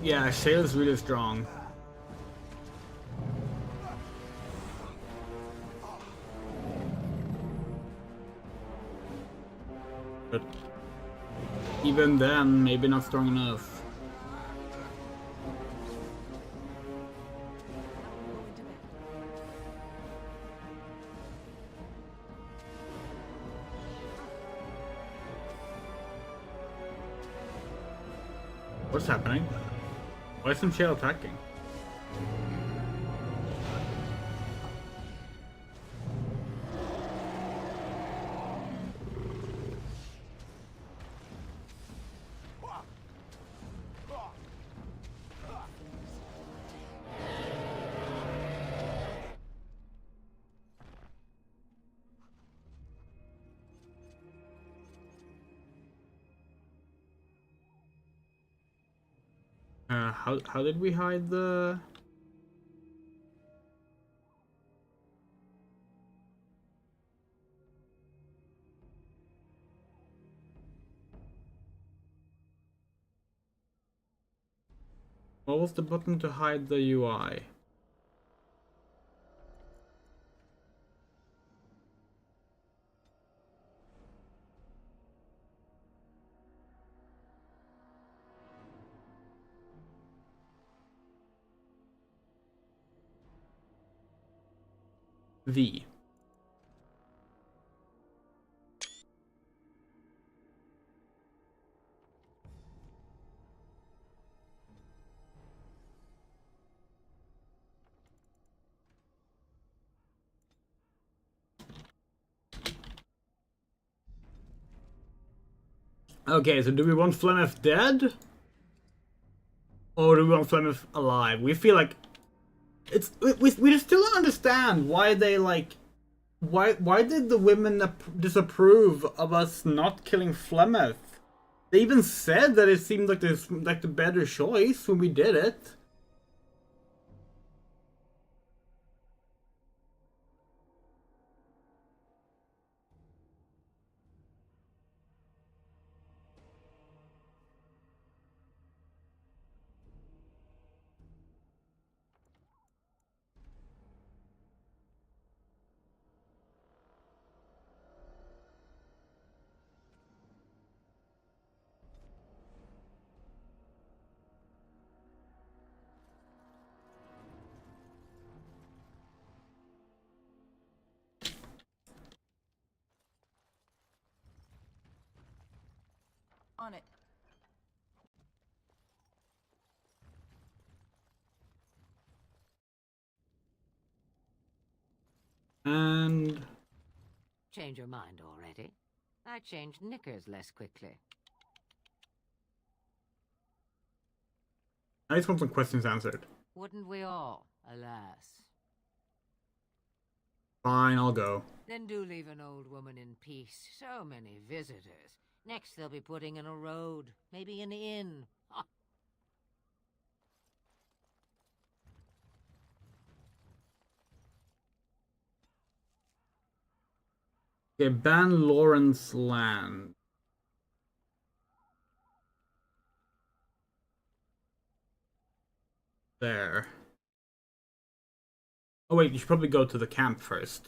Yeah, Shale is really strong. But even then, maybe not strong enough. What's happening? Why isn't Shale attacking? How did we hide the... What was the button to hide the UI? V. Okay, so do we want Flemeth dead? Or do we want Flemeth alive? We feel like it's we just still don't understand why they like why did the women disapprove of us not killing Flemeth? They even said that it seemed like the better choice when we did it. On it. And... Change your mind already? I changed knickers less quickly. I just want some questions answered. Wouldn't we all, alas? Fine, I'll go. Then do leave an old woman in peace. So many visitors. Next they'll be putting in a road, maybe an inn. Ha! Okay, ban Lawrence land. There. Oh wait, you should probably go to the camp first.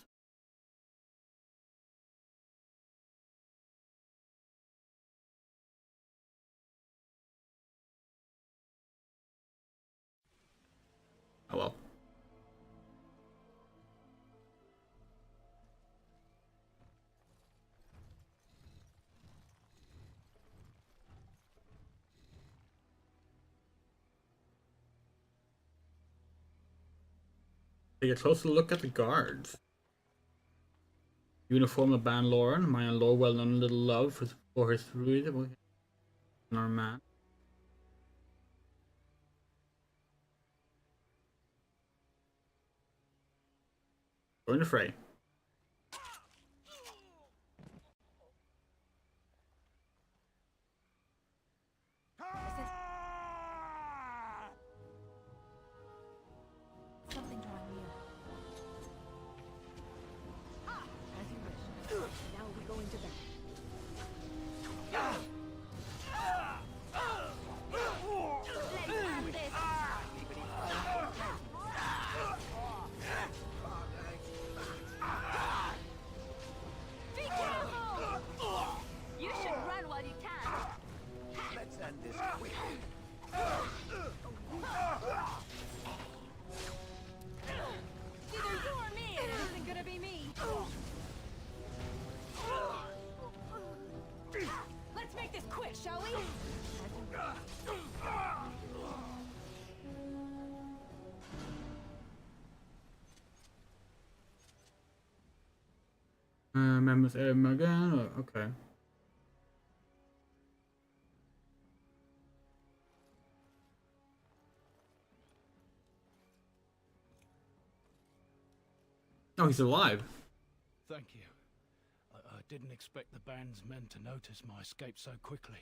Oh well. Take a closer look at the guards. Uniform of Ban Lauren, my lord well known little love for his fruit. Our man. Join the fray. Something drawing near. As you wish. Now we go into battle. Members again. Okay. Oh, he's alive. Thank you. I didn't expect the band's men to notice my escape so quickly.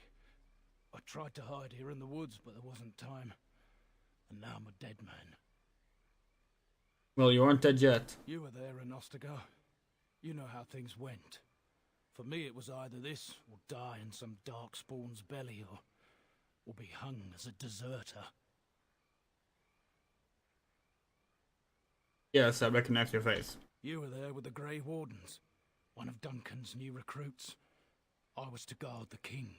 I tried to hide here in the woods, but there wasn't time. And now I'm a dead man. Well, you aren't dead yet. You were there in Ostagar. You know how things went. For me, it was either this, or die in some darkspawn's belly, or be hung as a deserter. Yes, I recognize your face. You were there with the Grey Wardens, one of Duncan's new recruits. I was to guard the king.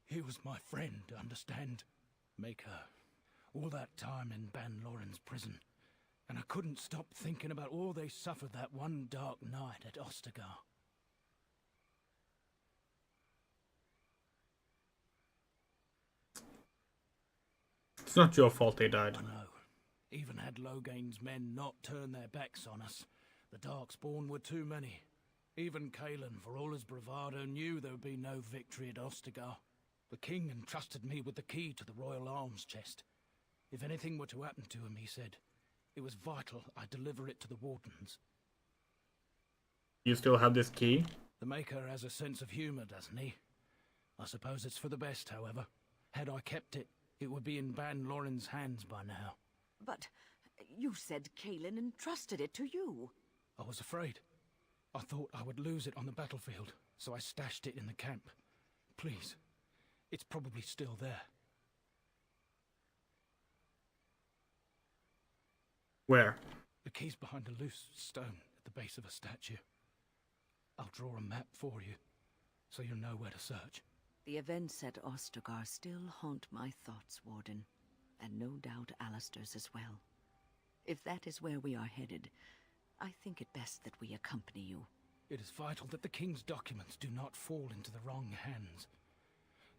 He was my friend, understand? Maker. All that time in Ban Loren's prison. And I couldn't stop thinking about all they suffered that one dark night at Ostagar. It's not your fault they died. I know. Even had Logain's men not turned their backs on us, the Darkspawn were too many. Even Kalen, for all his bravado, knew there would be no victory at Ostagar. The king entrusted me with the key to the royal arms chest. If anything were to happen to him, he said, it was vital I deliver it to the Wardens. You still have this key? The Maker has a sense of humor, doesn't he? I suppose it's for the best, however. Had I kept it, it would be in Ban Loren's hands by now. But you said Kalen entrusted it to you. I was afraid. I thought I would lose it on the battlefield, so I stashed it in the camp. Please, it's probably still there. Where? The key's behind a loose stone at the base of a statue. I'll draw a map for you, so you'll know where to search. The events at Ostagar still haunt my thoughts, Warden, and no doubt Alistair's as well. If that is where we are headed, I think it best that we accompany you. It is vital that the king's documents do not fall into the wrong hands.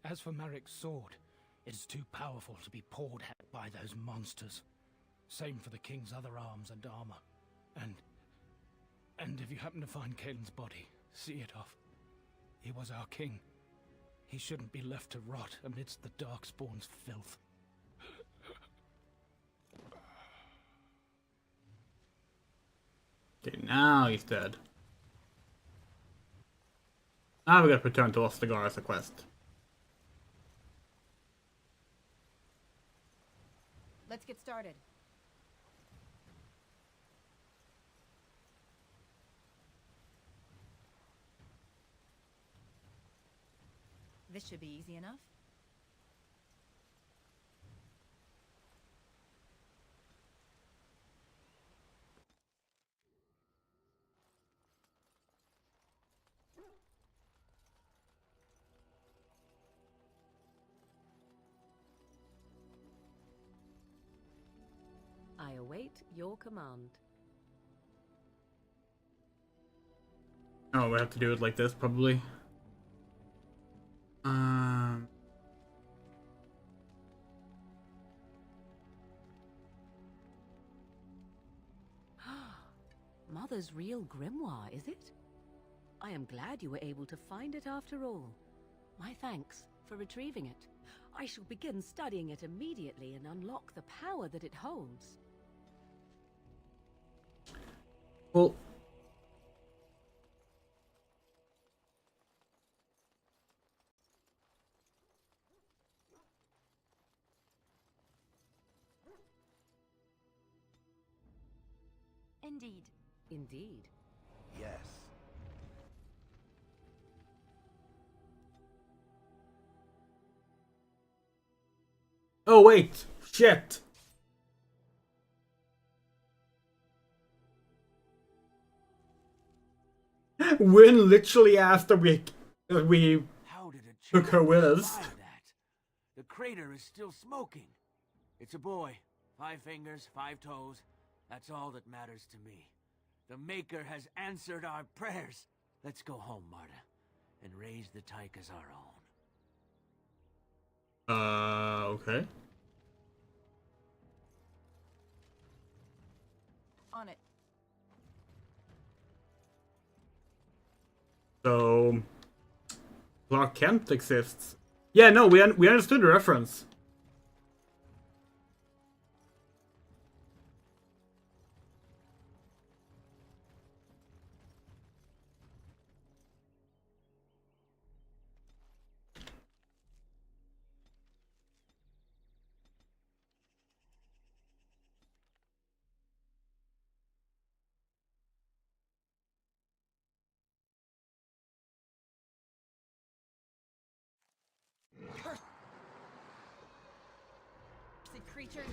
As for Marik's sword, it is too powerful to be pawed at by those monsters. Same for the king's other arms and armor. And if you happen to find Kalen's body, see it off. He was our king. He shouldn't be left to rot amidst the Darkspawn's filth. Okay, now he's dead. Now we gotta return to Ostagar as a quest. Let's get started. This should be easy enough. I await your command. Oh, we have to do it like this, probably. Mother's real grimoire, is it? I am glad you were able to find it after all. My thanks for retrieving it. I shall begin studying it immediately and unlock the power that it holds. Well, Indeed. Indeed. Yes. oh wait, shit. Wynn literally asked that we How did a took her with us. survive that? The crater is still smoking. It's a boy. 5 fingers, 5 toes. That's all that matters to me. The Maker has answered our prayers. Let's go home, Marta, and raise the tyke as our own. Okay. On it. So Clark Kent exists. Yeah, no, we understood the reference. Creatures.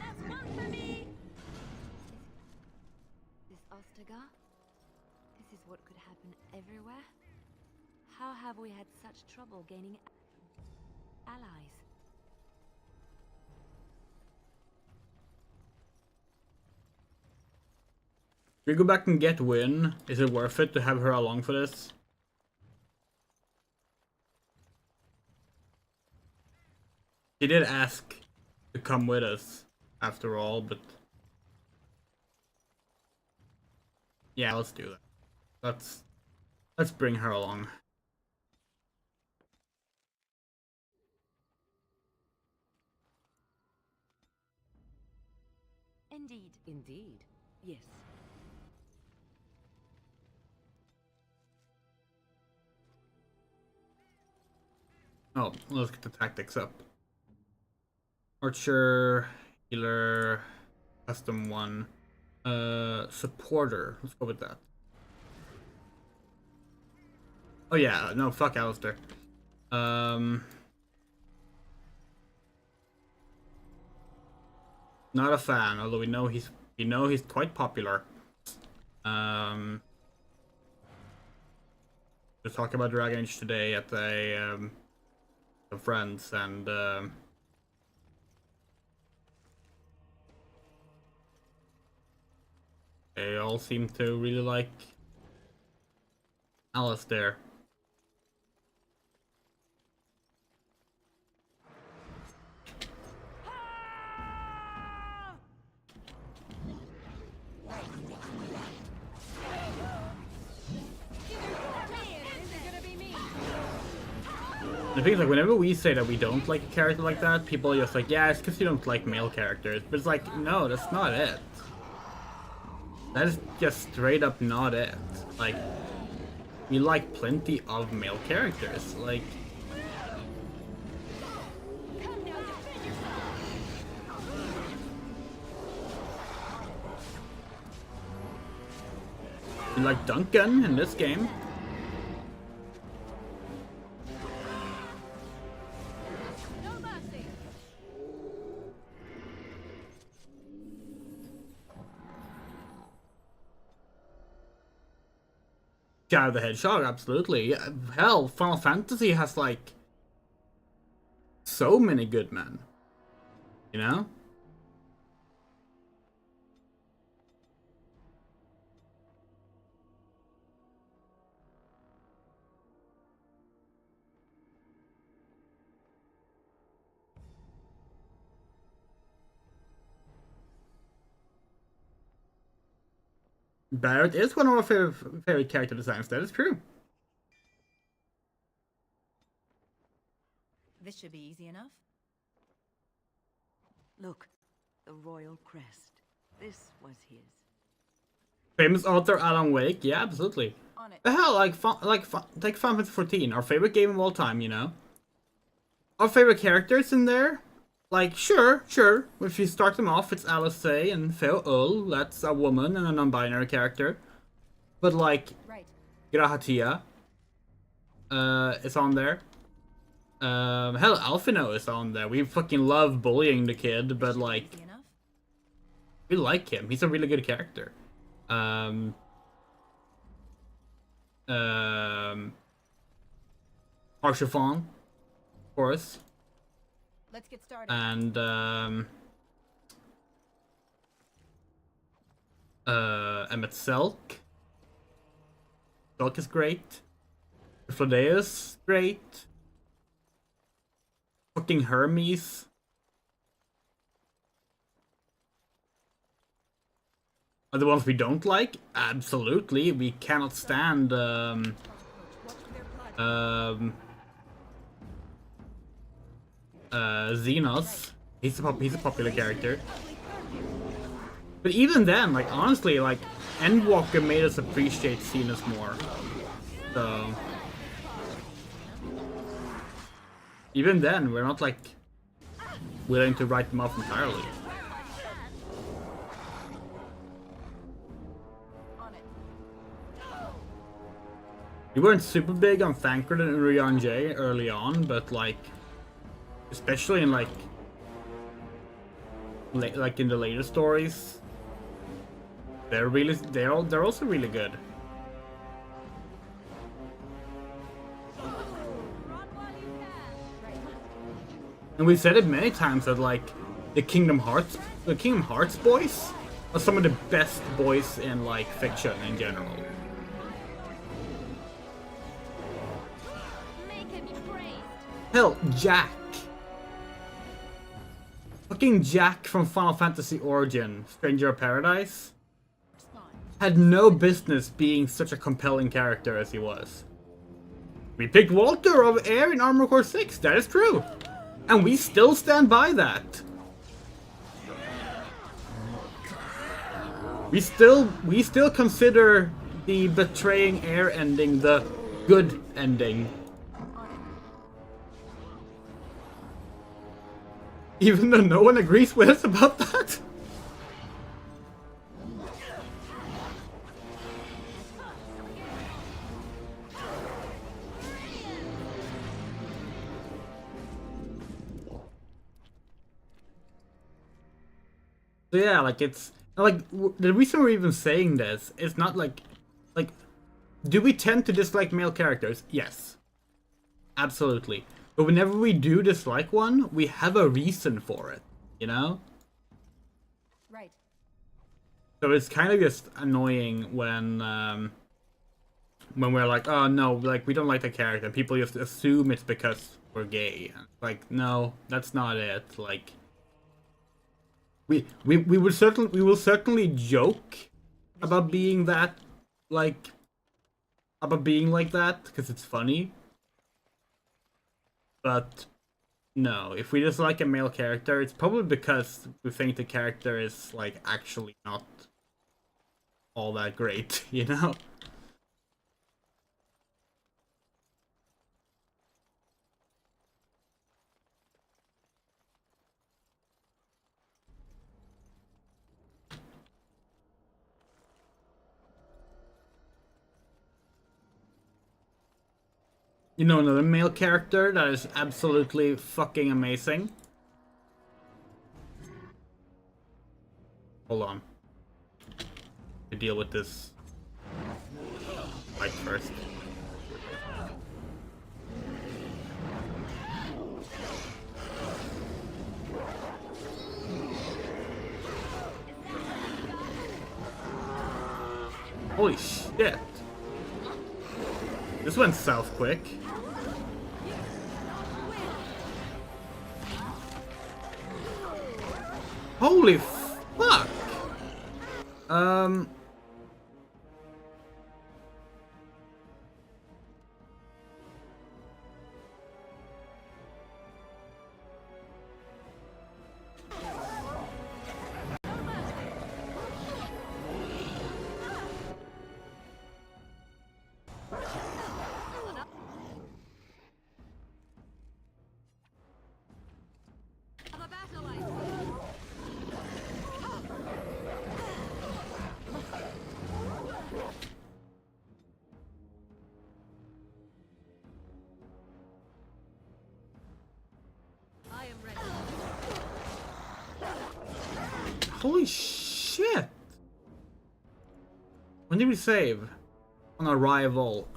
That's one for me! This Ostagar? This is what could happen everywhere? How have we had such trouble gaining allies? Should we go back and get Win? Is it worth it to have her along for this? She did ask to come with us, after all, but... Yeah, let's do that. Let's bring her along. Indeed. Indeed. Yes. Oh, let's get the tactics up. Archer, healer, custom one. Supporter. Let's go with that. Oh yeah, no, fuck Alistair. Not a fan, although we know he's quite popular. We talked about Dragon Age today at the friends, and they all seem to really like Alistair. The thing is, like, whenever we say that we don't like a character like that, people are just like, yeah, it's because you don't like male characters. But it's like, no, that's not it. That is just straight up not it. Like, we like plenty of male characters. Like, we like Duncan in this game. Shadow the Hedgehog, absolutely. Yeah, hell, Final Fantasy has, like, so many good men. You know? Barrett is one of our favorite character designs, that is true. This should be easy enough. Look, the royal crest. This was his. Famous author Alan Wake, yeah, absolutely. On it. The hell, like take Final Fantasy 14, our favorite game of all time, you know? Our favorite characters in there? Like, sure. If you start them off, it's Alisaie and Theo Ull, that's a woman and a non-binary character. But, like, right. Grahatia is on there. Hell, Alphino is on there. We fucking love bullying the kid, but, like, we like him. He's a really good character. Archifon, of course. Let's get started. And Emmett Selk. Selk is great. Flodeus, great. Fucking Hermes. Are the ones we don't like? Absolutely. We cannot stand Xenos. He's a popular character. But even then, like, honestly, like, Endwalker made us appreciate Xenos more. So even then, we're not, like, willing to write them off entirely. We weren't super big on Thancred and Urianger early on, but, like, especially in, like in the later stories, they're also really good. And we've said it many times that, like, the Kingdom Hearts boys are some of the best boys in, like, fiction in general. Hell, Jack. Fucking Jack from Final Fantasy Origin, Stranger of Paradise, had no business being such a compelling character as he was. We picked Walter of Air in Armored Core 6, that is true. And we still stand by that. We still consider the betraying Air ending the good ending. Even though no one agrees with us about that? So yeah, like, it's like, the reason we're even saying this is not like do we tend to dislike male characters? Yes, absolutely. But whenever we do dislike one, we have a reason for it, you know? Right. So it's kind of just annoying when we're like, oh no, like, we don't like the character. People just assume it's because we're gay. Like, no, that's not it. Like, we will certainly joke about being that, like, like that because it's funny. But no, if we dislike a male character, it's probably because we think the character is, like, actually not all that great, you know? You know another male character that is absolutely fucking amazing? Hold on. To deal with this fight first. Holy shit. This went south quick. Holy fuck! Holy shit! When did we save? On arrival.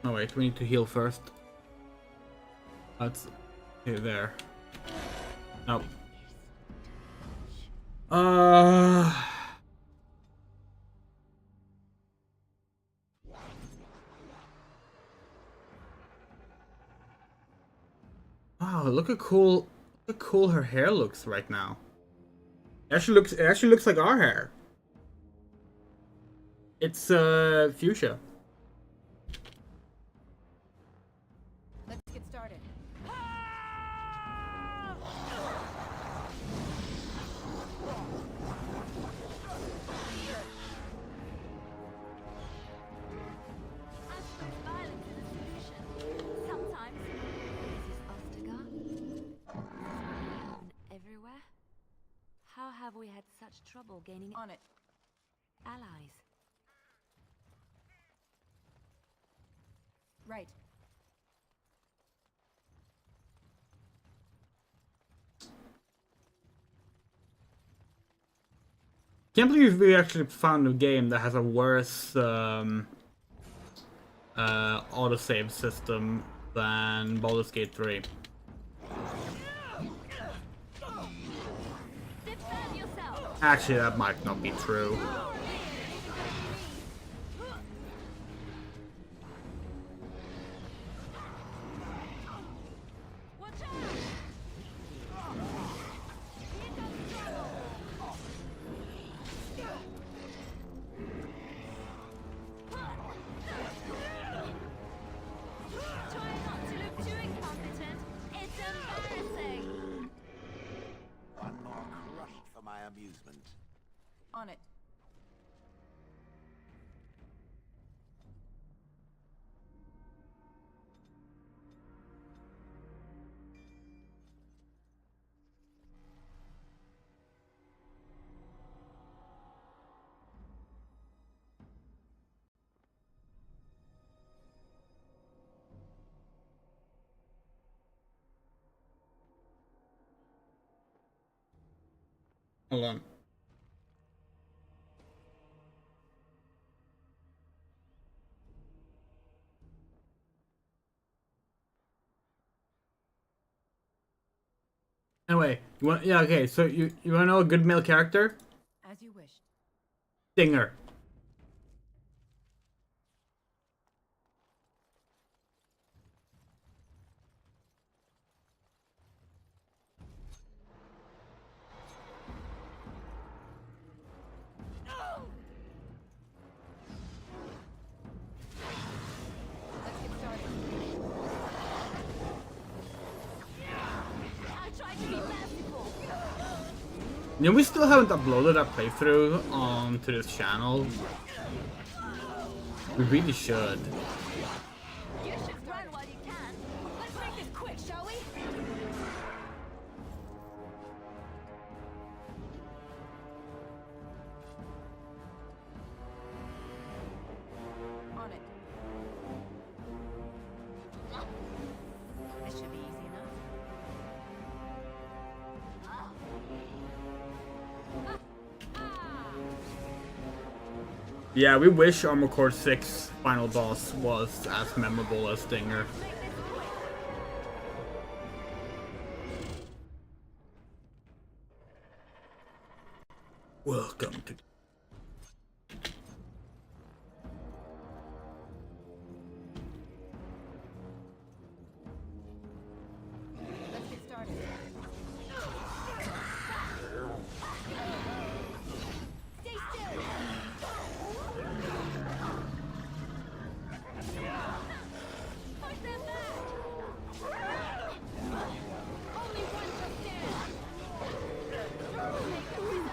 Oh wait, we need to heal first. That's okay, there. Nope. Wow, look how cool her hair looks right now. It actually looks like our hair. It's fuchsia. Let's get started. Everywhere? How have we had such trouble gaining On it. allies? Right. Can't believe we actually found a game that has a worse autosave system than Baldur's Gate 3. Actually, that might not be true. One more crush for my amusement. On it. Hold on. Anyway, you want okay, so you wanna know a good male character? As you wish. Stinger. Let's get started. I tried to be merciful. You know, we still haven't uploaded that playthrough onto this channel. We really should. You should run while you can. Let's make this quick, shall we? On it. This should be easy enough. Yeah, we wish Armor Core 6 final boss was as memorable as Stinger. Welcome to... Let's get started. Stay still. Push them back. Only one to stand. Make the wizard.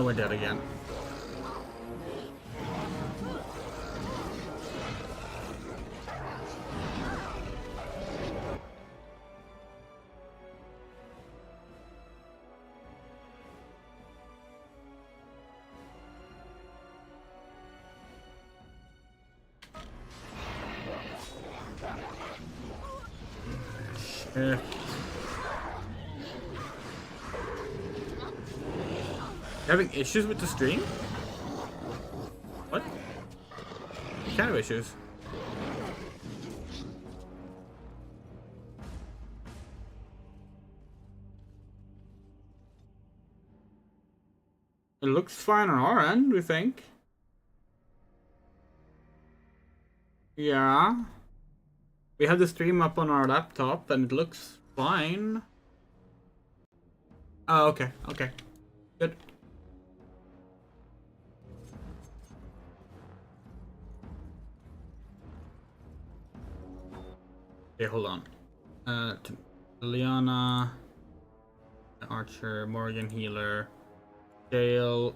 We're dead again. You having issues with the stream? What? What kind of issues? It looks fine on our end, we think. Yeah. We have the stream up on our laptop and it looks fine. Oh, okay, okay. Good. Okay, hold on. Liana, Archer, Morgan, Healer, Dale.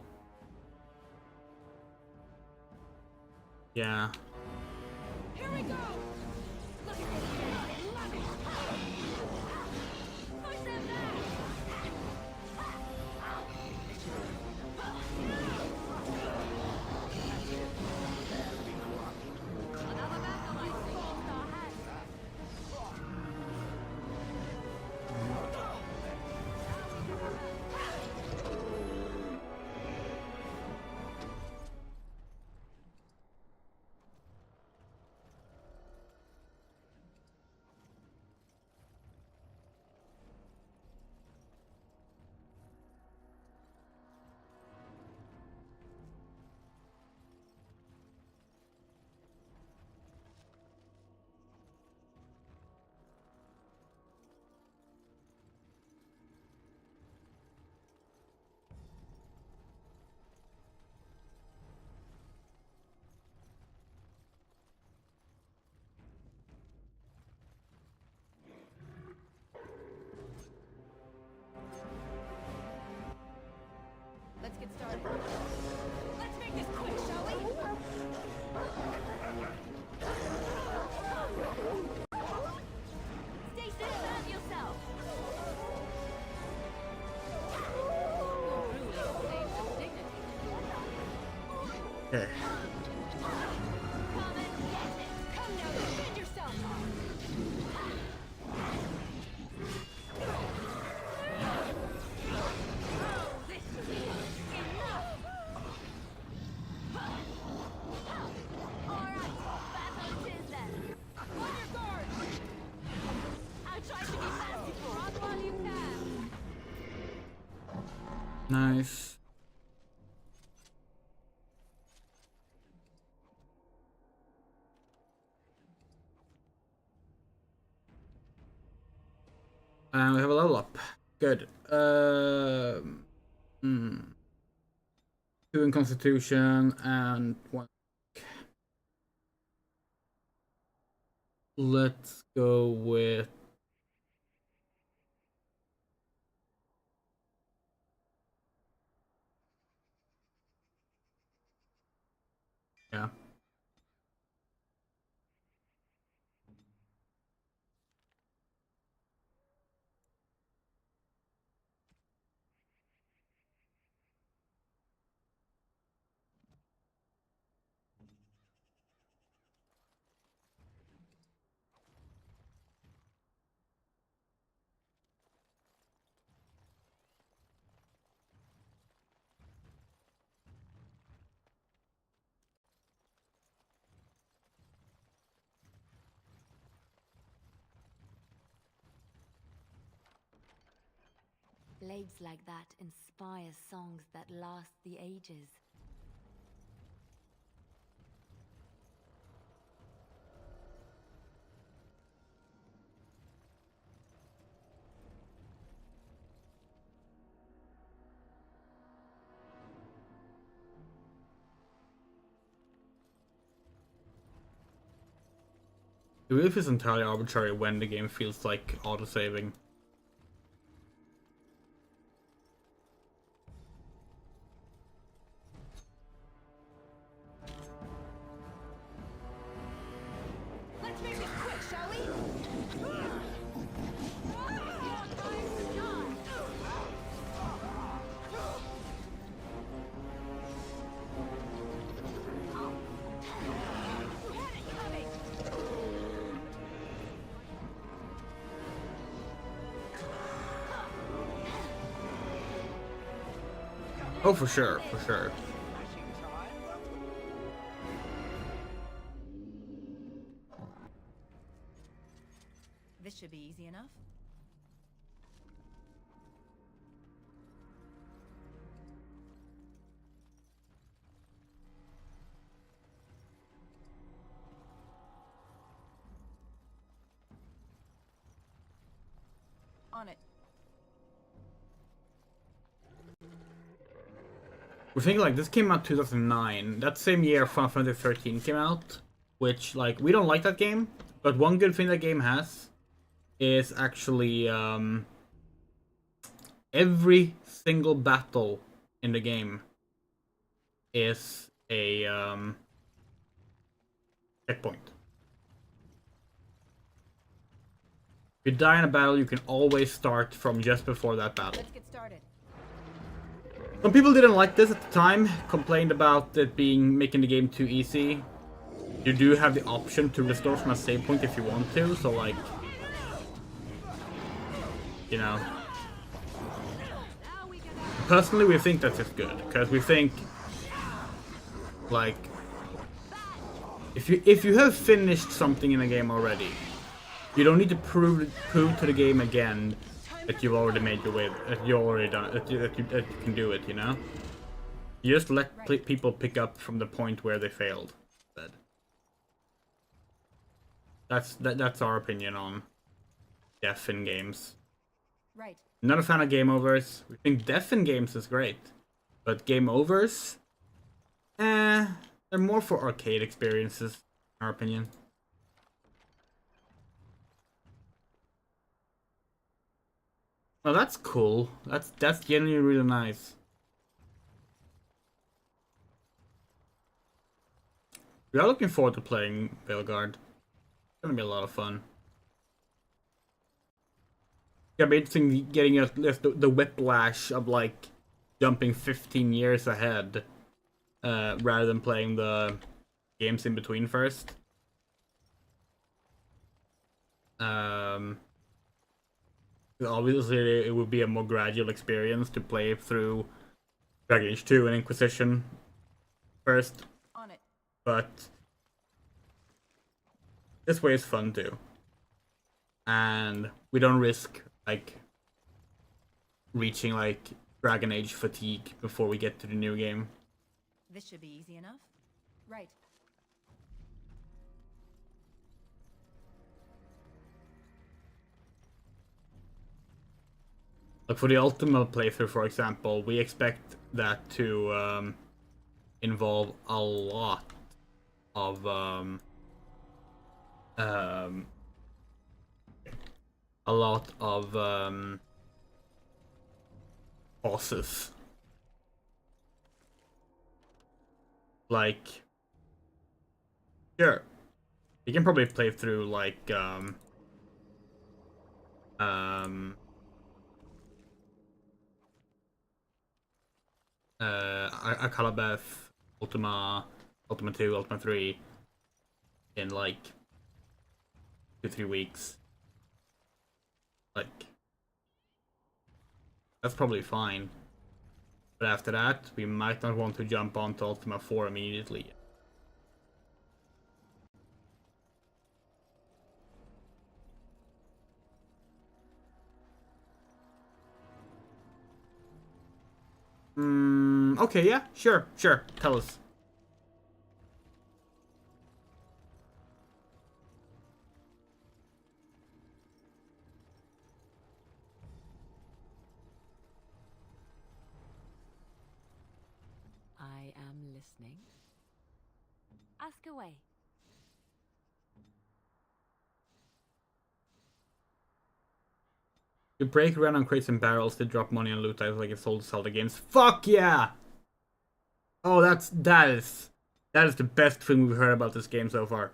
Yeah. Here we go! Look at this! Love it! Fight them back! Another battle I see. Our hands. Let's get started. Let's make this quick, shall we? Stay still, serve yourself. Okay. Come and get it. Come now, defend yourself. Nice. And we have a level up. Good. 2 in Constitution and 1. Let's go with yeah. Blades like that inspire songs that last the ages. It really feels entirely arbitrary when the game feels like auto-saving. Let's make this quick, shall we? Oh, for sure, for sure. This should be easy enough. On it. We're thinking like this came out 2009. That same year Final Fantasy 13 came out, which like we don't like that game, but one good thing that game has is actually every single battle in the game is a checkpoint. If you die in a battle, you can always start from just before that battle. Let's get started. Some people didn't like this at the time, complained about it making the game too easy. You do have the option to restore from a save point if you want to, so like, you know. Personally, we think that's just good, because we think, like, if you have finished something in a game already, you don't need to prove to the game again that you've already made your way, that you already done, that you can do it, you know. You just let people pick up from the point where they failed. That's our opinion on death in games. Right. Not a fan of game overs. We think death in games is great, but game overs, they're more for arcade experiences, in our opinion. Oh, that's cool. That's genuinely really nice. We are looking forward to playing Baldur. It's gonna be a lot of fun. It's gonna be interesting getting the whiplash of like jumping 15 years ahead, rather than playing the games in between first. Obviously, it would be a more gradual experience to play through Dragon Age 2 and Inquisition first. On it. But this way is fun too. And we don't risk like reaching like Dragon Age fatigue before we get to the new game. This should be easy enough. Right. Like for the ultimate playthrough, for example, we expect that to involve a lot of bosses. Like, sure, you can probably play through like Akalabeth, Ultima 2, Ultima 3 in like 2-3 weeks. Like, that's probably fine. But after that, we might not want to jump onto Ultima 4 immediately. Okay, yeah, sure. Tell us. I am listening. Ask away. You break around on crates and barrels to drop money on loot items like it's old Zelda games. Fuck yeah! Oh, that is the best thing we've heard about this game so far.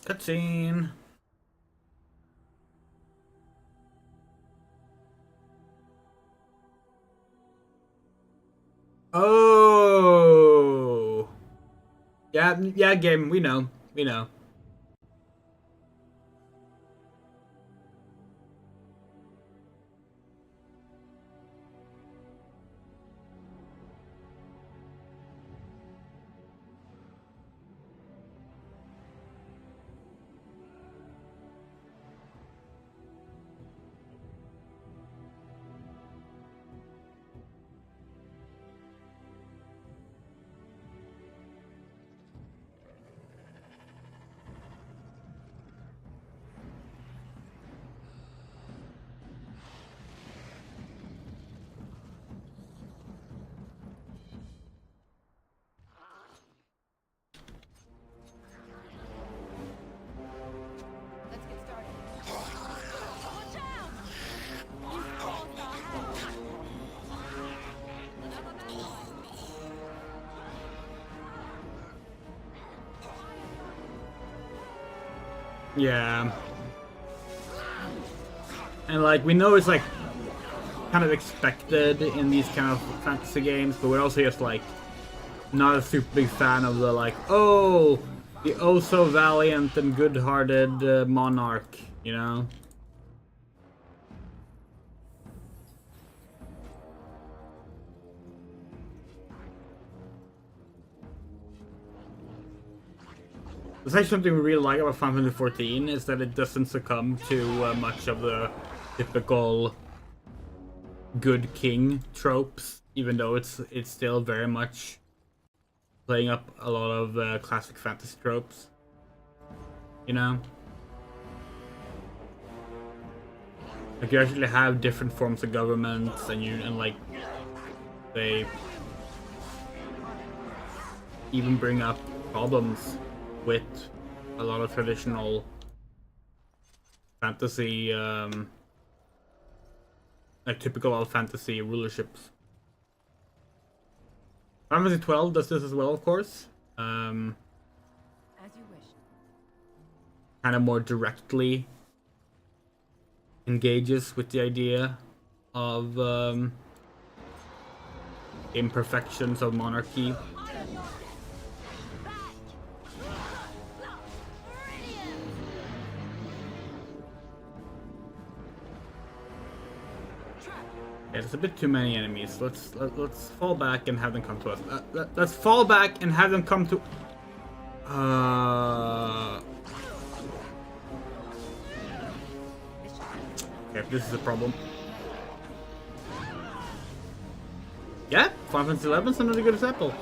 Cutscene. Oh. Yeah, yeah, game. We know. We know. Yeah. And like, we know it's like kind of expected in these kind of fantasy games, but we're also just like not a super big fan of the like, oh, the oh so valiant and good-hearted monarch, you know? That's actually something we really like about Final Fantasy XIV, is that it doesn't succumb to much of the typical good king tropes, even though it's still very much playing up a lot of classic fantasy tropes, you know? Like, you actually have different forms of governments, and like, they even bring up problems with a lot of traditional fantasy, like typical fantasy rulerships. Final Fantasy 12 does this as well, of course. As you wish. Kind of more directly engages with the idea of imperfections of monarchy. Yeah, there's a bit too many enemies. Let's fall back and have them come to us. Let's fall back and have them come to. Okay, this is a problem. Yeah, Final Fantasy 11 is another good example.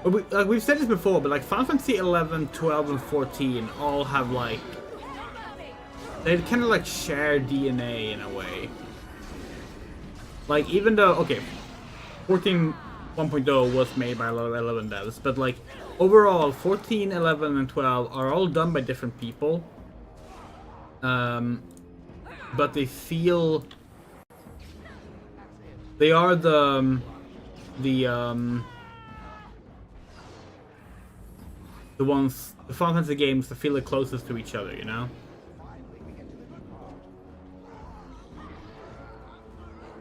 But we've said this before, but like Final Fantasy 11, 12, and 14 all have like, they kind of like share DNA in a way. Like, even though, okay, 14 1.0 was made by a lot of 11 devs, but like, overall, 14, 11, and 12 are all done by different people. But they feel, they are the ones, the Final Fantasy games that feel the closest to each other, you know?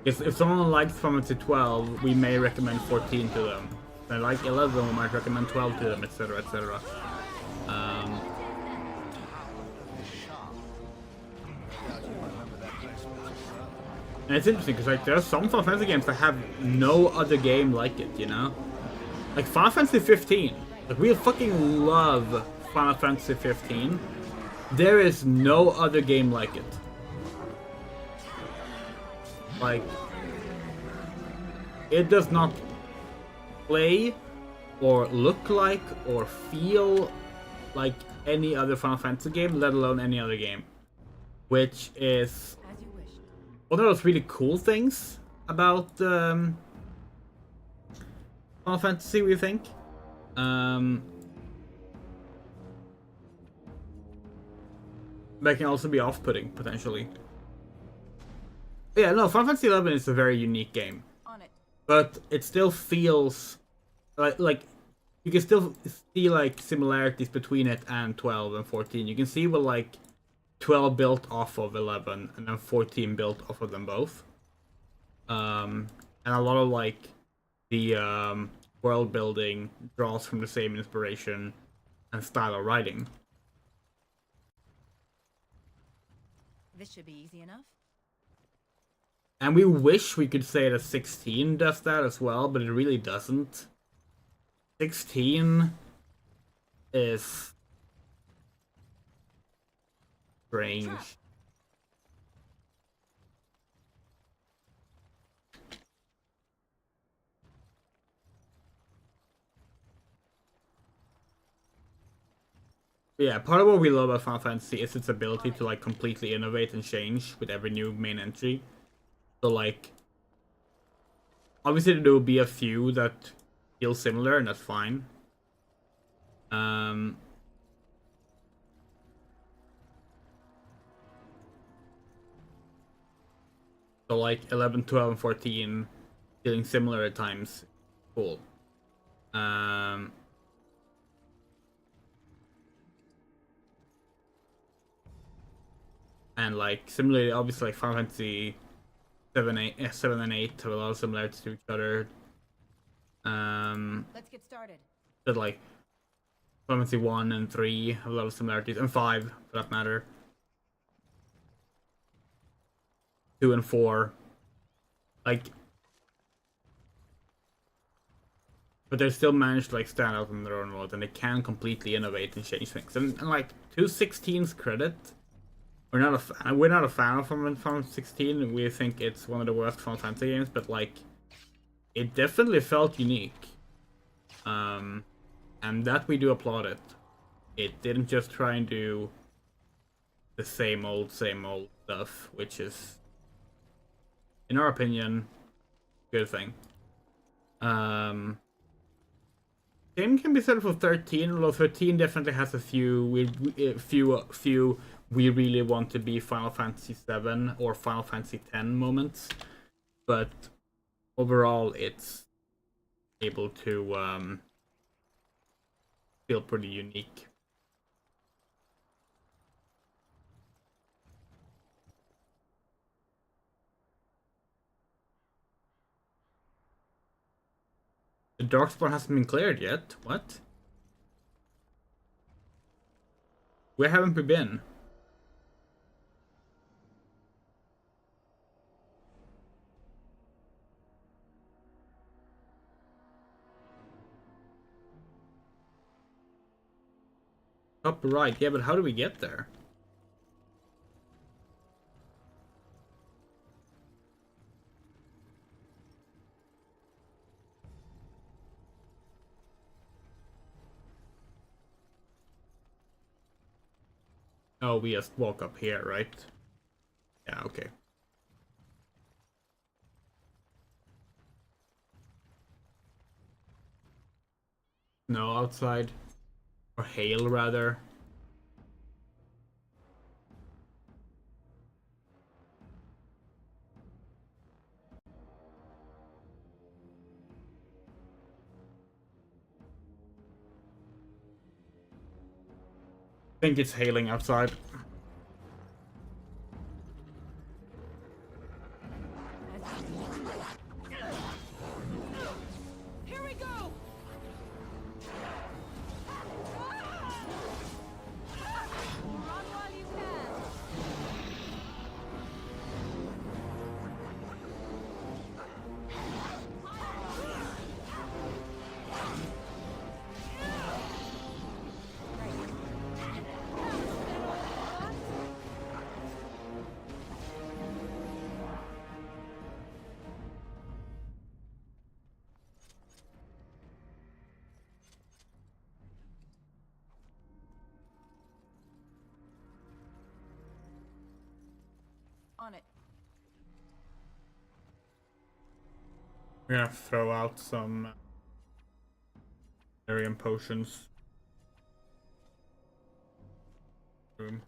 If someone likes Final Fantasy 12, we may recommend 14 to them. If they like 11, we might recommend 12 to them, etc., etc. And it's interesting because like there are some Final Fantasy games that have no other game like it, you know? Like Final Fantasy 15. Like, we fucking love Final Fantasy 15. There is no other game like it. Like, it does not play or look like or feel like any other Final Fantasy game, let alone any other game. Which is one of those really cool things about Final Fantasy, we think. That can also be off-putting, potentially. Yeah, no, Final Fantasy 11 is a very unique game. But it still feels like you can still see like similarities between it and 12 and 14. You can see what like 12 built off of 11 and then 14 built off of them both. And a lot of like the world building draws from the same inspiration and style of writing. This should be easy enough. And we wish we could say that 16 does that as well, but it really doesn't. 16 is strange. Yeah, part of what we love about Final Fantasy is its ability to like completely innovate and change with every new main entry. So like, obviously there will be a few that feel similar, and that's fine. So like 11, 12, and 14 feeling similar at times, cool. And like similarly, obviously, like Final Fantasy 7 and 8 have a lot of similarities to each other. Let's get started. But like Final Fantasy 1 and 3 have a lot of similarities, and 5 for that matter. 2 and 4, like, but they still manage to like stand out in their own world, and they can completely innovate and change things. And like to 16's credit, we're not a fan of Final 16. We think it's one of the worst Final Fantasy games, but like, it definitely felt unique. And that we do applaud it. It didn't just try and do the same old stuff, which is, in our opinion, a good thing. Same can be said for 13, although 13 definitely has a few we really want to be Final Fantasy 7 or Final Fantasy 10 moments, but overall it's able to feel pretty unique. The Darkspawn hasn't been cleared yet. What? Where haven't we been? Top right, yeah, but how do we get there? Oh, we just walk up here, right? Yeah, okay. No, outside. Or hail, rather. I think it's hailing outside. Here we go. Run while you can. On it. We're gonna throw out some Arian potions. Boom.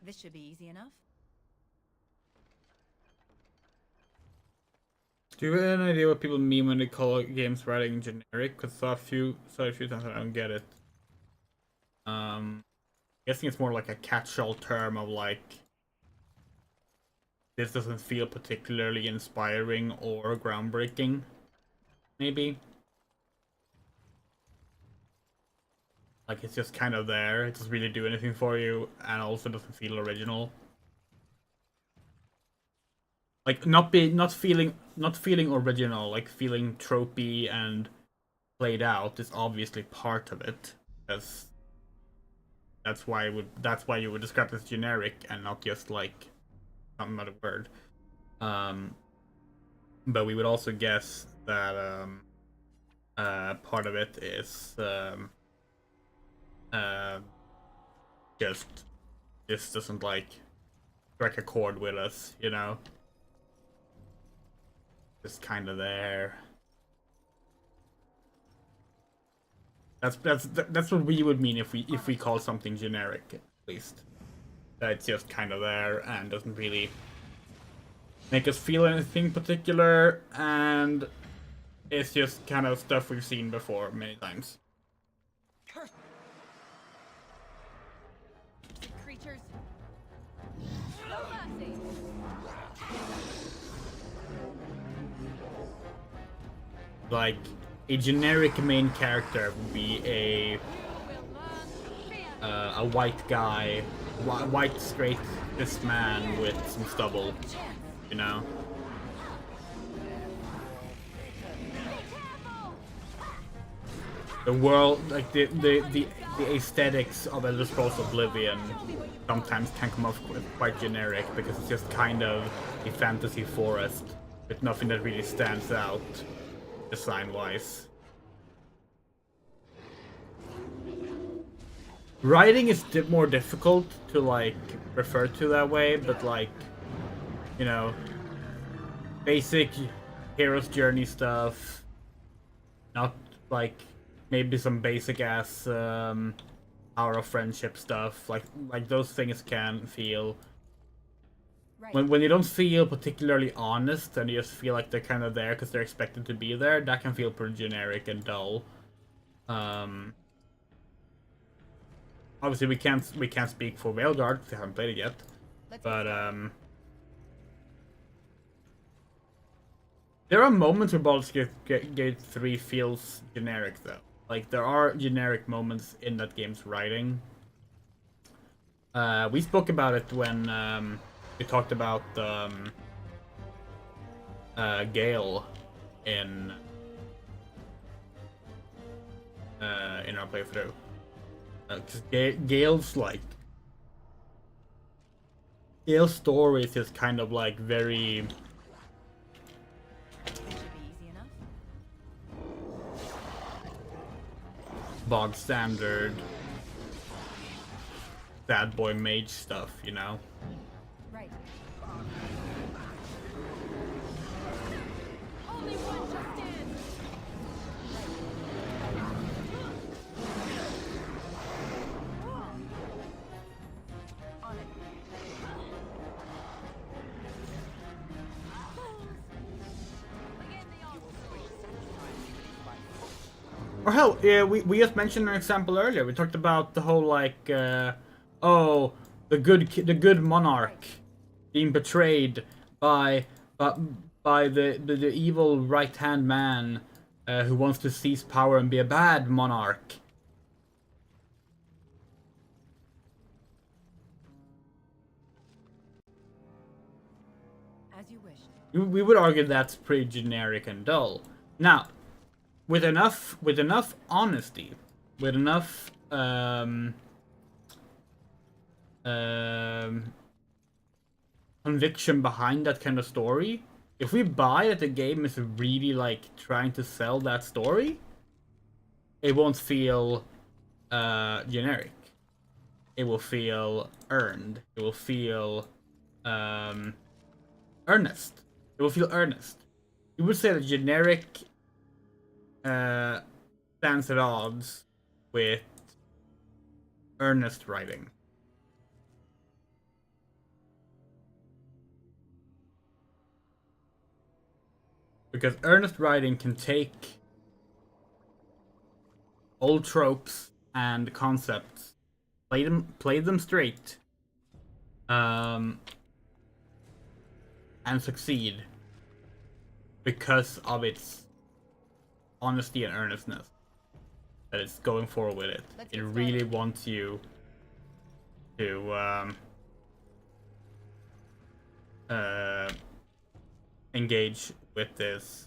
This should be easy enough. Do you have any idea what people mean when they call games writing generic? Because saw a few times I don't get it. Guessing it's more like a catch-all term of like, this doesn't feel particularly inspiring or groundbreaking, maybe. Like it's just kind of there, it doesn't really do anything for you, and also doesn't feel original. Like not feeling original, like feeling tropey and played out is obviously part of it. That's why you would describe it as generic and not just like some other word. But we would also guess that part of it is just this doesn't like strike a chord with us, you know. Just kind of there. That's what we would mean if we call something generic, at least. That it's just kind of there and doesn't really make us feel anything particular, and it's just kind of stuff we've seen before many times. Creatures. No mercy. Like, a generic main character would be a white guy, white straight-cis man with some stubble, you know? The world, like the aesthetics of Elder Scrolls Oblivion sometimes can come off quite generic because it's just kind of a fantasy forest with nothing that really stands out design-wise. Writing is more difficult to like refer to that way, but like, you know, basic hero's journey stuff, not like maybe some basic ass hour of friendship stuff, like those things can feel when you don't feel particularly honest and you just feel like they're kind of there because they're expected to be there. That can feel pretty generic and dull. Obviously we can't speak for Veilguard because we haven't played it yet, but there are moments where Baldur's Gate 3 feels generic though. Like there are generic moments in that game's writing. We spoke about it when we talked about Gale in our playthrough. Because Gale's story is just kind of like very bog standard bad boy mage stuff, you know? Right. Only one shall stand. On it. Or hell, yeah, we just mentioned an example earlier. We talked about the whole like, oh, the good monarch being betrayed by the evil right hand man who wants to seize power and be a bad monarch. As you wish. We would argue that's pretty generic and dull. Now, with enough honesty, with enough conviction behind that kind of story, if we buy that the game is really like trying to sell that story, it won't feel generic. It will feel earned. It will feel earnest. It will feel earnest. You would say that generic stands at odds with earnest writing. Because earnest writing can take old tropes and concepts, play them straight, and succeed because of its honesty and earnestness. That it's going forward with it. It really wants you to engage with this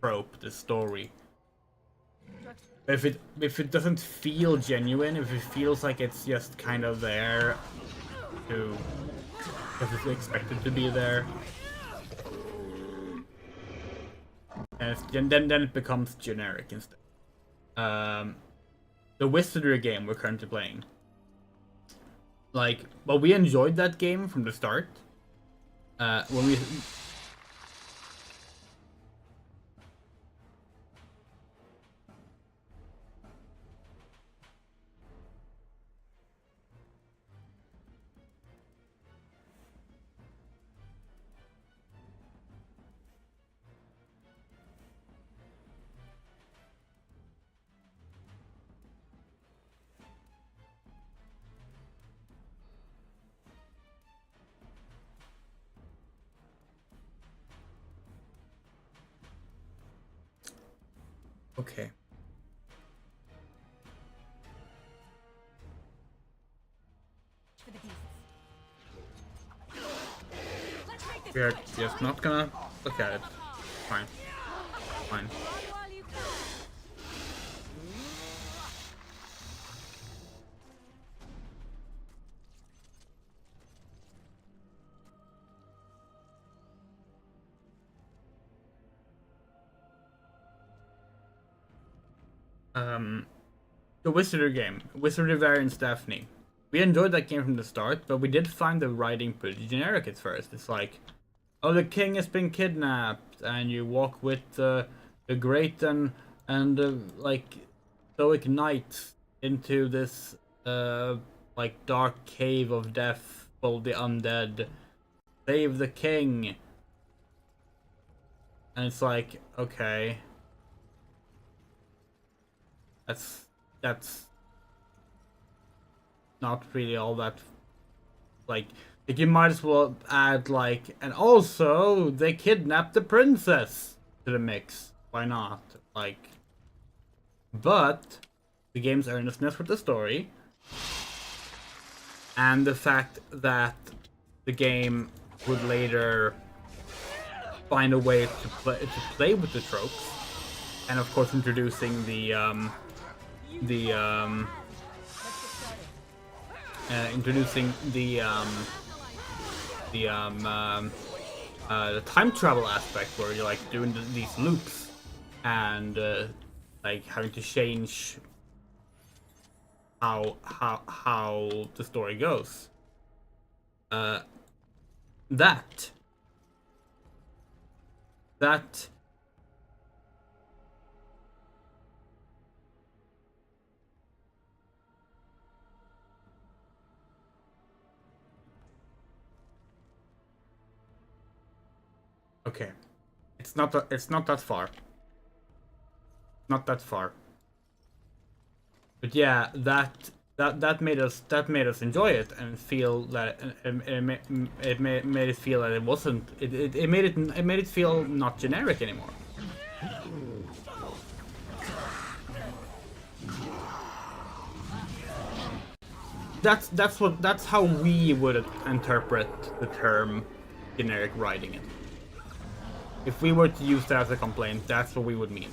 trope, this story. If it doesn't feel genuine, if it feels like it's just kind of there to because it's expected to be there, and then it becomes generic instead. The Wizardry game we're currently playing, well, we enjoyed that game from the start. When we okay. We're just not gonna look at it. Fine. Fine. The Wizardry game, Wizardry Variants Daphne. We enjoyed that game from the start, but we did find the writing pretty generic at first. It's like, oh, the king has been kidnapped, and you walk with the great and like stoic knight into this like dark cave of death full of the undead. Save the king. And it's like, okay. That's not really all that, like you might as well add and also they kidnapped the princess to the mix. Why not? But the game's earnestness with the story and the fact that the game would later find a way to play with the tropes, and of course introducing the time travel aspect, where you're doing these loops and having to change how the story goes. That okay, it's not that far. Not that far. But yeah, that made us enjoy it and feel that it made it feel that it wasn't it made it feel not generic anymore. That's how we would interpret the term generic writing it. If we were to use that as a complaint, that's what we would mean.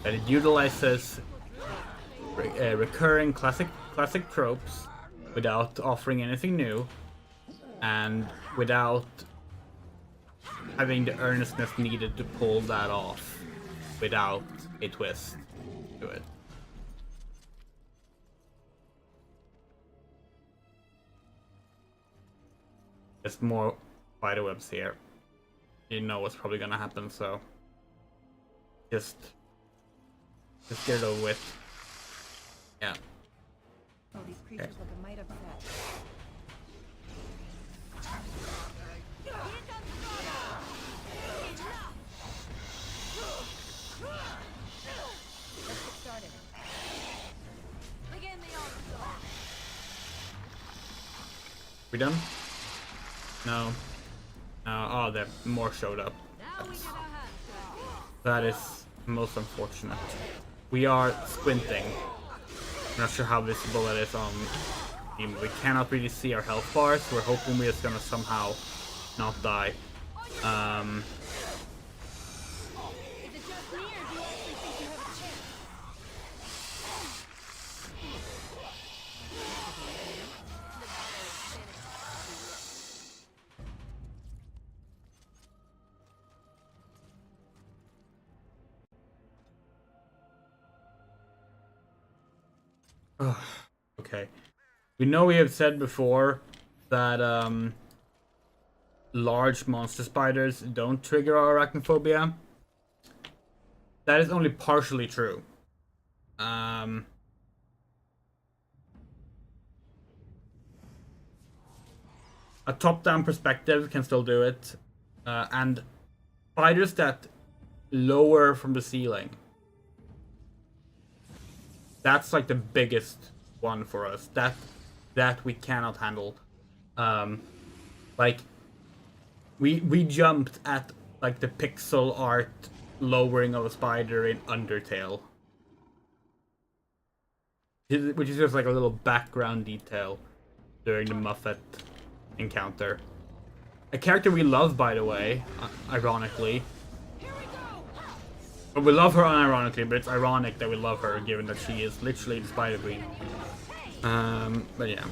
That it utilizes recurring classic tropes without offering anything new, and without having the earnestness needed to pull that off without a twist to it. There's more spiderwebs here. You know what's probably gonna happen, so just get it over with. Yeah. Oh, these creatures look a mite upset. We done? No. No. Oh, there more showed up. That is most unfortunate. We are squinting. I'm not sure how visible that is on team. We cannot really see our health bars. We're hoping we're just gonna somehow not die. Okay. We know we have said before that large monster spiders don't trigger our arachnophobia. That is only partially true. A top-down perspective can still do it. And spiders that lower from the ceiling. That's like the biggest one for us. That we cannot handle. Like we jumped at like the pixel art lowering of a spider in Undertale, which is just like a little background detail during the Muffet encounter. A character we love, by the way, ironically. But we love her unironically, but it's ironic that we love her given that she is literally the Spider Queen. But yeah.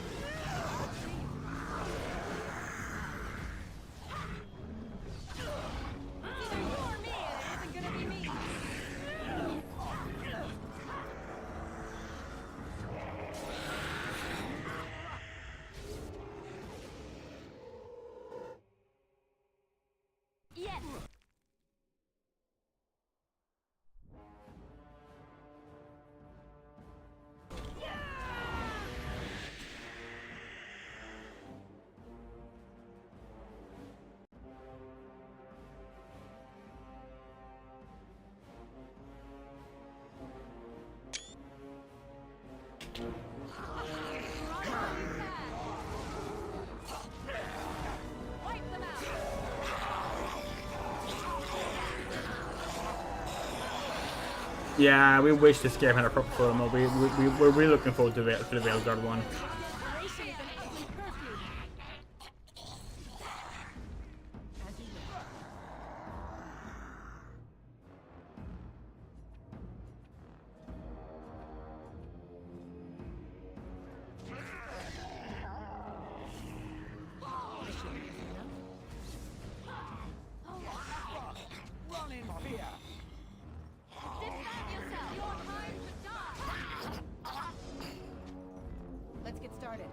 Yeah, we wish this game had a proper photo mode. We're really looking forward to the Veilguard one. Let's get started.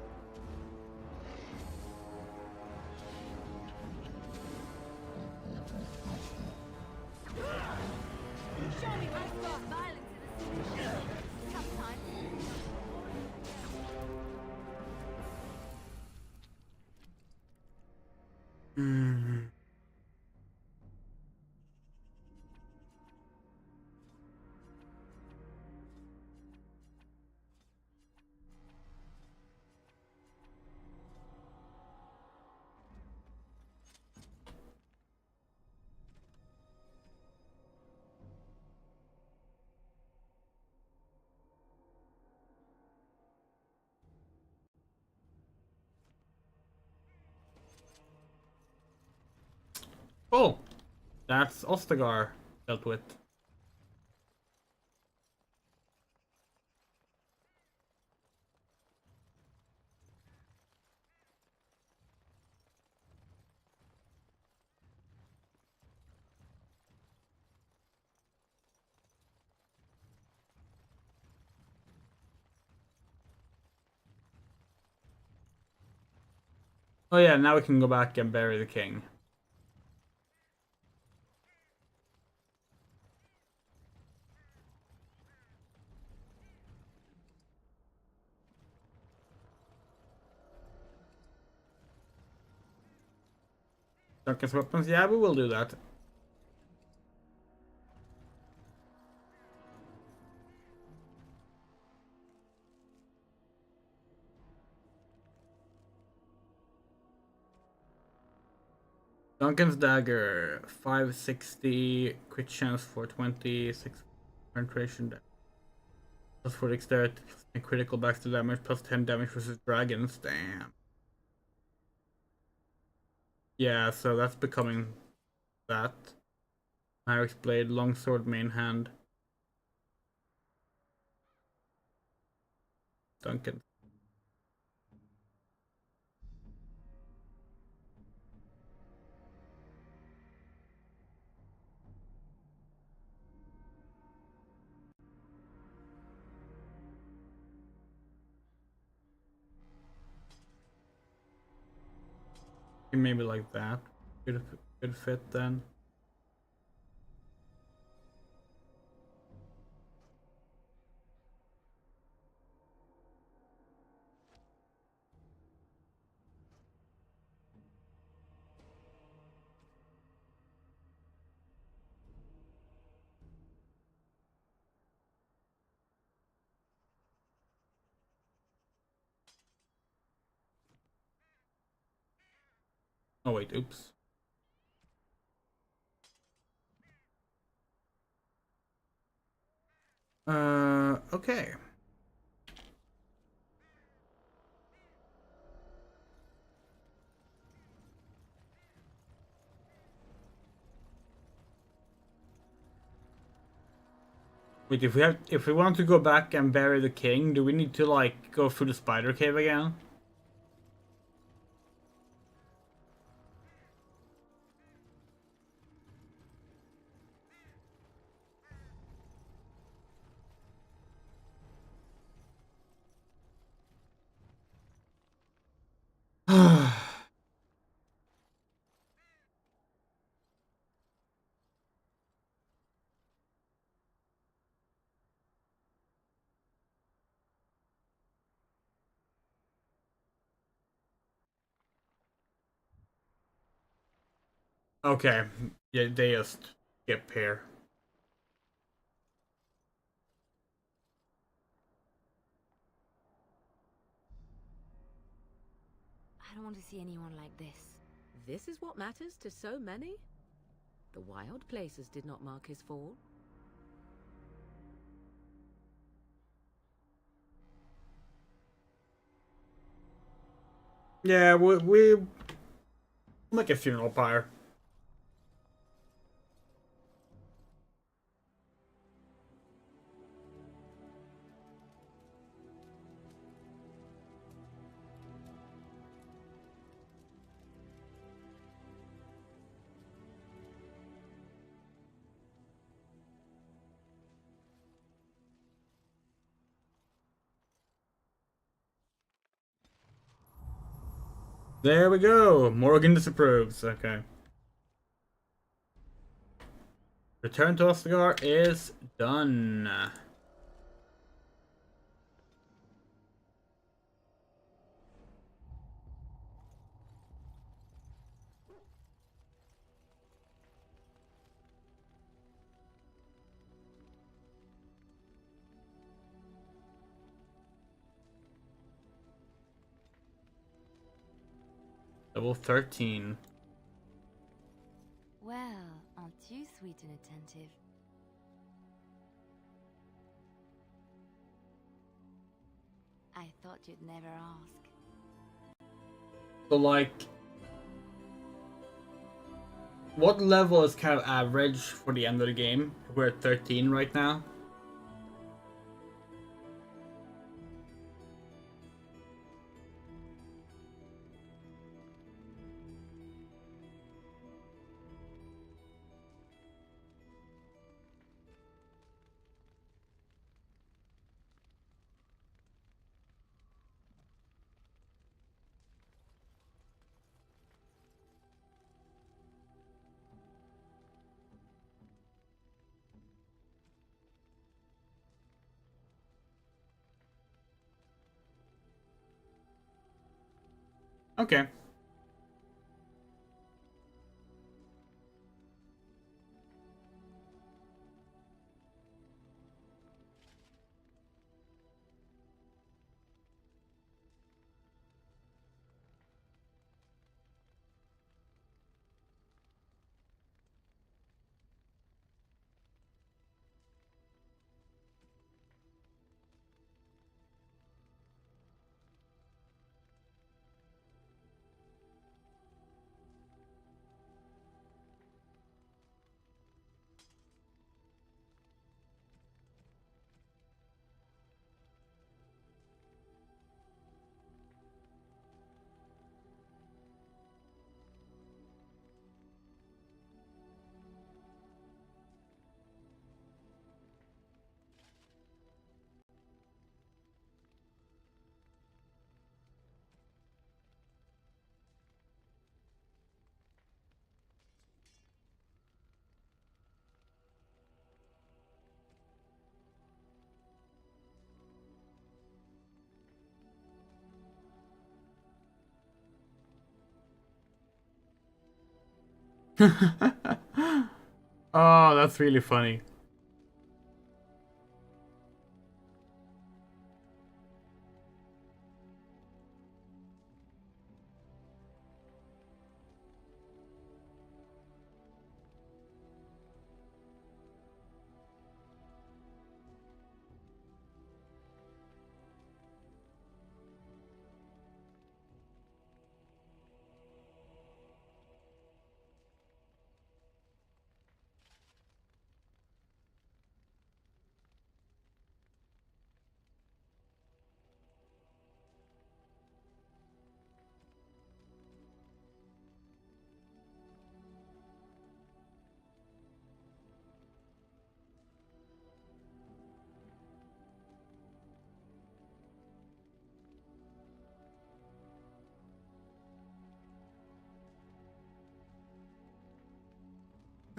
Show me how to stop violence in a city. Sometimes. Oh, that's Ostagar dealt with. Oh yeah, now we can go back and bury the king. Duncan's weapons, yeah, we will do that. Duncan's dagger, 560, crit chance for 26 penetration, plus 4 dexterity, and critical backstab damage, plus 10 damage versus dragons. Damn. Yeah, so that's becoming that. Marik's blade, longsword, main hand. Duncan. Maybe like that. Good fit then. Oh wait, oops. Okay. Wait, if we want to go back and bury the king, do we need to like go through the spider cave again? Okay. Yeah, they just skip here. I don't want to see anyone like this. This is what matters to so many? The wild places did not mark his fall. Yeah, we make a funeral pyre. There we go. Morgan disapproves. Okay. Return to Ostagar is done. Level 13. Well, aren't you sweet and attentive? I thought you'd never ask. So like, what level is kind of average for the end of the game? We're at 13 right now. Okay. Oh, that's really funny.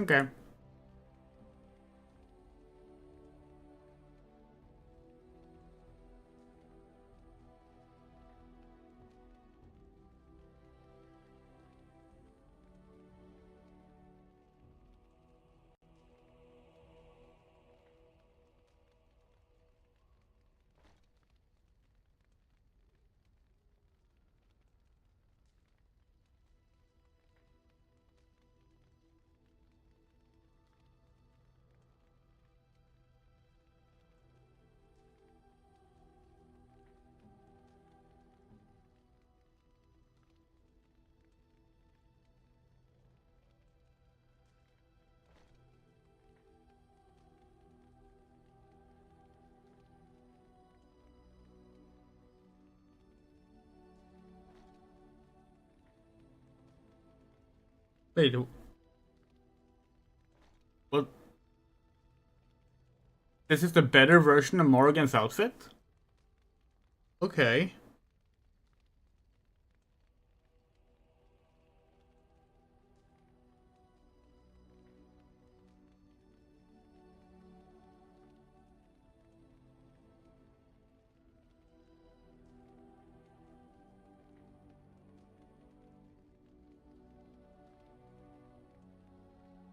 Okay. Wait, what? This is the better version of Morrigan's outfit? Okay.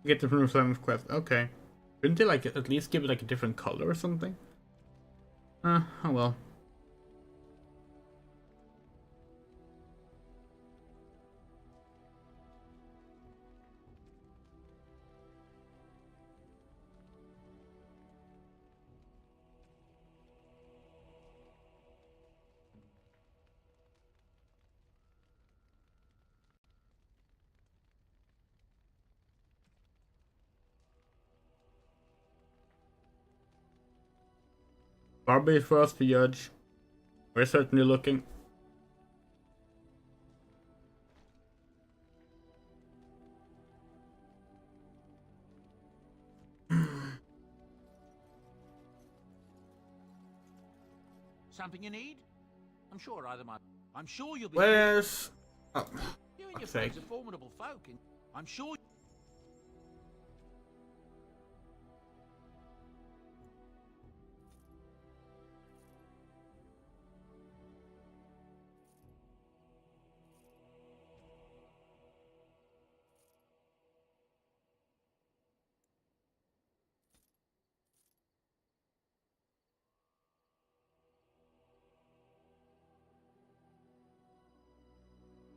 Get the from Simon's quest. Okay. Couldn't they like at least give it like a different color or something? Oh well. Barbie is for us to judge. We're certainly looking. Something you need? I'm sure I'm sure you'll be. Where's? Oh, You and your fuck's sake. friends are formidable folk, and I'm sure.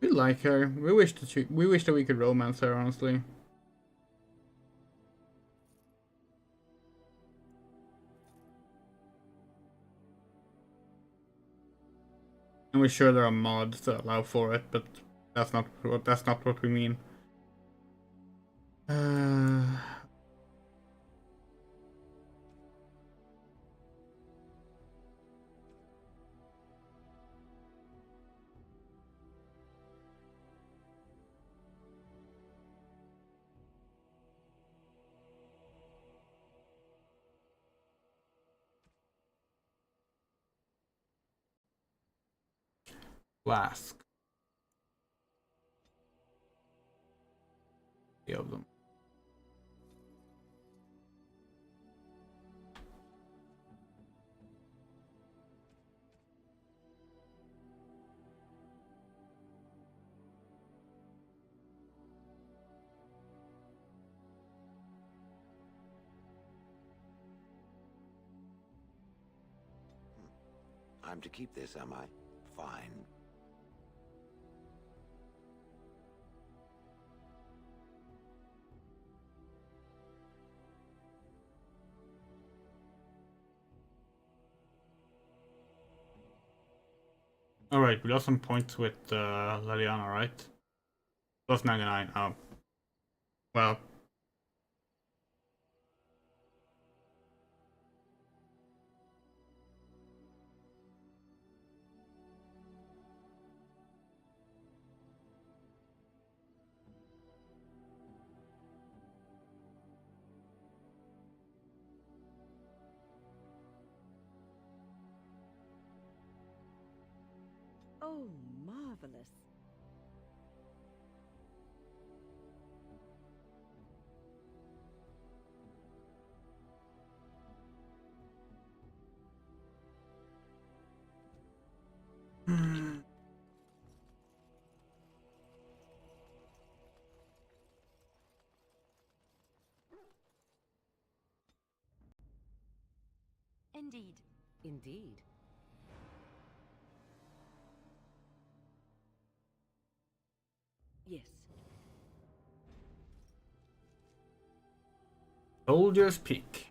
We like her. We wish that we could romance her, honestly. And we're sure there are mods that allow for it, but that's not what we mean. Flask. Three of them. I'm to keep this, am I? Fine. Alright, we lost some points with Liliana, right? Plus 99. Oh. Well. Oh, marvelous. Indeed. Indeed. Yes. Soldier's Peak.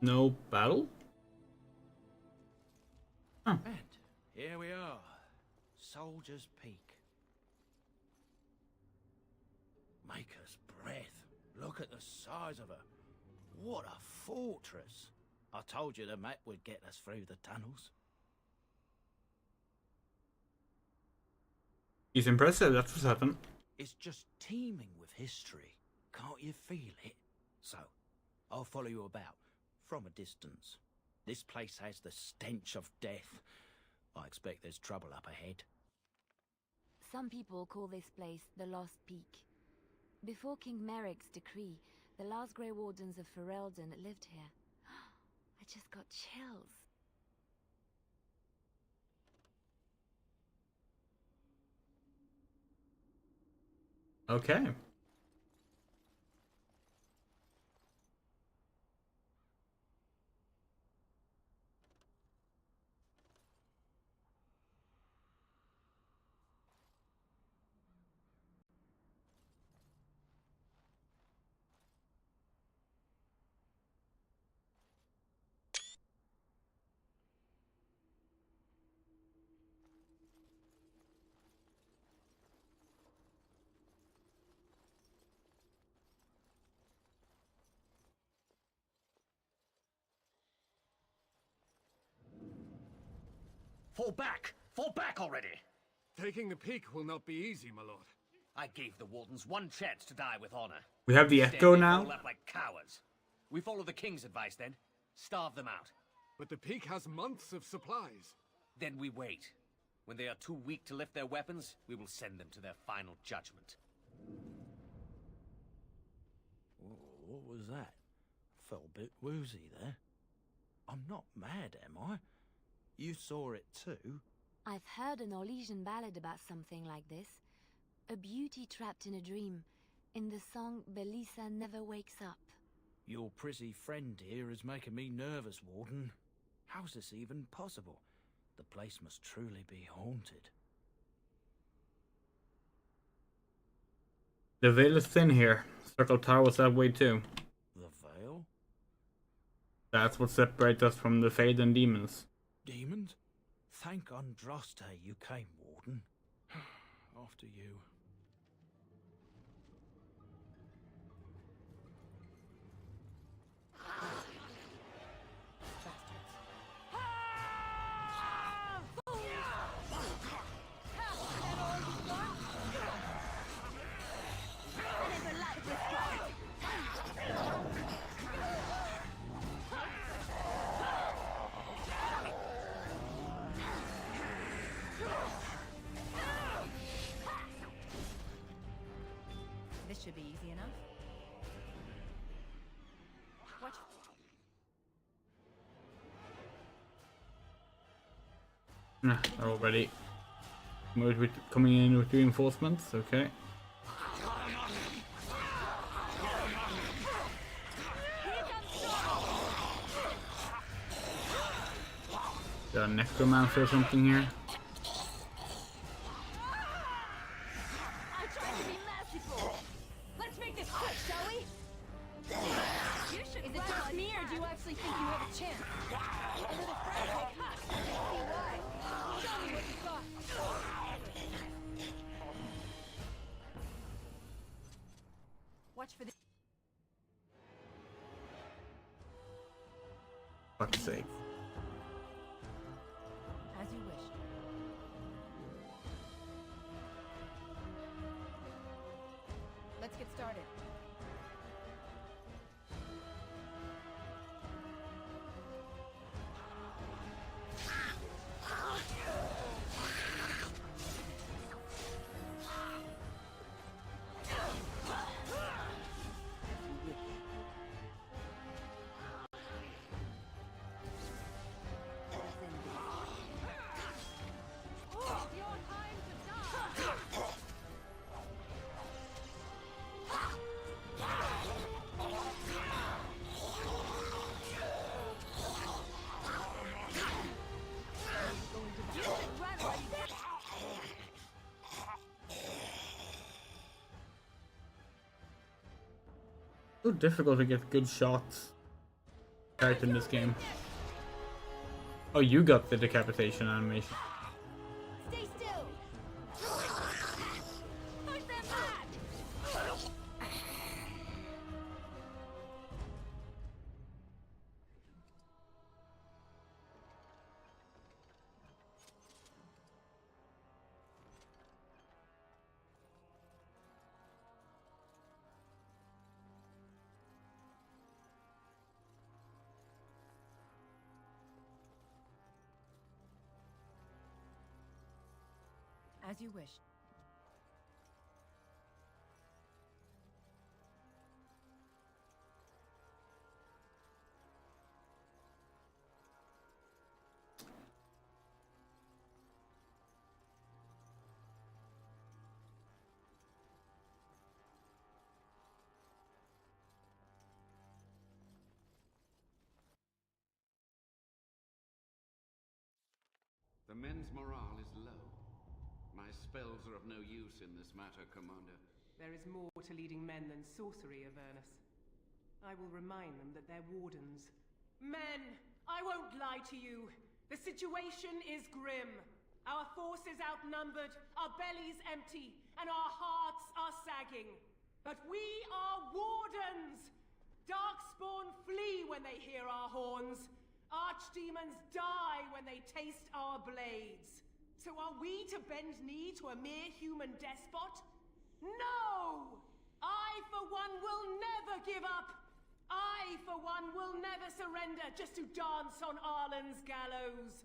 No battle? And here we are. Soldier's Peak. Maker's breath. Look at the size of her. What a fortress. I told you the map would get us through the tunnels. He's impressive, that's what's happened. It's just teeming with history. Can't you feel it? So, I'll follow you about, from a distance. This place has the stench of death. I expect there's trouble up ahead. Some people call this place the Lost Peak. Before King Merrick's decree, the last Grey Wardens of Ferelden lived here. I just got chills. Okay. Fall back! Fall back already! Taking the peak will not be easy, my lord. I gave the Wardens one chance to die with honor. We have the Instead, Echo they now? roll up like cowards. We follow the King's advice then. Starve them out. But the peak has months of supplies. Then we wait. When they are too weak to lift their weapons, we will send them to their final judgment. What was that? Felt a bit woozy there. I'm not mad, am I? You saw it too? I've heard an Orlesian ballad about something like this. A beauty trapped in a dream. In the song, Belisa never wakes up. Your prissy friend here is making me nervous, Warden. How's this even possible? The place must truly be haunted. The veil is thin here. Circle Tower was that way too. The veil? That's what separates us from the Fade and demons. Demons? Thank Andraste you came, Warden. After you. This should be easy enough. Watch. Nah, they're already coming in with reinforcements. Okay. Got a necromancer or something here. I tried to be merciful. Let's make this quick, shall we? You should. Is it just me, or do you actually think you have a chance? A little frantic, huh? See why? Show me what you got. Watch for the. Fuck's sake. As you wish. Let's get started. So difficult to get good shots right in this game. Oh, you got the decapitation animation. Stay still. Push them back. As you wish. The men's morale is low. My spells are of no use in this matter, Commander. There is more to leading men than sorcery, Avernus. I will remind them that they're wardens. Men, I won't lie to you. The situation is grim. Our forces outnumbered, our bellies empty, and our hearts are sagging. But we are wardens! Darkspawn flee when they hear our horns. Archdemons die when they taste our blades. So are we to bend knee to a mere human despot? No! I, for one, will never give up! I, for one, will never surrender just to dance on Arlen's gallows.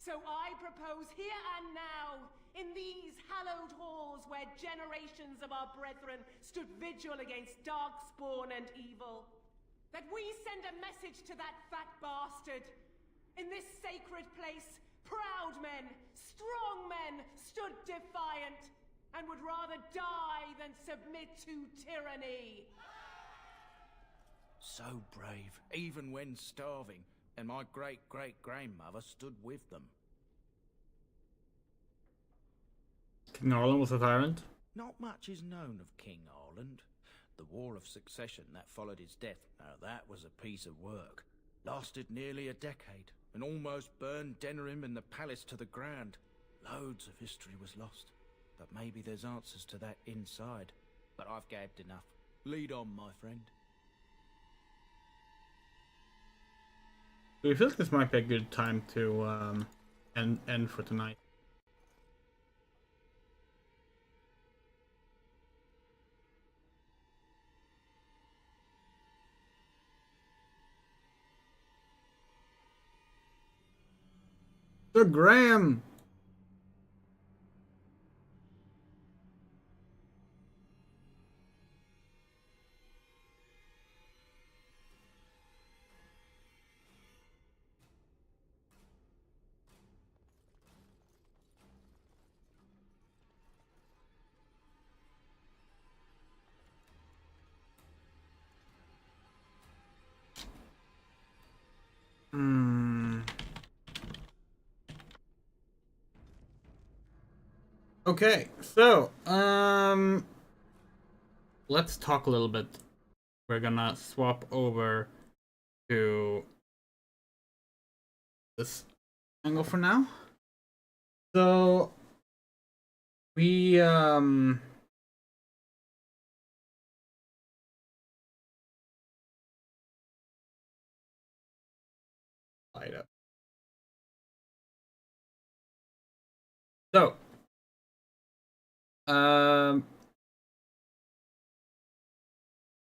So I propose here and now, in these hallowed halls where generations of our brethren stood vigil against darkspawn and evil, that we send a message to that fat bastard. In this sacred place, proud men, strong men stood defiant, and would rather die than submit to tyranny. So brave, even when starving, and my great-great-grandmother stood with them. King Arlen was a tyrant? Not much is known of King Arland. The War of Succession that followed his death, now that was a piece of work. Lasted nearly a decade, and almost burned Denerim and the palace to the ground. Loads of history was lost, but maybe there's answers to that inside. But I've gabbed enough. Lead on, my friend. Do you feel like this might be a good time to end for tonight? Sir Graham! Okay, so let's talk a little bit. We're gonna swap over to this angle for now. So we light up. So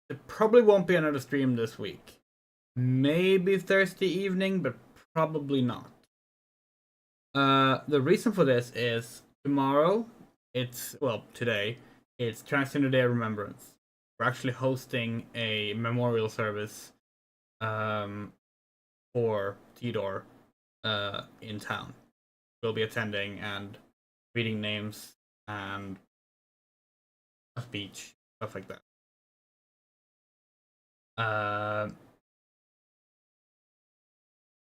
there probably won't be another stream this week. Maybe Thursday evening, but probably not. The reason for this is tomorrow, today, it's Transgender Day of Remembrance. We're actually hosting a memorial service for Tidor in town. We'll be attending and reading names and a speech, stuff like that.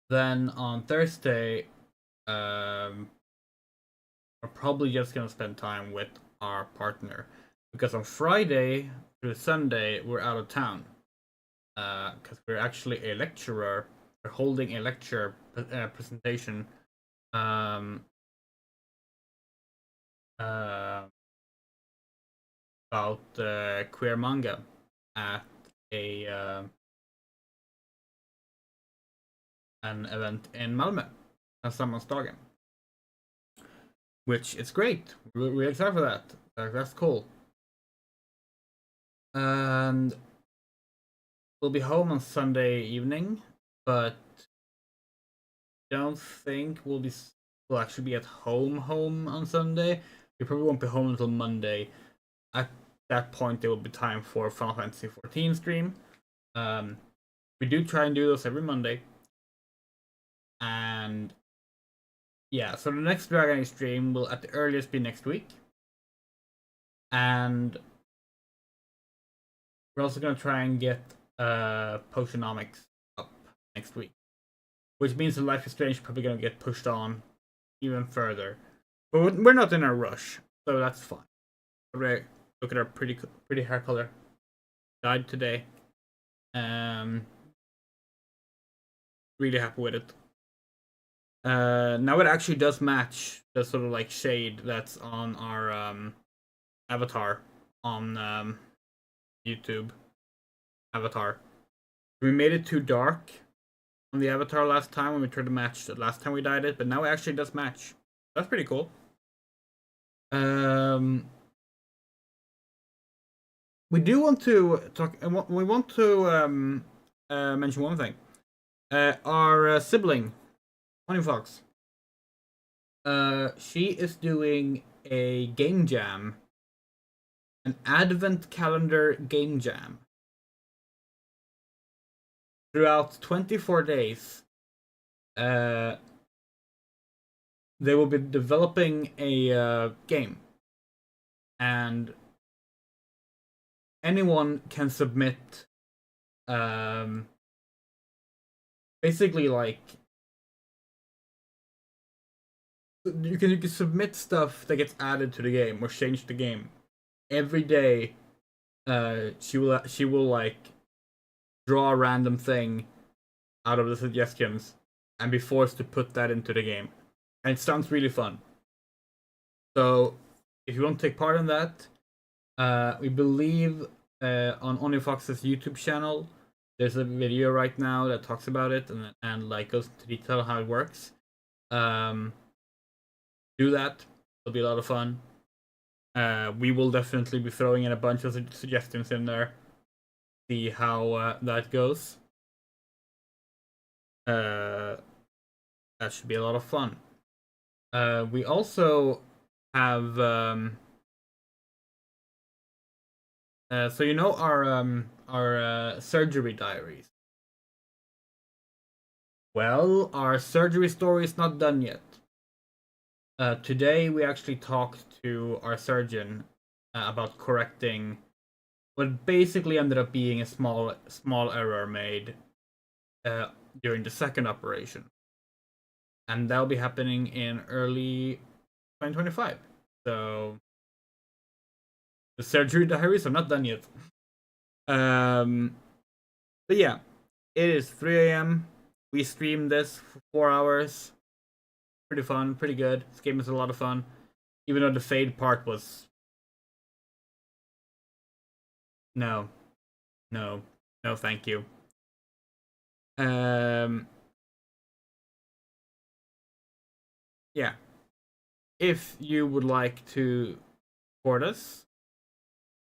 Then on Thursday, we're probably just gonna spend time with our partner, because on Friday through Sunday we're out of town. Because we're actually a lecturer. We're holding a lecture presentation about queer manga at an event in Malmö, Sammansdagen. Which is great. We're excited for that. That's cool. And we'll be home on Sunday evening, but don't think we'll actually be at home on Sunday. We probably won't be home until Monday. At that point, there will be time for Final Fantasy XIV stream. We do try and do those every Monday. And yeah, so the next Dragon Age stream will at the earliest be next week. And we're also going to try and get Potionomics up next week. Which means the Life is Strange is probably going to get pushed on even further. But we're not in a rush, so that's fine. Look at our pretty hair color. Dyed today. Really happy with it. Now it actually does match the sort of like shade that's on our avatar on YouTube avatar. We made it too dark on the avatar last time when we tried to match the last time we dyed it, but now it actually does match. That's pretty cool. We do want to talk. We want to mention one thing. Our sibling, Honey Fox. She is doing a game jam, an advent calendar game jam. Throughout 24 days, they will be developing a game, and anyone can submit basically like you can submit stuff that gets added to the game or change the game every day. She will like draw a random thing out of the suggestions and be forced to put that into the game, and it sounds really fun. So if you want to take part in that, we believe on Onifox's YouTube channel there's a video right now that talks about it and like goes into detail how it works. Do that. It'll be a lot of fun. We will definitely be throwing in a bunch of suggestions in there. See how that goes. That should be a lot of fun. We also have so you know our surgery diaries. Well, our surgery story is not done yet. Today we actually talked to our surgeon about correcting what basically ended up being a small error made during the second operation, and that'll be happening in early 2025. So the surgery diaries are not done yet. But yeah, it is 3 a.m. We streamed this for 4 hours. Pretty fun, pretty good. This game is a lot of fun. Even though the fade part was... No, thank you. Yeah. If you would like to support us,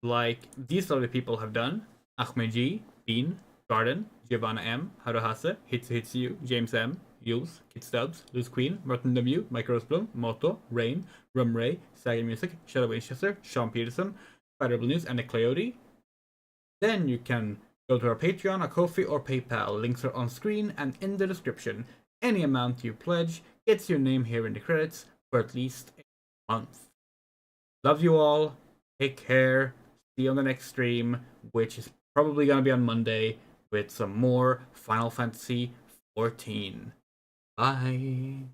like these other people have done: Ahmed G, Bean, Garden, Giovanna M, Haruhase, Hitsu, James M, Yules, Kit Stubbs, Luz Queen, Martin W, Mike Roseblum, Moto, Rain, Rum Ray, Sagan Music, Shadow Winchester, Sean Peterson, Fireable News, and the Coyote. Then you can go to our Patreon, our Ko-fi, or PayPal. Links are on screen and in the description. Any amount you pledge gets your name here in the credits for at least a month. Love you all. Take care. See you on the next stream, which is probably going to be on Monday with some more Final Fantasy XIV. Bye.